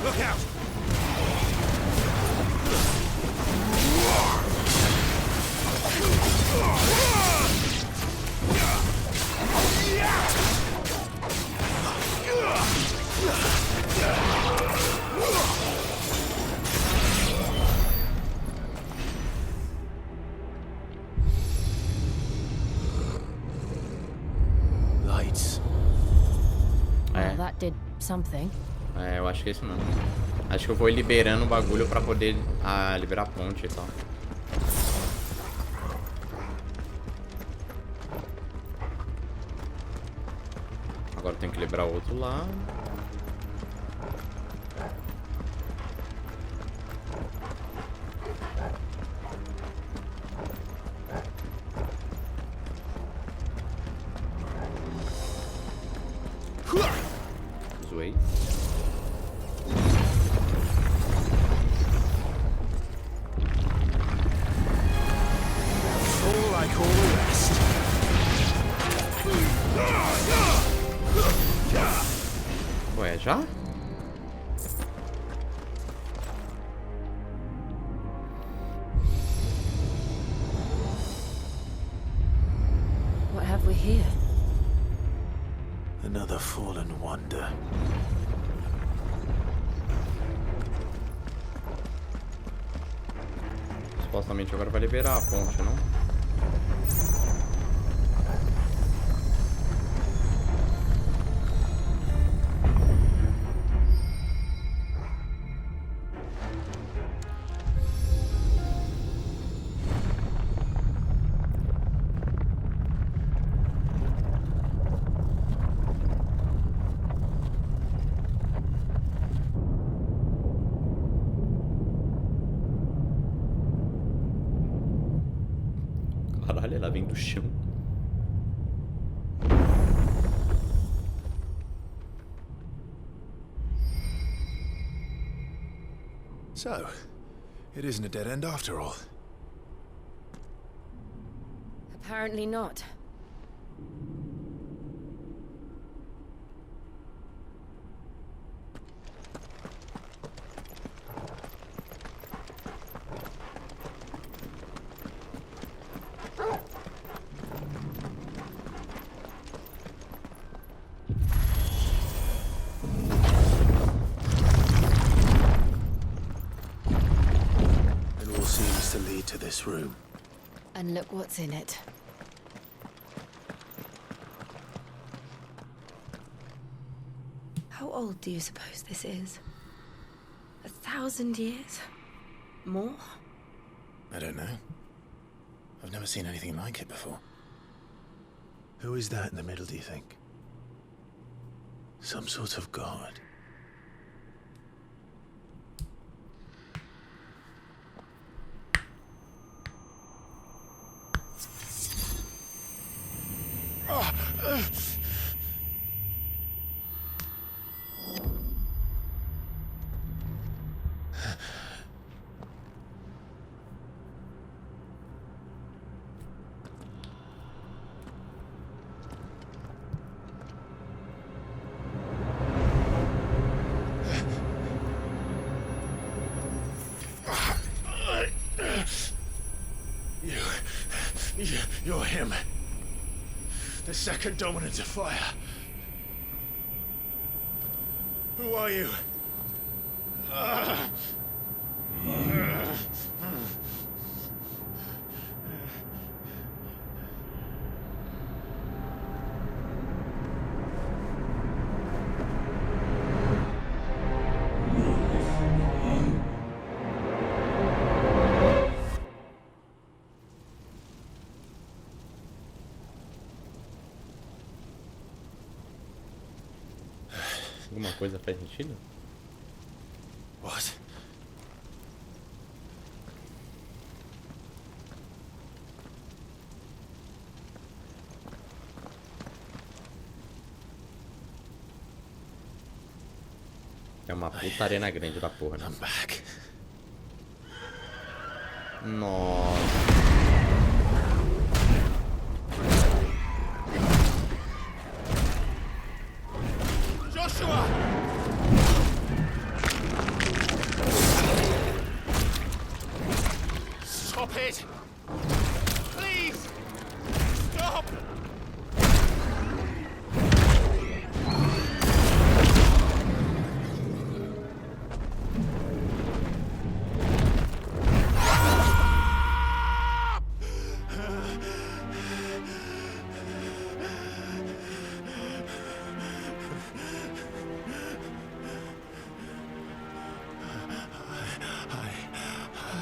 Speaker 6: Look out!
Speaker 3: Lights.
Speaker 4: Well, that did something.
Speaker 1: É, eu acho que é isso mesmo. Acho que eu vou liberando o bagulho pra poder liberar a ponte e tal. Agora eu tenho que liberar o outro lá. Zoei. Ué, já?
Speaker 4: What have we here?
Speaker 3: Another fallen wonder.
Speaker 1: Supostamente agora vai liberar a ponte, não? Caralho, ela vem do chão.
Speaker 21: So, it isn't a dead end after all.
Speaker 4: Apparently not.
Speaker 3: Seems to lead to this room.
Speaker 4: And look what's in it. How old do you suppose this is? 1,000 years? More?
Speaker 3: I don't know. I've never seen anything like it before. Who is that in the middle, do you think? Some sort of god? You're him. The second dominant of fire. Who are you?
Speaker 1: Alguma coisa faz sentido?
Speaker 3: What?
Speaker 1: É uma puta arena grande da porra, né? Nossa.
Speaker 6: Joshua! Stop it! Please! Stop!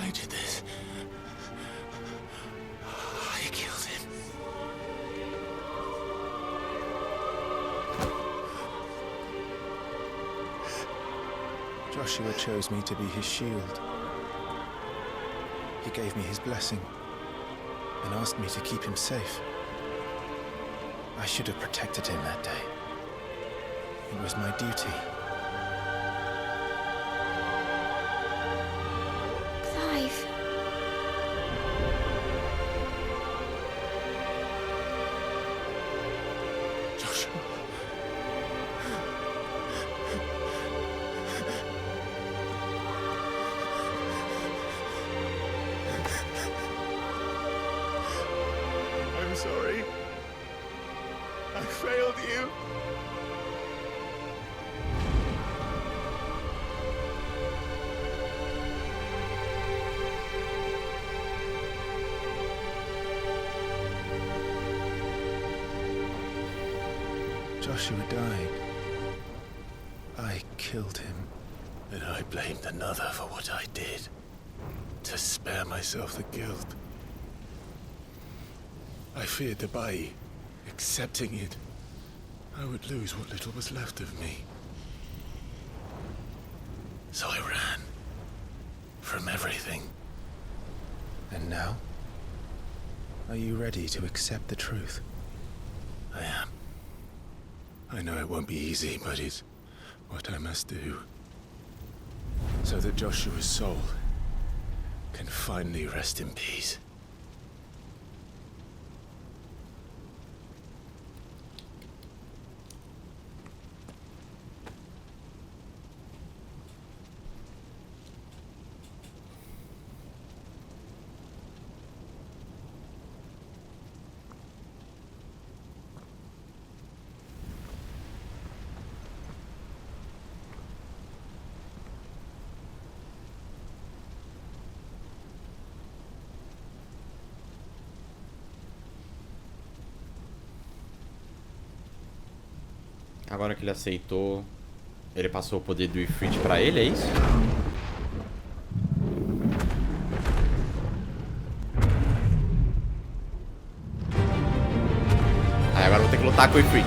Speaker 3: I did this. I killed him.
Speaker 21: Joshua chose me to be his shield. He gave me his blessing and asked me to keep him safe. I should have protected him that day. It was my duty.
Speaker 12: Clive.
Speaker 3: Joshua. I'm sorry. I failed you.
Speaker 21: Joshua died. I killed him.
Speaker 3: And I blamed another for what I did. To spare myself the guilt. I feared that by accepting it, I would lose what little was left of me. So I ran. From everything.
Speaker 21: And now? Are you ready to accept the truth?
Speaker 6: I am. I know it won't be easy, but it's what I must do. So that Joshua's soul can finally rest in peace.
Speaker 1: Agora que ele aceitou, ele passou o poder do Ifrit pra ele, é isso? Aí agora eu vou ter que lutar com o Ifrit.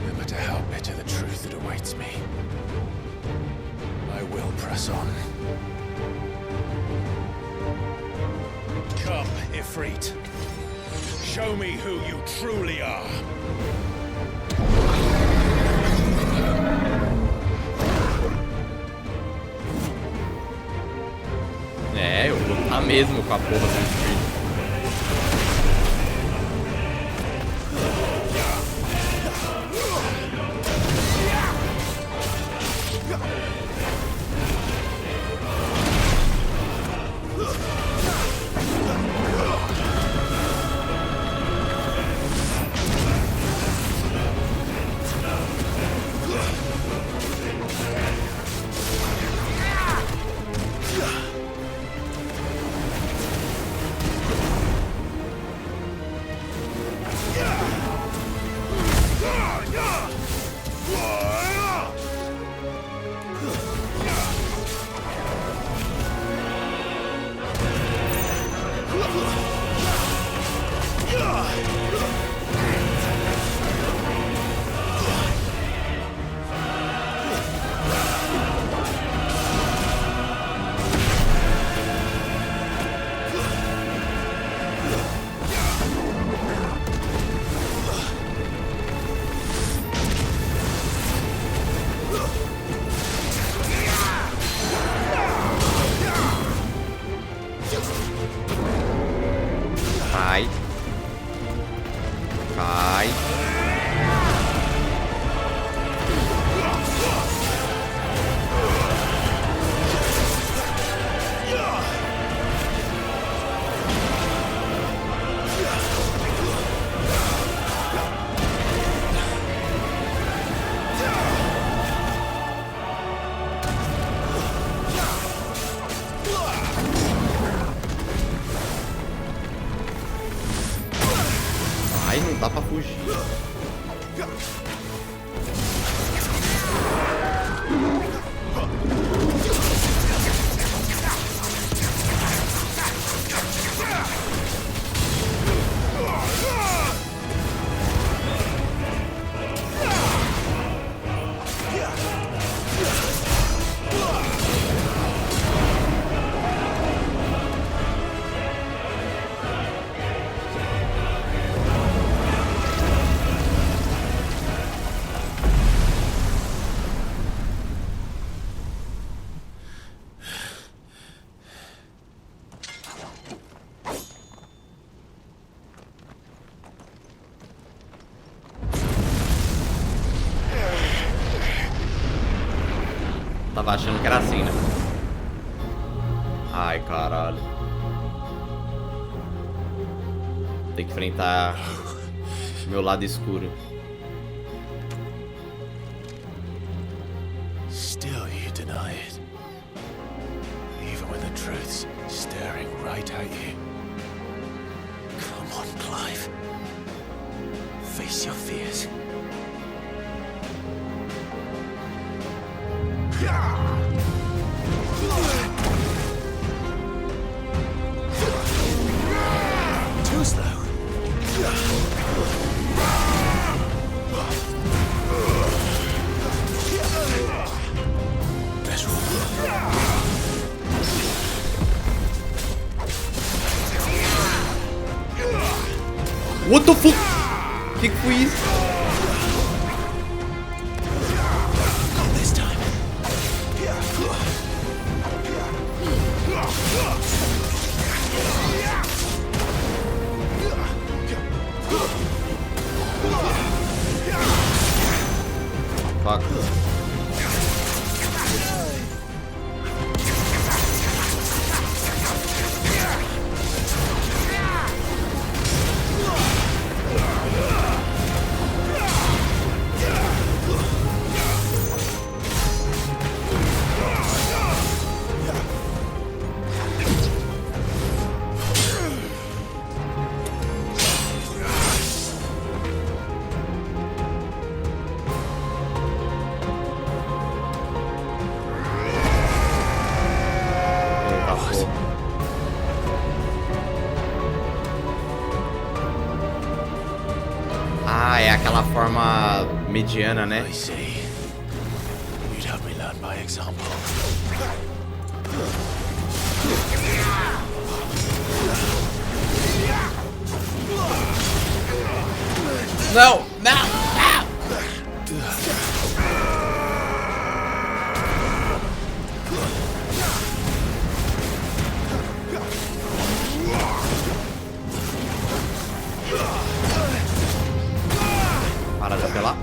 Speaker 6: No matter how bitter the truth that awaits me, I will press on. Come, Ifrit. Show me who you truly are.
Speaker 1: É, eu vou lutar mesmo com a porra do Ifrit. Dá pra fugir. Tava achando que era assim, né? Ai, caralho. Tem que enfrentar meu lado escuro.
Speaker 6: Still you deny it. Even when the truth's staring right at you. Come on, Clive. Face your fears. Too slow. Let's roll.
Speaker 1: What the fuck? Que foi isso? Fuck. Ah, é aquela forma mediana, né?
Speaker 3: I see. You'd have me learn by example.
Speaker 1: Não, não, não! Para de apelar.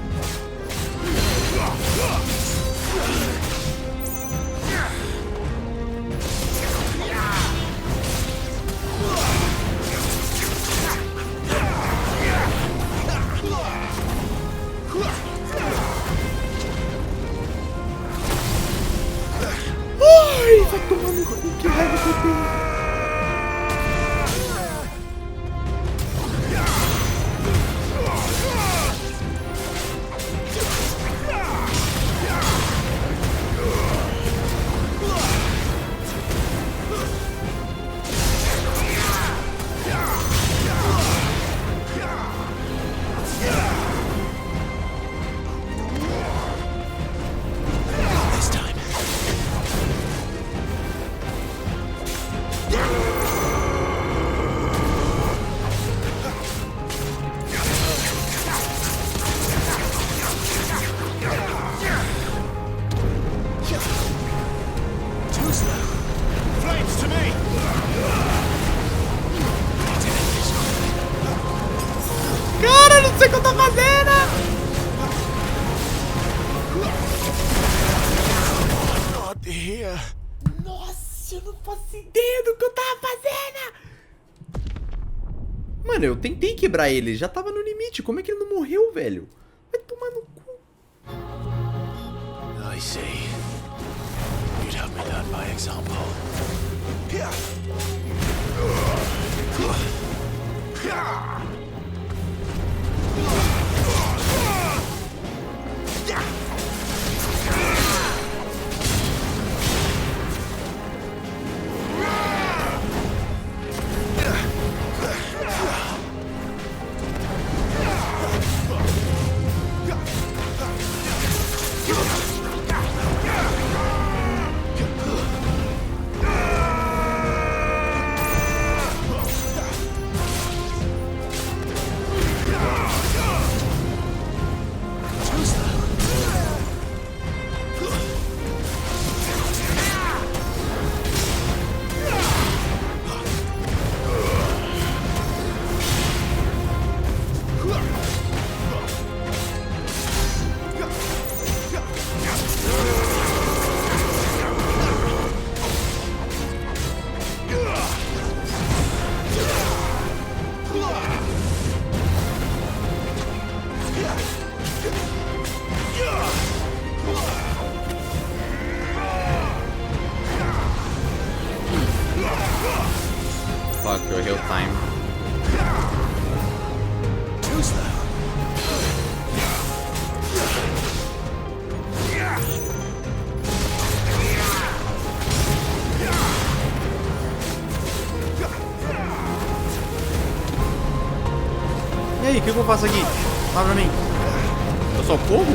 Speaker 1: Ai, vai tomar no cu, que raiva que eu tenho. Cara, não sei o que eu tô fazendo!
Speaker 6: Not here.
Speaker 1: Nossa, eu não faço ideia do que eu tava fazendo! Mano, eu tentei quebrar ele, já tava no limite. Como é que ele não morreu, velho? Vai tomar no cu.
Speaker 3: I see. You'd have me learn by example.
Speaker 1: Fuck, eu errei o time.
Speaker 3: Too slow.
Speaker 1: E aí, o que eu faço aqui? Fala pra mim. Eu só corro?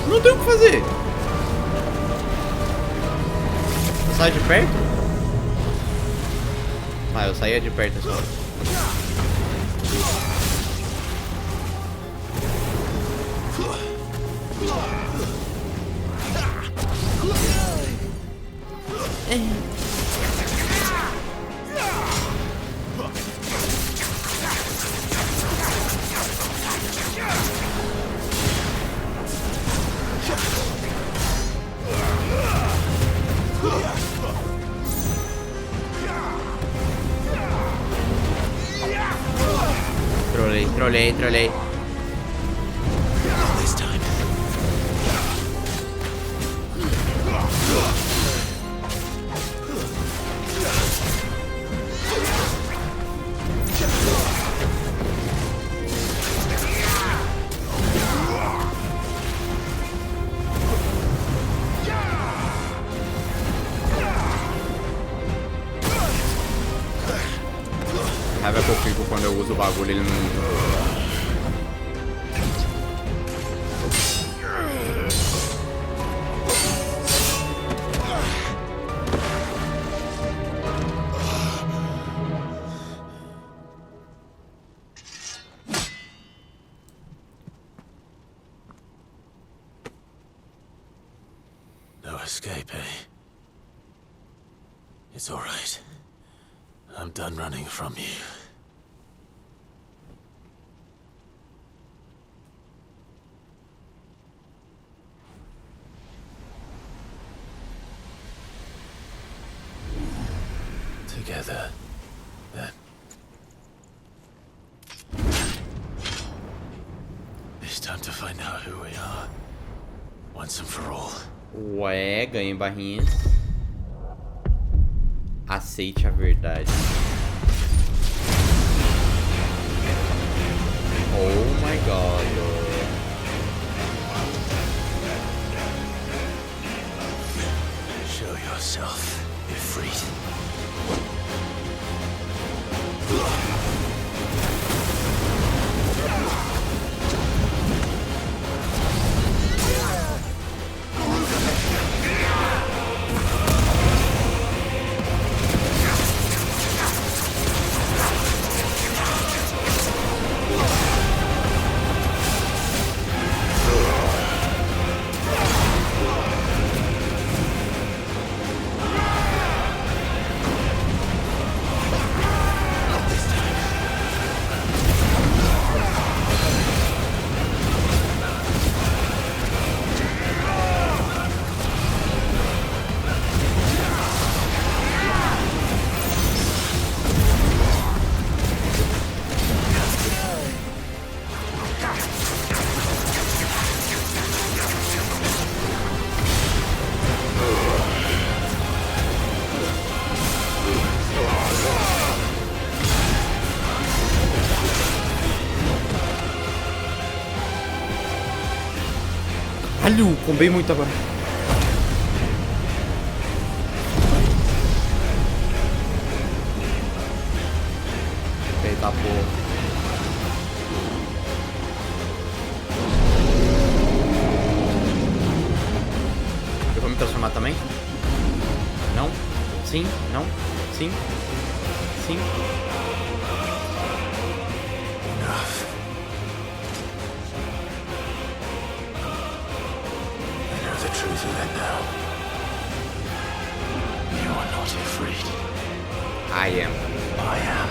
Speaker 1: Não tenho o que fazer. Sai de perto? Ah, eu saía de perto só. Trolei. Raiva que eu fico quando eu uso o bagulho, ele não...
Speaker 3: No escape, eh? It's all right. I'm done running from you. Together, then. It's time to find out who we are, once and for all.
Speaker 1: Ué, ganhei barrinhas. Aceite a verdade. Oh my god.
Speaker 3: Show yourself, Ifrit.
Speaker 1: Caralho, combei muito agora. Eita porra. Eu vou me transformar também? Não? Sim? Não? Sim? Sim?
Speaker 3: Truth of it now. You are not afraid.
Speaker 1: I am.
Speaker 3: I am.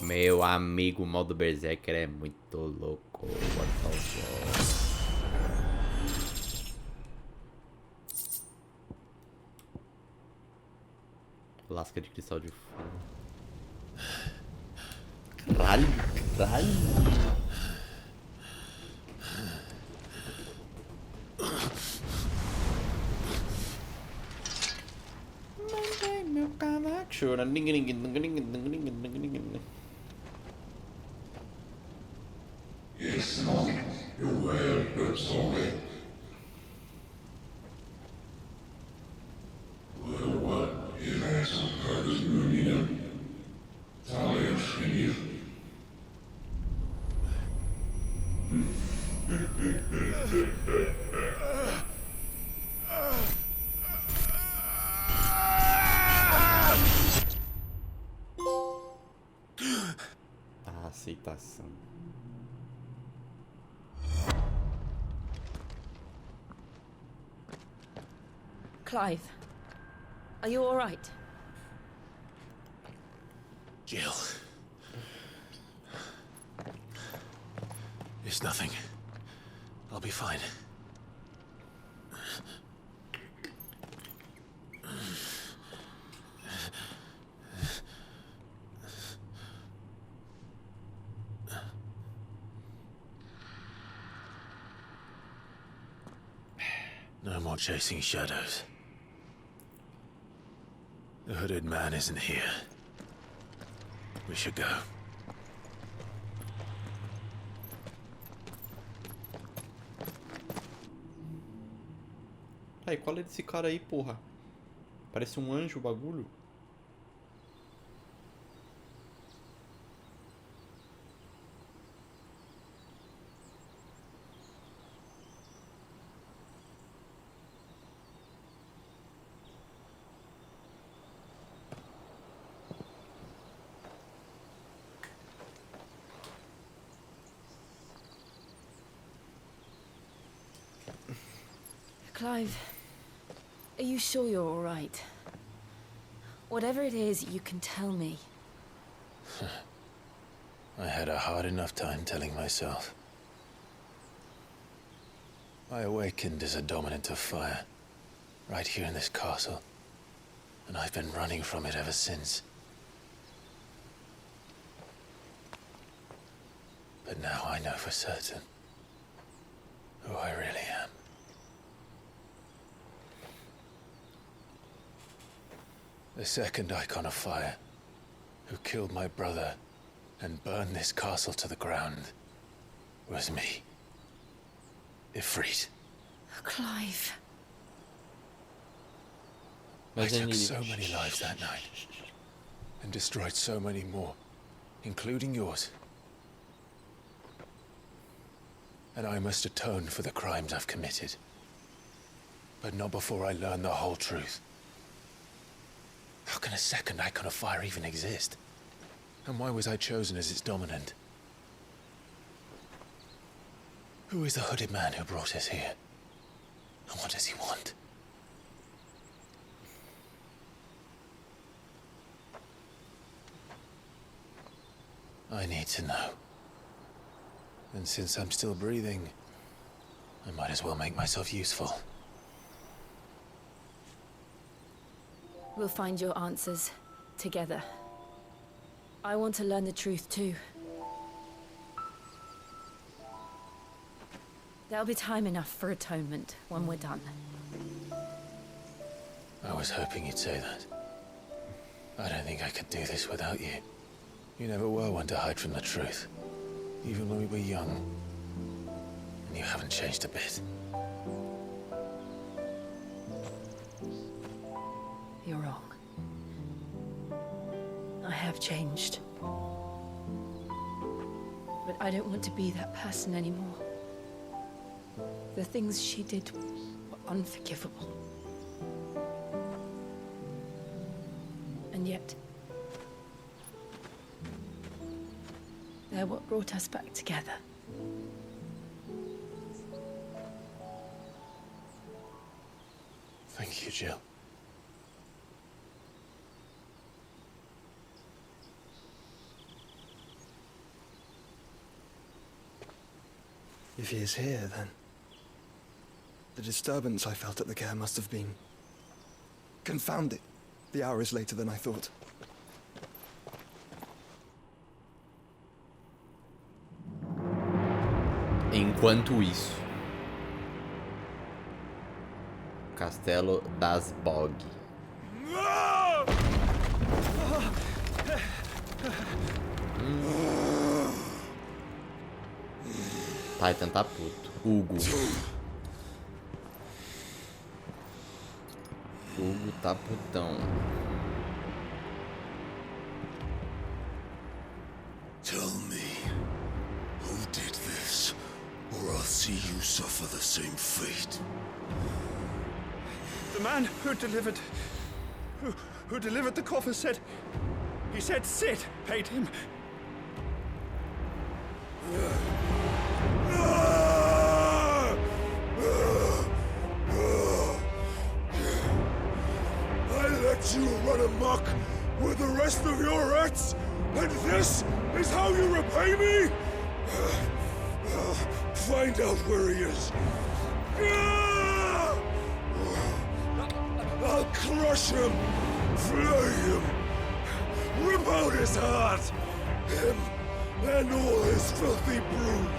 Speaker 1: Meu amigo, o modo Berserker é muito louco. What the fuck? Lasca de cristal de fogo. Caralho, caralho. Mandei meu cavaco chorando.
Speaker 14: Yes, no, you will not solve Well, what if I some cards union? Talia Shinir.
Speaker 1: A aceitação.
Speaker 4: Clive, are you all right?
Speaker 3: Jill. It's nothing. I'll be fine. No more chasing shadows. The hooded man isn't here. We should go.
Speaker 1: Aí, qual é desse cara aí, porra? Parece um anjo o bagulho.
Speaker 4: Clive, are you sure you're all right? Whatever it is, you can tell me.
Speaker 3: I had a hard enough time telling myself. I awakened as a dominant of fire, right here in this castle, and I've been running from it ever since. But now I know for certain who I really am. The second icon of fire, who killed my brother and burned this castle to the ground, was me. Ifrit.
Speaker 4: Clive.
Speaker 3: I took so many lives that night, and destroyed so many more, including yours. And I must atone for the crimes I've committed. But not before I learn the whole truth. How can a second icon of fire even exist? And why was I chosen as its dominant? Who is the hooded man who brought us here? And what does he want? I need to know. And since I'm still breathing, I might as well make myself useful.
Speaker 4: We'll find your answers together. I want to learn the truth too. There'll be time enough for atonement when we're done.
Speaker 3: I was hoping you'd say that. I don't think I could do this without you. You never were one to hide from the truth, even when we were young. And you haven't changed a bit.
Speaker 4: You're wrong. I have changed. But I don't want to be that person anymore. The things she did were unforgivable. And yet, they're what brought us back together.
Speaker 3: Thank you, Jill.
Speaker 21: If he is here, then the disturbance I felt at the care must have been... Confound it. The hour is later than I thought.
Speaker 1: Enquanto isso, Castelo das Bog. Titan tá puto. Hugo tá putão.
Speaker 14: Tell me, who did this, or I'll see you suffer the same fate.
Speaker 21: The man who delivered the coffer said... He said Sid paid him.
Speaker 14: I let you run amok with the rest of your rats, and this is how you repay me? Find out where he is. I'll crush him, flay him, rip out his heart, him and all his filthy brood,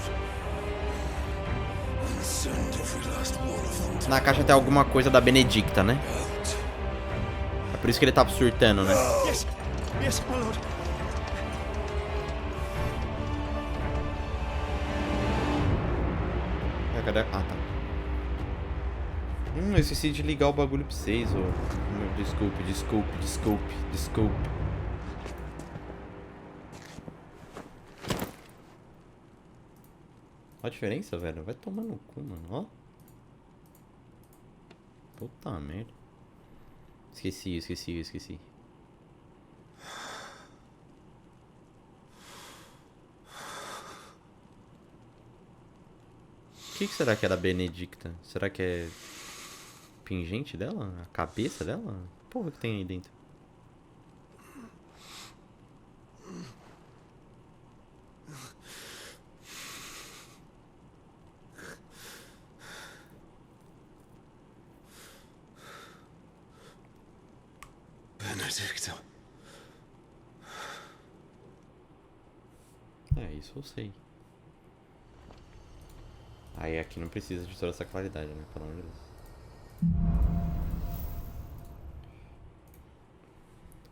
Speaker 14: and send every last one of them to...
Speaker 1: Na caixa tem alguma coisa da Benedicta, né? É por isso que ele tava surtando, né?
Speaker 21: Yes, yes, my lord.
Speaker 1: Cadê? Ah, tá. Eu esqueci de ligar o bagulho pra vocês, ô. Desculpe. Olha a diferença, velho. Vai tomar no cu, mano. Ó. Puta merda. Esqueci. O que será que é da Benedicta? Será que é pingente dela? A cabeça dela? Porra, que tem aí dentro?
Speaker 14: Benedicta.
Speaker 1: É, isso eu sei. Aí aqui não precisa de toda essa claridade, né? Pelo amor de Deus.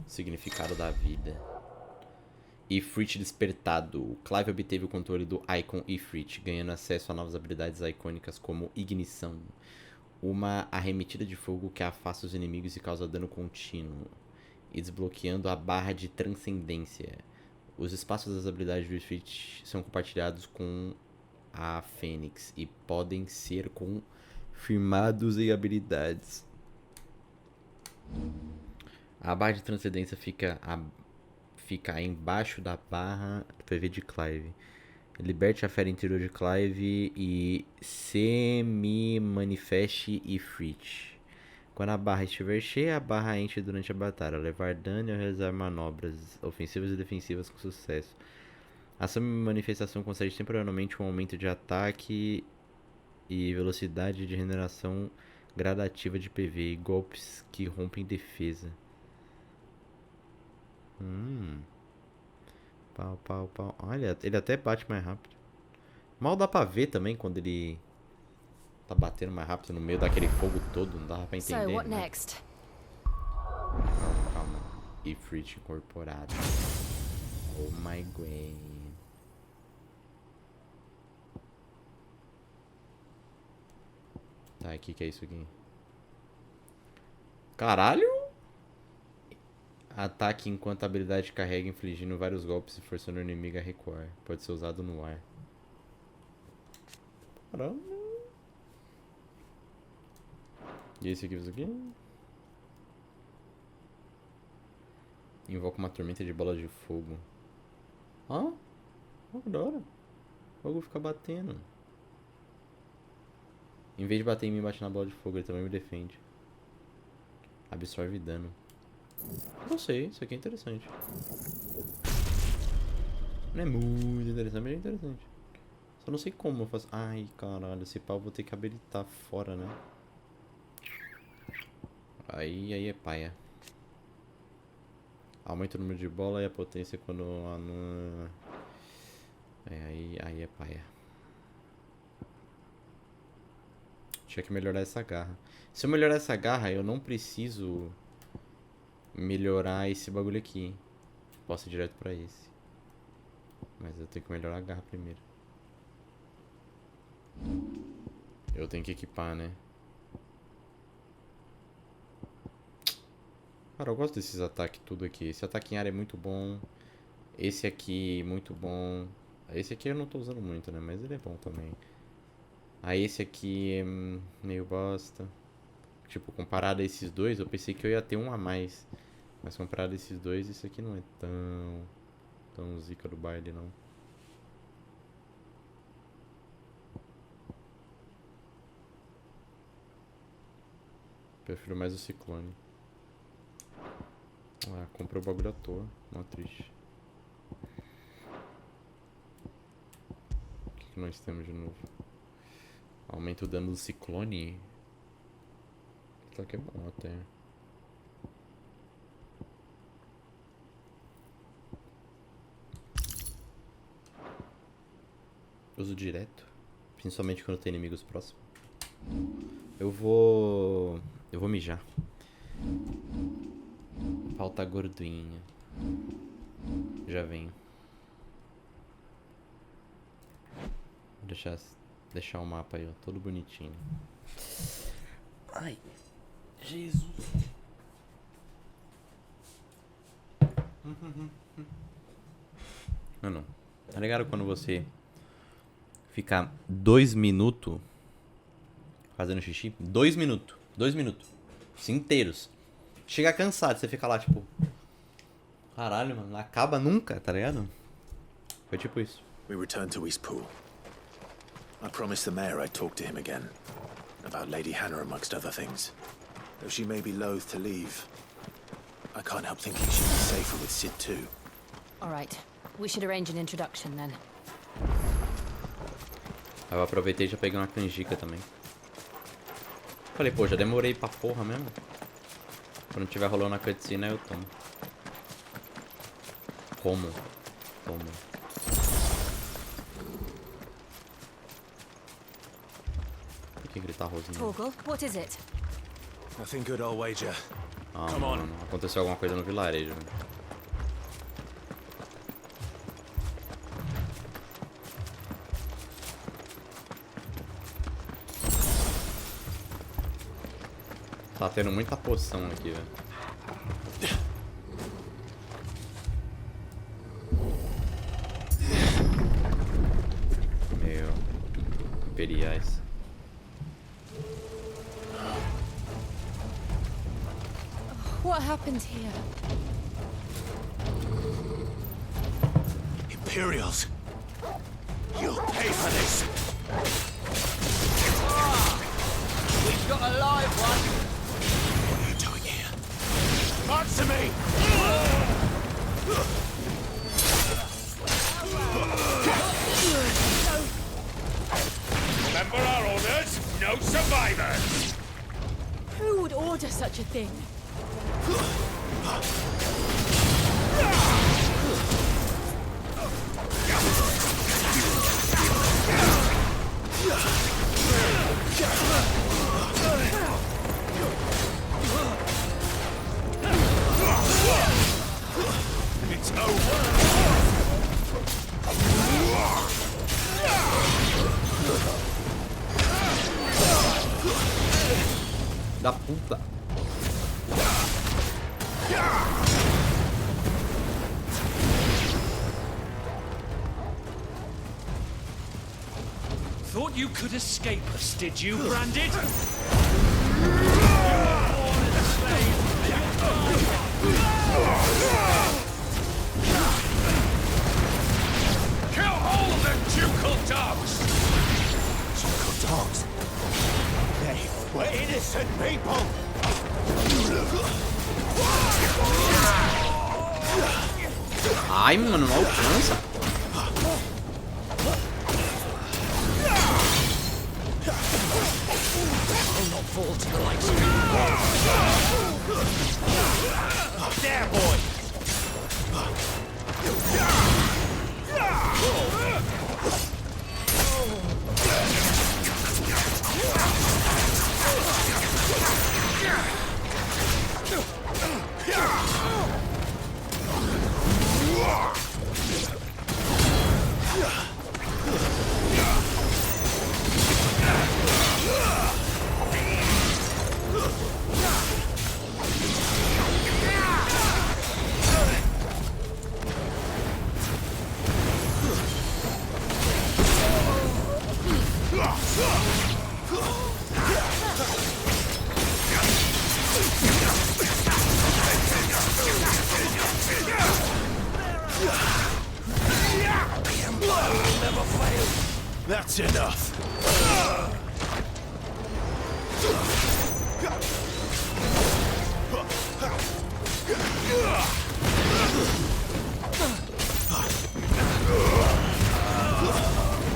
Speaker 1: Significado da vida. Ifrit despertado. Clive obteve o controle do Icon Ifrit, ganhando acesso a novas habilidades icônicas como Ignição, uma arremetida de fogo que afasta os inimigos e causa dano contínuo, e desbloqueando a barra de transcendência. Os espaços das habilidades do Ifrit são compartilhados com a Fênix e podem ser confirmados em habilidades. A barra de transcendência fica embaixo da barra do PV de Clive. Liberte a fera interior de Clive e semi-manifeste Ifrit. Quando a barra estiver cheia, a barra enche durante a batalha, levar dano e realizar manobras ofensivas e defensivas com sucesso. A semi-manifestação concede temporariamente um aumento de ataque e velocidade de regeneração gradativa de PV e golpes que rompem defesa. Pau. Olha, ele até bate mais rápido. Mal dá pra ver também quando ele tá batendo mais rápido no meio daquele fogo todo. Não dava pra entender.
Speaker 4: So, what
Speaker 1: né?
Speaker 4: next?
Speaker 1: Calma. Ifrit incorporado. Oh my god. Tá, o que é isso aqui? Caralho! Ataque enquanto a habilidade carrega, infligindo vários golpes e forçando o inimigo a recuar. Pode ser usado no ar. Caramba! E esse aqui, Invoca uma tormenta de bolas de fogo. Ah? Que da hora. O fogo fica batendo. Em vez de bater em mim, bate na bola de fogo. Ele também me defende. Absorve dano. Não sei, isso aqui é interessante. Não é muito interessante, mas é interessante. Eu não sei como eu faço. Ai, caralho, esse pau eu vou ter que habilitar fora, né? Aí é paia. Aumenta o número de bola e a potência quando aí é paia. Tinha que melhorar essa garra. Se eu melhorar essa garra, eu não preciso melhorar esse bagulho aqui. Posso ir direto pra esse. Mas eu tenho que melhorar a garra primeiro. Eu tenho que equipar, né? Cara, eu gosto desses ataques tudo aqui. Esse ataque em área é muito bom. Esse aqui, muito bom. Esse aqui eu não tô usando muito, né? Mas ele é bom também. Aí esse aqui é meio bosta. Tipo, comparado a esses dois, eu pensei que eu ia ter um a mais. Mas comparado a esses dois, esse aqui não é tão zica do baile, não. Prefiro mais o Ciclone. Ah, comprei o bagulho à toa. Mó triste. O que nós temos de novo? Aumenta o dano do Ciclone. Isso aqui é bom até. Uso direto. Principalmente quando tem inimigos próximos. Eu vou mijar. Falta gordurinha. Já venho. Vou deixar o mapa aí, ó, todo bonitinho. Ai, Jesus. Não. Tá ligado quando você fica 2 minutos fazendo xixi? 2 minutos. 2 minutos. Inteiros. Chega cansado, você fica lá, tipo... Caralho, mano, não acaba nunca, tá ligado? Foi tipo isso.
Speaker 3: We returned to Eastpool. I promised the mayor I'd talk to him again. About Lady Hannah amongst other things. Though she may be loath to leave, I can't help thinking she'd be safer with Sid too.
Speaker 4: Alright, we should arrange an introduction then.
Speaker 1: Aí eu aproveitei e já peguei uma canjica também. Falei, pô, já demorei pra porra mesmo. Quando tiver rolando a cutscene, eu tomo. Como? Por que gritar rosinha?
Speaker 4: Torgal, what is it?
Speaker 3: Nothing good, I'll wager.
Speaker 1: Ah,
Speaker 3: Come on.
Speaker 1: mano, aconteceu alguma coisa no vilarejo. Tá tendo muita poção aqui, velho. Meu. Imperiais.
Speaker 4: What happened here?
Speaker 3: Imperials! You'll pay for this!
Speaker 16: We've got a live one!
Speaker 3: What are you doing here? Answer me!
Speaker 6: Remember our orders? No survivors!
Speaker 4: Who would order such a thing?
Speaker 6: It's over!
Speaker 1: Da puta.
Speaker 18: Thought you could escape us, did you, Branded?
Speaker 6: Kill all of the ducal dogs!
Speaker 3: Ducal dogs? They were innocent people!
Speaker 1: Ai, mano, não alcança.
Speaker 18: I'll not fall to the likes of you.
Speaker 6: There, boy! That's enough.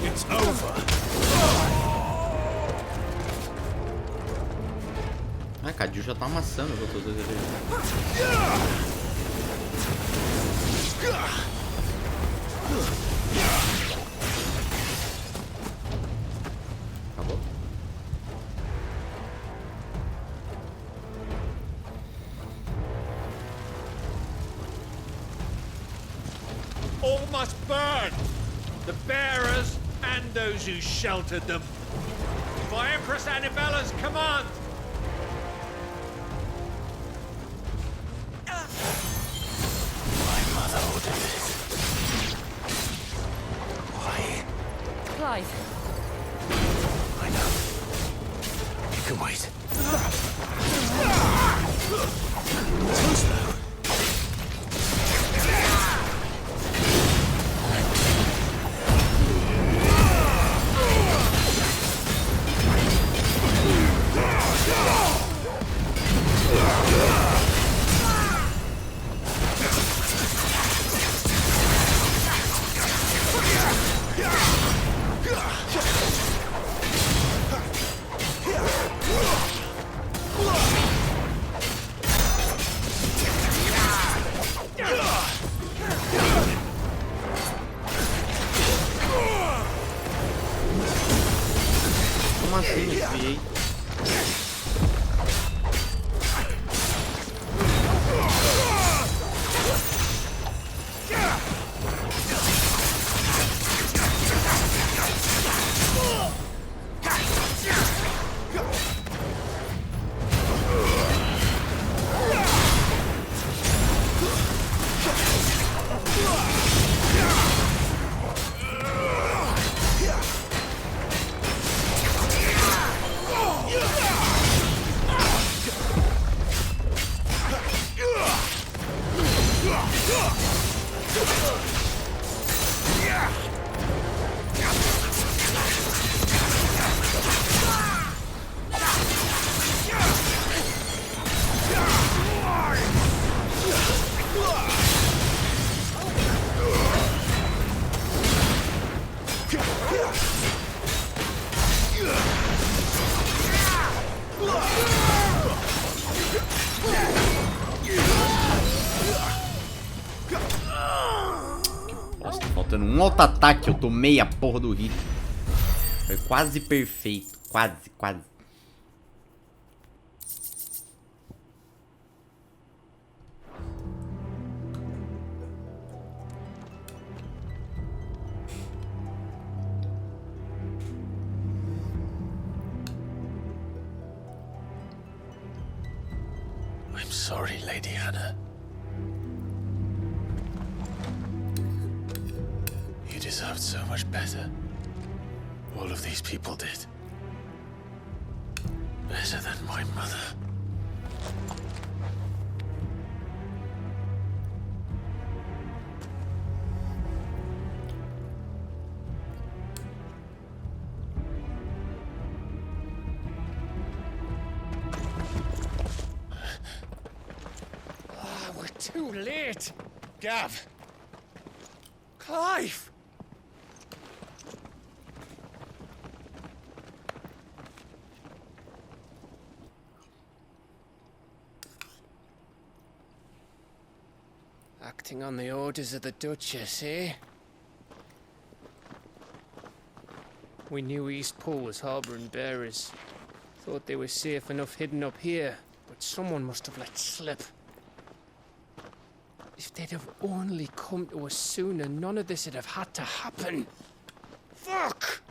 Speaker 6: It's over.
Speaker 1: Ah, Cadil já tá amassando os outros dois ali. Acabou?
Speaker 11: All must burn! The bearers and those who sheltered them. By Empress Annabella's command!
Speaker 3: My mother ordered it. Why?
Speaker 4: Clive.
Speaker 3: I know. You can wait. Too slow.
Speaker 1: Como assim, desviei? Nossa, tá faltando um auto-ataque, eu tomei a porra do hit. Foi quase perfeito, quase, quase.
Speaker 3: I'm sorry, Lady Anna. You deserved so much better. All of these people did. Better than my mother.
Speaker 11: We're too late. Gav. Clive.
Speaker 2: Acting on the orders of the Duchess, eh? We knew Eastpool was harbouring bearers. Thought they were safe enough hidden up here, but someone must have let slip. If they'd have only come to us sooner, none of this would have had to happen. Fuck!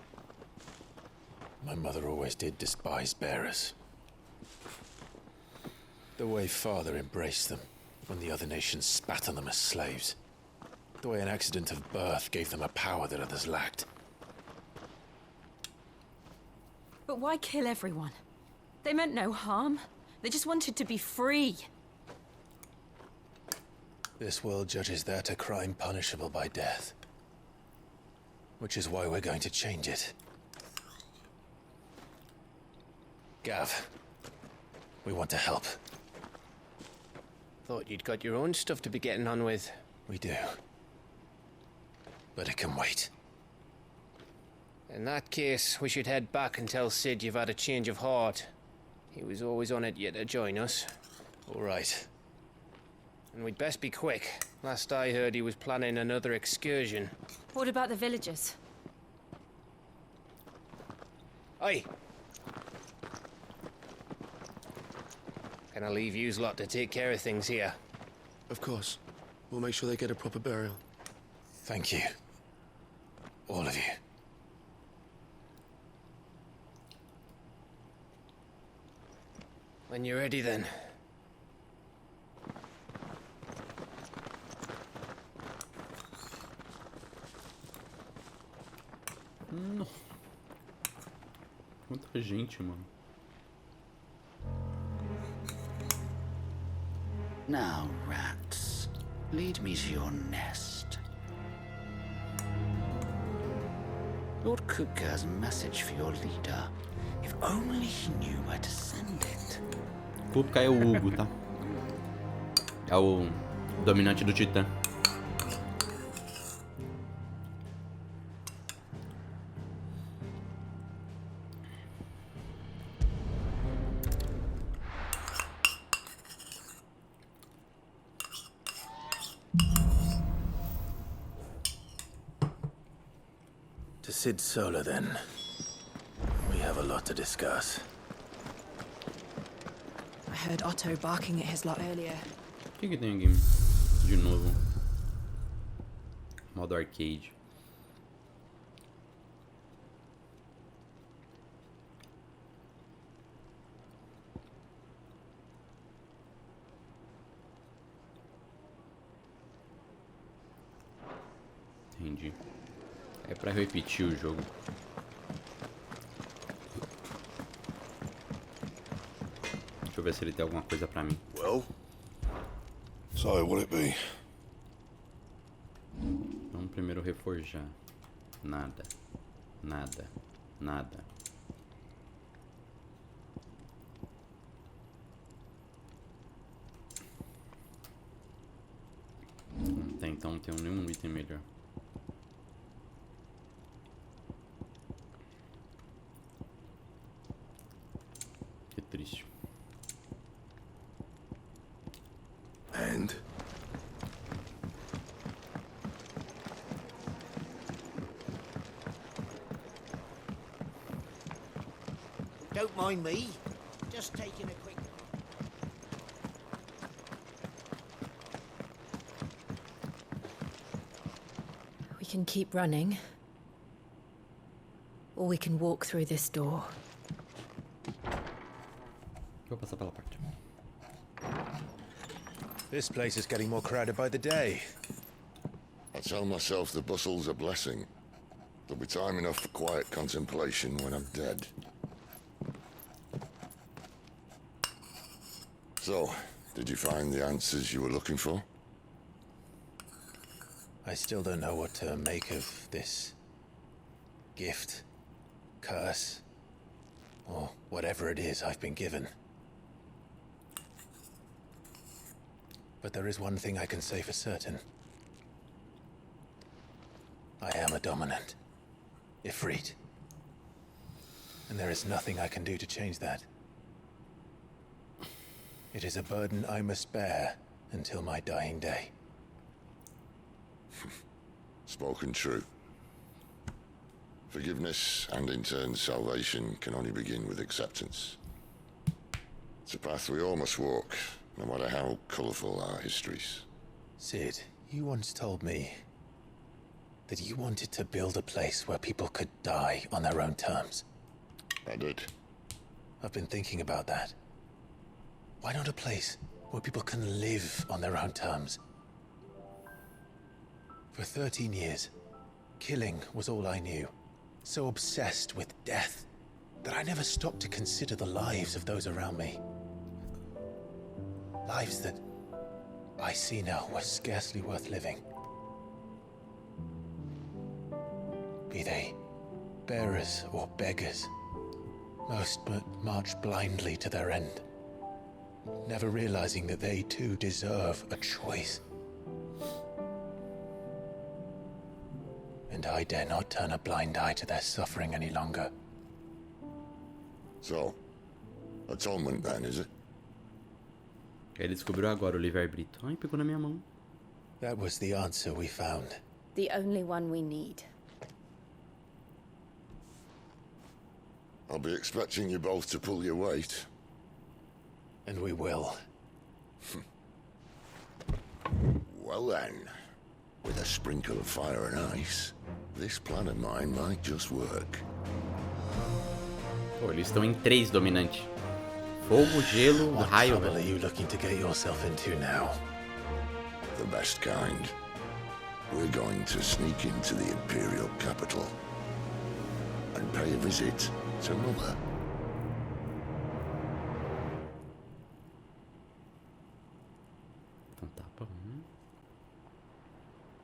Speaker 21: My mother always did despise bearers. The way Father embraced them when the other nations spat on them as slaves. The way an accident of birth gave them a power that others lacked.
Speaker 8: But why kill everyone? They meant no harm. They just wanted to be free.
Speaker 21: This world judges that a crime punishable by death. Which is why we're going to change it. Gav, we want to help.
Speaker 2: Thought you'd got your own stuff to be getting on with.
Speaker 21: We do. But it can wait.
Speaker 2: In that case, we should head back and tell Sid you've had a change of heart. He was always on it yet to join us.
Speaker 21: All right.
Speaker 2: And we'd best be quick. Last I heard, he was planning another excursion.
Speaker 8: What about the villagers?
Speaker 2: Aye. Can I leave yous lot to take care of things here?
Speaker 10: Of course. We'll make sure they get a proper burial.
Speaker 21: Thank you. All of you.
Speaker 2: When you're ready, then.
Speaker 1: Quanta gente, mano.
Speaker 22: Now, rats, lead me to your nest. Lord Kupka's message for your leader. If only he knew where to send it.
Speaker 1: Kupka é o Hugo, tá? É o dominante do Titã.
Speaker 21: To Sid Solar, then. We have a lot to discuss.
Speaker 19: I heard Otto barking at his lot earlier.
Speaker 1: O que tem aqui? De novo. Modo arcade. Entendi. É pra repetir o jogo. Deixa eu ver se ele tem alguma coisa pra mim.
Speaker 14: Well, so what it be?
Speaker 1: Vamos primeiro reforjar. Nada. Nada. Nada. Até então não tenho nenhum item melhor. Que triste.
Speaker 14: And?
Speaker 5: Don't mind me. Just taking a quick...
Speaker 4: We can keep running. Or we can walk through this door.
Speaker 1: Vou passar pela parte.
Speaker 21: This place is getting more crowded by the day.
Speaker 14: I tell myself the bustle's a blessing. There'll be time enough for quiet contemplation when I'm dead. So, did you find the answers you were looking for?
Speaker 21: I still don't know what to make of this gift, curse, or whatever it is I've been given. But there is one thing I can say for certain. I am a dominant, Ifrit. And there is nothing I can do to change that. It is a burden I must bear until my dying day.
Speaker 14: Spoken true. Forgiveness and in turn salvation can only begin with acceptance. It's a path we all must walk, no matter how colourful our histories.
Speaker 21: Sid, you once told me that you wanted to build a place where people could die on their own terms.
Speaker 14: I did.
Speaker 21: I've been thinking about that. Why not a place where people can live on their own terms? For 13 years, killing was all I knew. So obsessed with death that I never stopped to consider the lives of those around me. Lives that I see now were scarcely worth living. Be they bearers or beggars, most march blindly to their end, never realizing that they too deserve a choice. And I dare not turn a blind eye to their suffering any longer.
Speaker 14: So, atonement then, is it?
Speaker 1: Ele descobriu agora o livre-arbítrio. Ai, pegou na minha mão.
Speaker 21: That was the answer we found.
Speaker 4: The only one we need.
Speaker 14: I'll be expecting you both to pull your weight.
Speaker 21: And we will.
Speaker 14: Well then, with a sprinkle of fire and ice, this plan of mine might just work.
Speaker 1: Pô, eles estão em 3 dominante. Fogo, gelo, raio.
Speaker 21: What trouble are you looking to get yourself into now?
Speaker 14: The best kind. We're going to sneak into the Imperial capital and pay a visit to Mother.
Speaker 1: Então tá bom.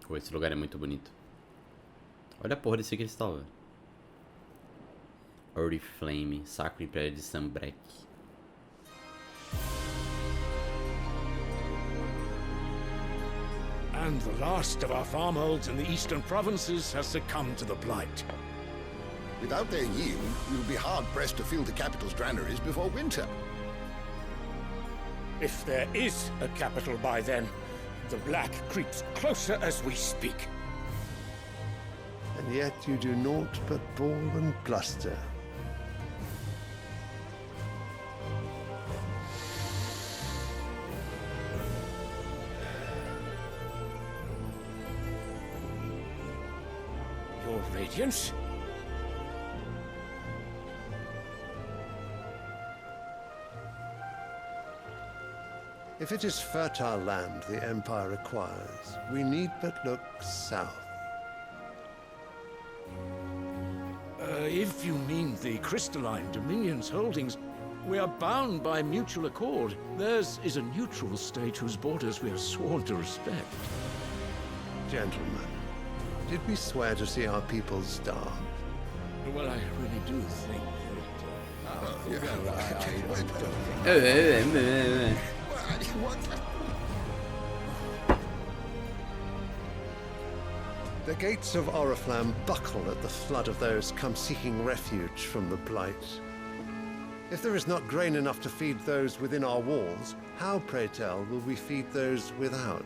Speaker 1: Pô, esse lugar é muito bonito. Olha a porra desse cristal, velho. Oriflame, Sacro Império de Sambrek.
Speaker 5: And the last of our farmholds in the eastern provinces has succumbed to the blight.
Speaker 15: Without their yield, we will be hard-pressed to fill the capital's granaries before winter.
Speaker 5: If there is a capital by then, the black creeps closer as we speak.
Speaker 7: And yet you do naught but bawl and bluster.
Speaker 5: Your Radiance?
Speaker 7: If it is fertile land the Empire requires, we need but look south.
Speaker 5: If you mean the crystalline Dominion's holdings, we are bound by mutual accord. Theirs is a neutral state whose borders we are sworn to respect.
Speaker 7: Gentlemen, did we swear to see our people starve?
Speaker 5: Well, I really do think
Speaker 7: The gates of Oriflamme buckle at the flood of those come seeking refuge from the blight. If there is not grain enough to feed those within our walls, how, pray tell, will we feed those without?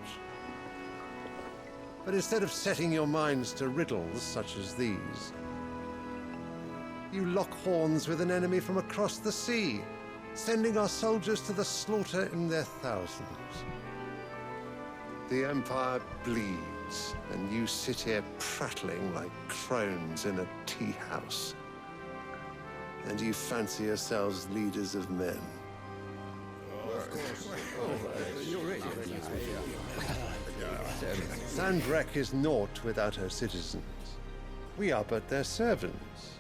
Speaker 7: But instead of setting your minds to riddles such as these, you lock horns with an enemy from across the sea, sending our soldiers to the slaughter in their thousands. The Empire bleeds, and you sit here prattling like crones in a tea house. And you fancy yourselves leaders of men. Sandrek is naught without her citizens. We are but their servants.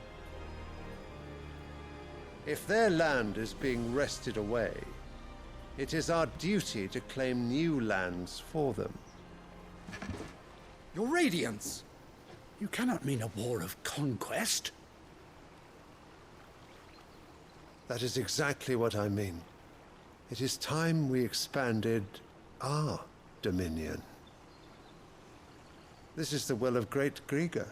Speaker 7: If their land is being wrested away, it is our duty to claim new lands for them.
Speaker 5: Your Radiance! You cannot mean a war of conquest.
Speaker 7: That is exactly what I mean. It is time we expanded our dominion. This is the will of great Grieger.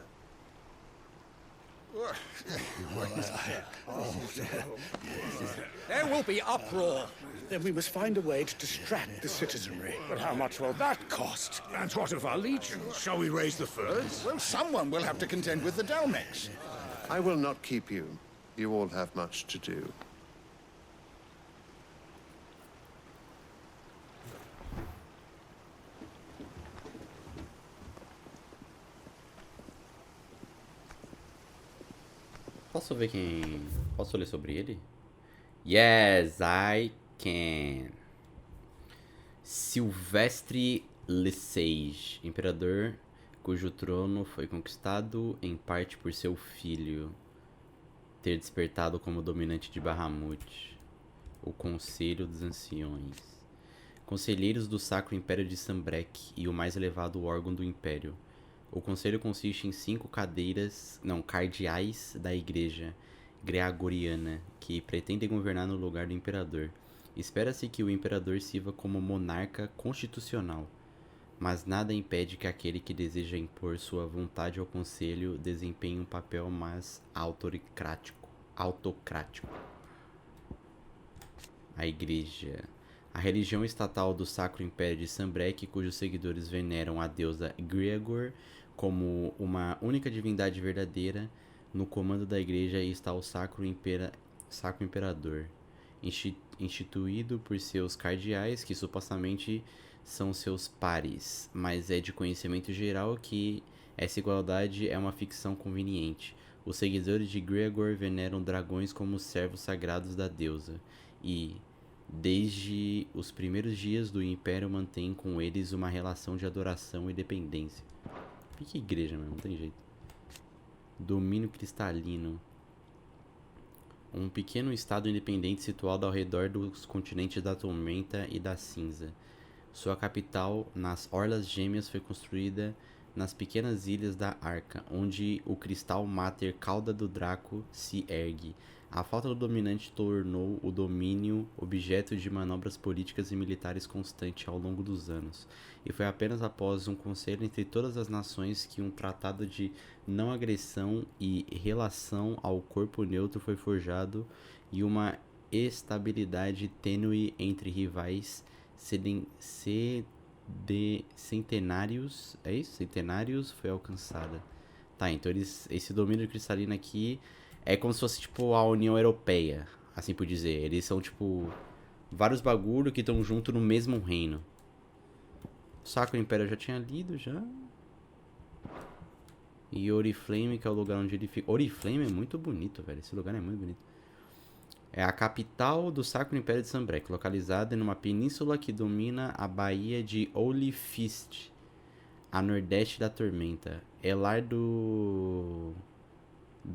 Speaker 5: There will be uproar. Then we must find a way to distract the citizenry.
Speaker 6: But how much will that cost? And what of our legions? Shall we raise the furs?
Speaker 15: Well, someone will have to contend with the Dalmex.
Speaker 7: I will not keep you. You all have much to do.
Speaker 1: Posso ver quem... Posso ler sobre ele? Yes, I can. Silvestre XVI, imperador cujo trono foi conquistado em parte por seu filho ter despertado como dominante de Bahamut, o Conselho dos Anciões, conselheiros do Sacro Império de Sambrek e o mais elevado órgão do Império. O conselho consiste em 5 cardeais da Igreja Gregoriana que pretendem governar no lugar do imperador. Espera-se que o imperador sirva como monarca constitucional, mas nada impede que aquele que deseja impor sua vontade ao conselho desempenhe um papel mais autocrático. A Igreja. A religião estatal do Sacro Império de Sambrek, cujos seguidores veneram a deusa Gregor como uma única divindade verdadeira. No comando da Igreja está o Sacro Imperador, instituído por seus cardeais, que supostamente são seus pares, mas é de conhecimento geral que essa igualdade é uma ficção conveniente. Os seguidores de Gregor veneram dragões como servos sagrados da deusa, e, desde os primeiros dias do Império, mantêm com eles uma relação de adoração e dependência. Que igreja, mano, não tem jeito. Domínio cristalino. Um pequeno estado independente situado ao redor dos continentes da Tormenta e da Cinza. Sua capital, nas Orlas Gêmeas, foi construída nas pequenas ilhas da Arca, onde o cristal máter cauda do Draco se ergue. A falta do dominante tornou o domínio objeto de manobras políticas e militares constantes ao longo dos anos, e foi apenas após um conselho entre todas as nações que um tratado de não agressão e relação ao corpo neutro foi forjado, e uma estabilidade tênue entre rivais centenários, é isso? Centenários foi alcançada. Tá, então esse domínio cristalino aqui é como se fosse, tipo, a União Europeia, assim por dizer. Eles são, tipo, vários bagulho que estão junto no mesmo reino. O Sacro Império eu já tinha lido, já. E Oriflame, que é o lugar onde ele fica. Oriflame é muito bonito, velho. Esse lugar é muito bonito. É a capital do Sacro Império de Sambrek, localizada em uma península que domina a Baía de Olifist, a nordeste da Tormenta. É lar do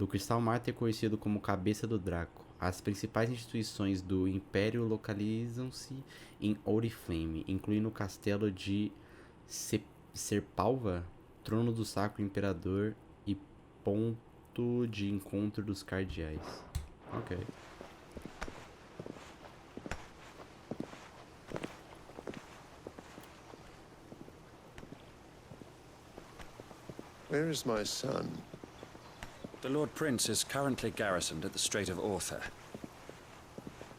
Speaker 1: Cristal Máter, conhecido como Cabeça do Draco. As principais instituições do Império localizam-se em Oriflame, incluindo o castelo de Serpalva, trono do Sacro Imperador e ponto de encontro dos cardeais. Ok.
Speaker 7: Where is my son?
Speaker 13: The Lord Prince is currently garrisoned at the Strait of Arthur.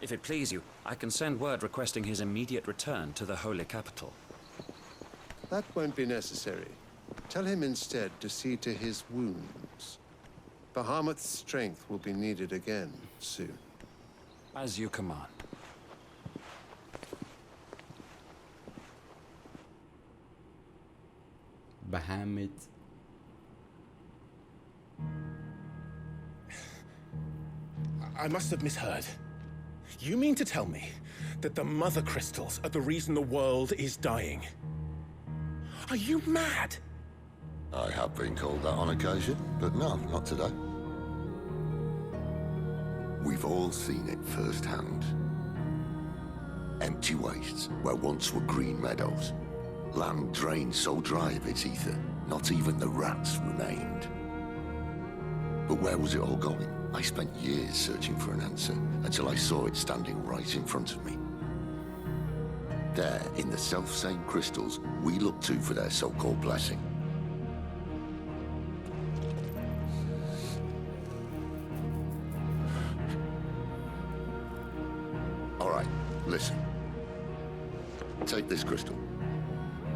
Speaker 13: If it please you, I can send word requesting his immediate return to the Holy Capital.
Speaker 7: That won't be necessary. Tell him instead to see to his wounds. Bahamut's strength will be needed again soon.
Speaker 13: As you command.
Speaker 1: Bahamut.
Speaker 6: I must have misheard. You mean to tell me that the Mother Crystals are the reason the world is dying? Are you mad?
Speaker 14: I have been called that on occasion, but no, not today. We've all seen it firsthand. Empty wastes where once were green meadows. Land drained so dry of its ether, not even the rats remained. But where was it all going? I spent years searching for an answer, until I saw it standing right in front of me. There, in the self-same crystals we look to for their so-called blessing. Listen. Take this crystal.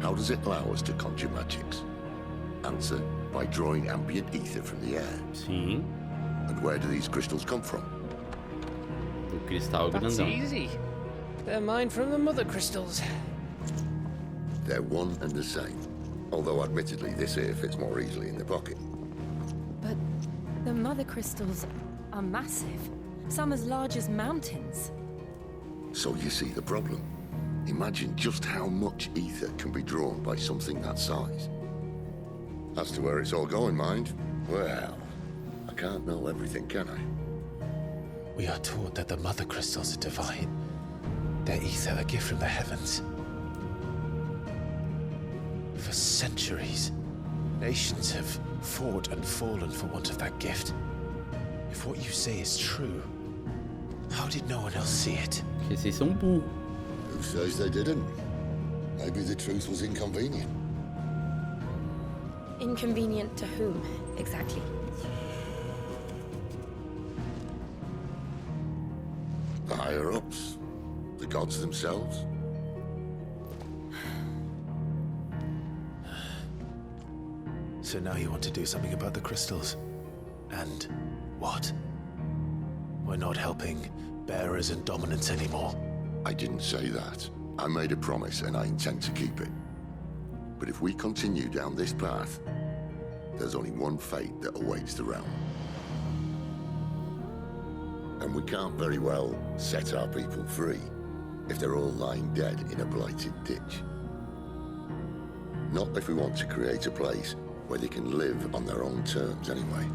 Speaker 14: How does it allow us to conjure magics? Answer, by drawing ambient ether from the air.
Speaker 1: Sim.
Speaker 14: And where do these crystals come from?
Speaker 1: Do cristal
Speaker 2: That's
Speaker 1: grandão.
Speaker 2: easy. They're mine from the mother crystals.
Speaker 14: They're one and the same. Although admittedly this here fits more easily in the pocket.
Speaker 4: But the mother crystals are massive. Some as large as mountains.
Speaker 14: So you see the problem. Imagine just how much ether can be drawn by something that size. As to where it's all going, mind, well, I can't know everything, can I?
Speaker 21: We are taught that the mother crystals are divine. Their ether a gift from the heavens. For centuries, nations have fought and fallen for want of that gift. If what you say is true, how did no one else see it?
Speaker 1: Porque vocês são burros.
Speaker 14: Who says they didn't? Maybe the truth was inconvenient.
Speaker 19: Inconvenient to whom, exactly?
Speaker 14: The higher-ups, the gods themselves.
Speaker 21: So now you want to do something about the crystals? And what? We're not helping bearers and dominants anymore.
Speaker 14: I didn't say that. I made a promise and I intend to keep it. But if we continue down this path, there's only one fate that awaits the realm. And we can't very well set our people free if they're all lying dead in a blighted ditch. Not if we want to create a place where they can live on their own terms anyway.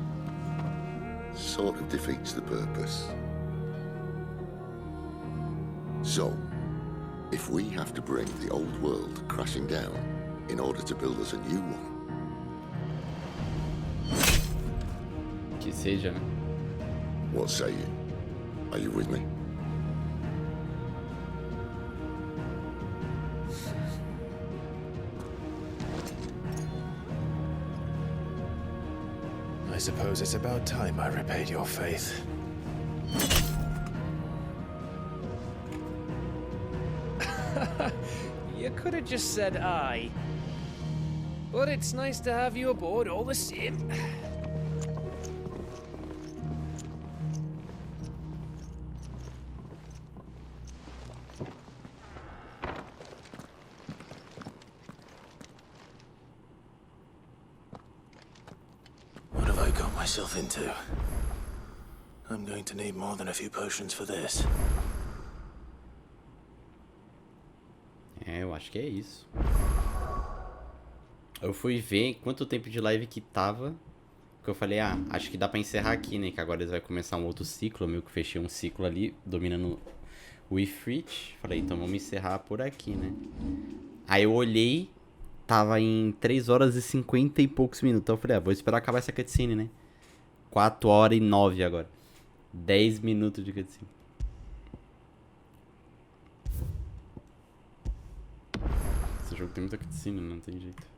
Speaker 14: Sort of defeats the purpose. So, if we have to bring the old world crashing down in order to build us a new one.
Speaker 1: Que seja, né?
Speaker 14: What say you? Are you with me?
Speaker 21: I suppose it's about time I repaid your faith.
Speaker 2: You could have just said aye. But it's nice to have you aboard all the same.
Speaker 3: What have I got myself into? I'm going to need more than a few potions for this.
Speaker 1: É, eu acho que é isso. Eu fui ver quanto tempo de live que tava. Porque eu falei, acho que dá pra encerrar aqui, né? Que agora eles vão começar um outro ciclo. Eu meio que fechei um ciclo ali, dominando o Ifrit. Falei, então vamos encerrar por aqui, né? Aí eu olhei, tava em 3 horas e 50 e poucos minutos. Então eu falei, vou esperar acabar essa cutscene, né? 4 horas e 9 agora. 10 minutos de cutscene. Esse jogo tem muita cutscene, não tem jeito.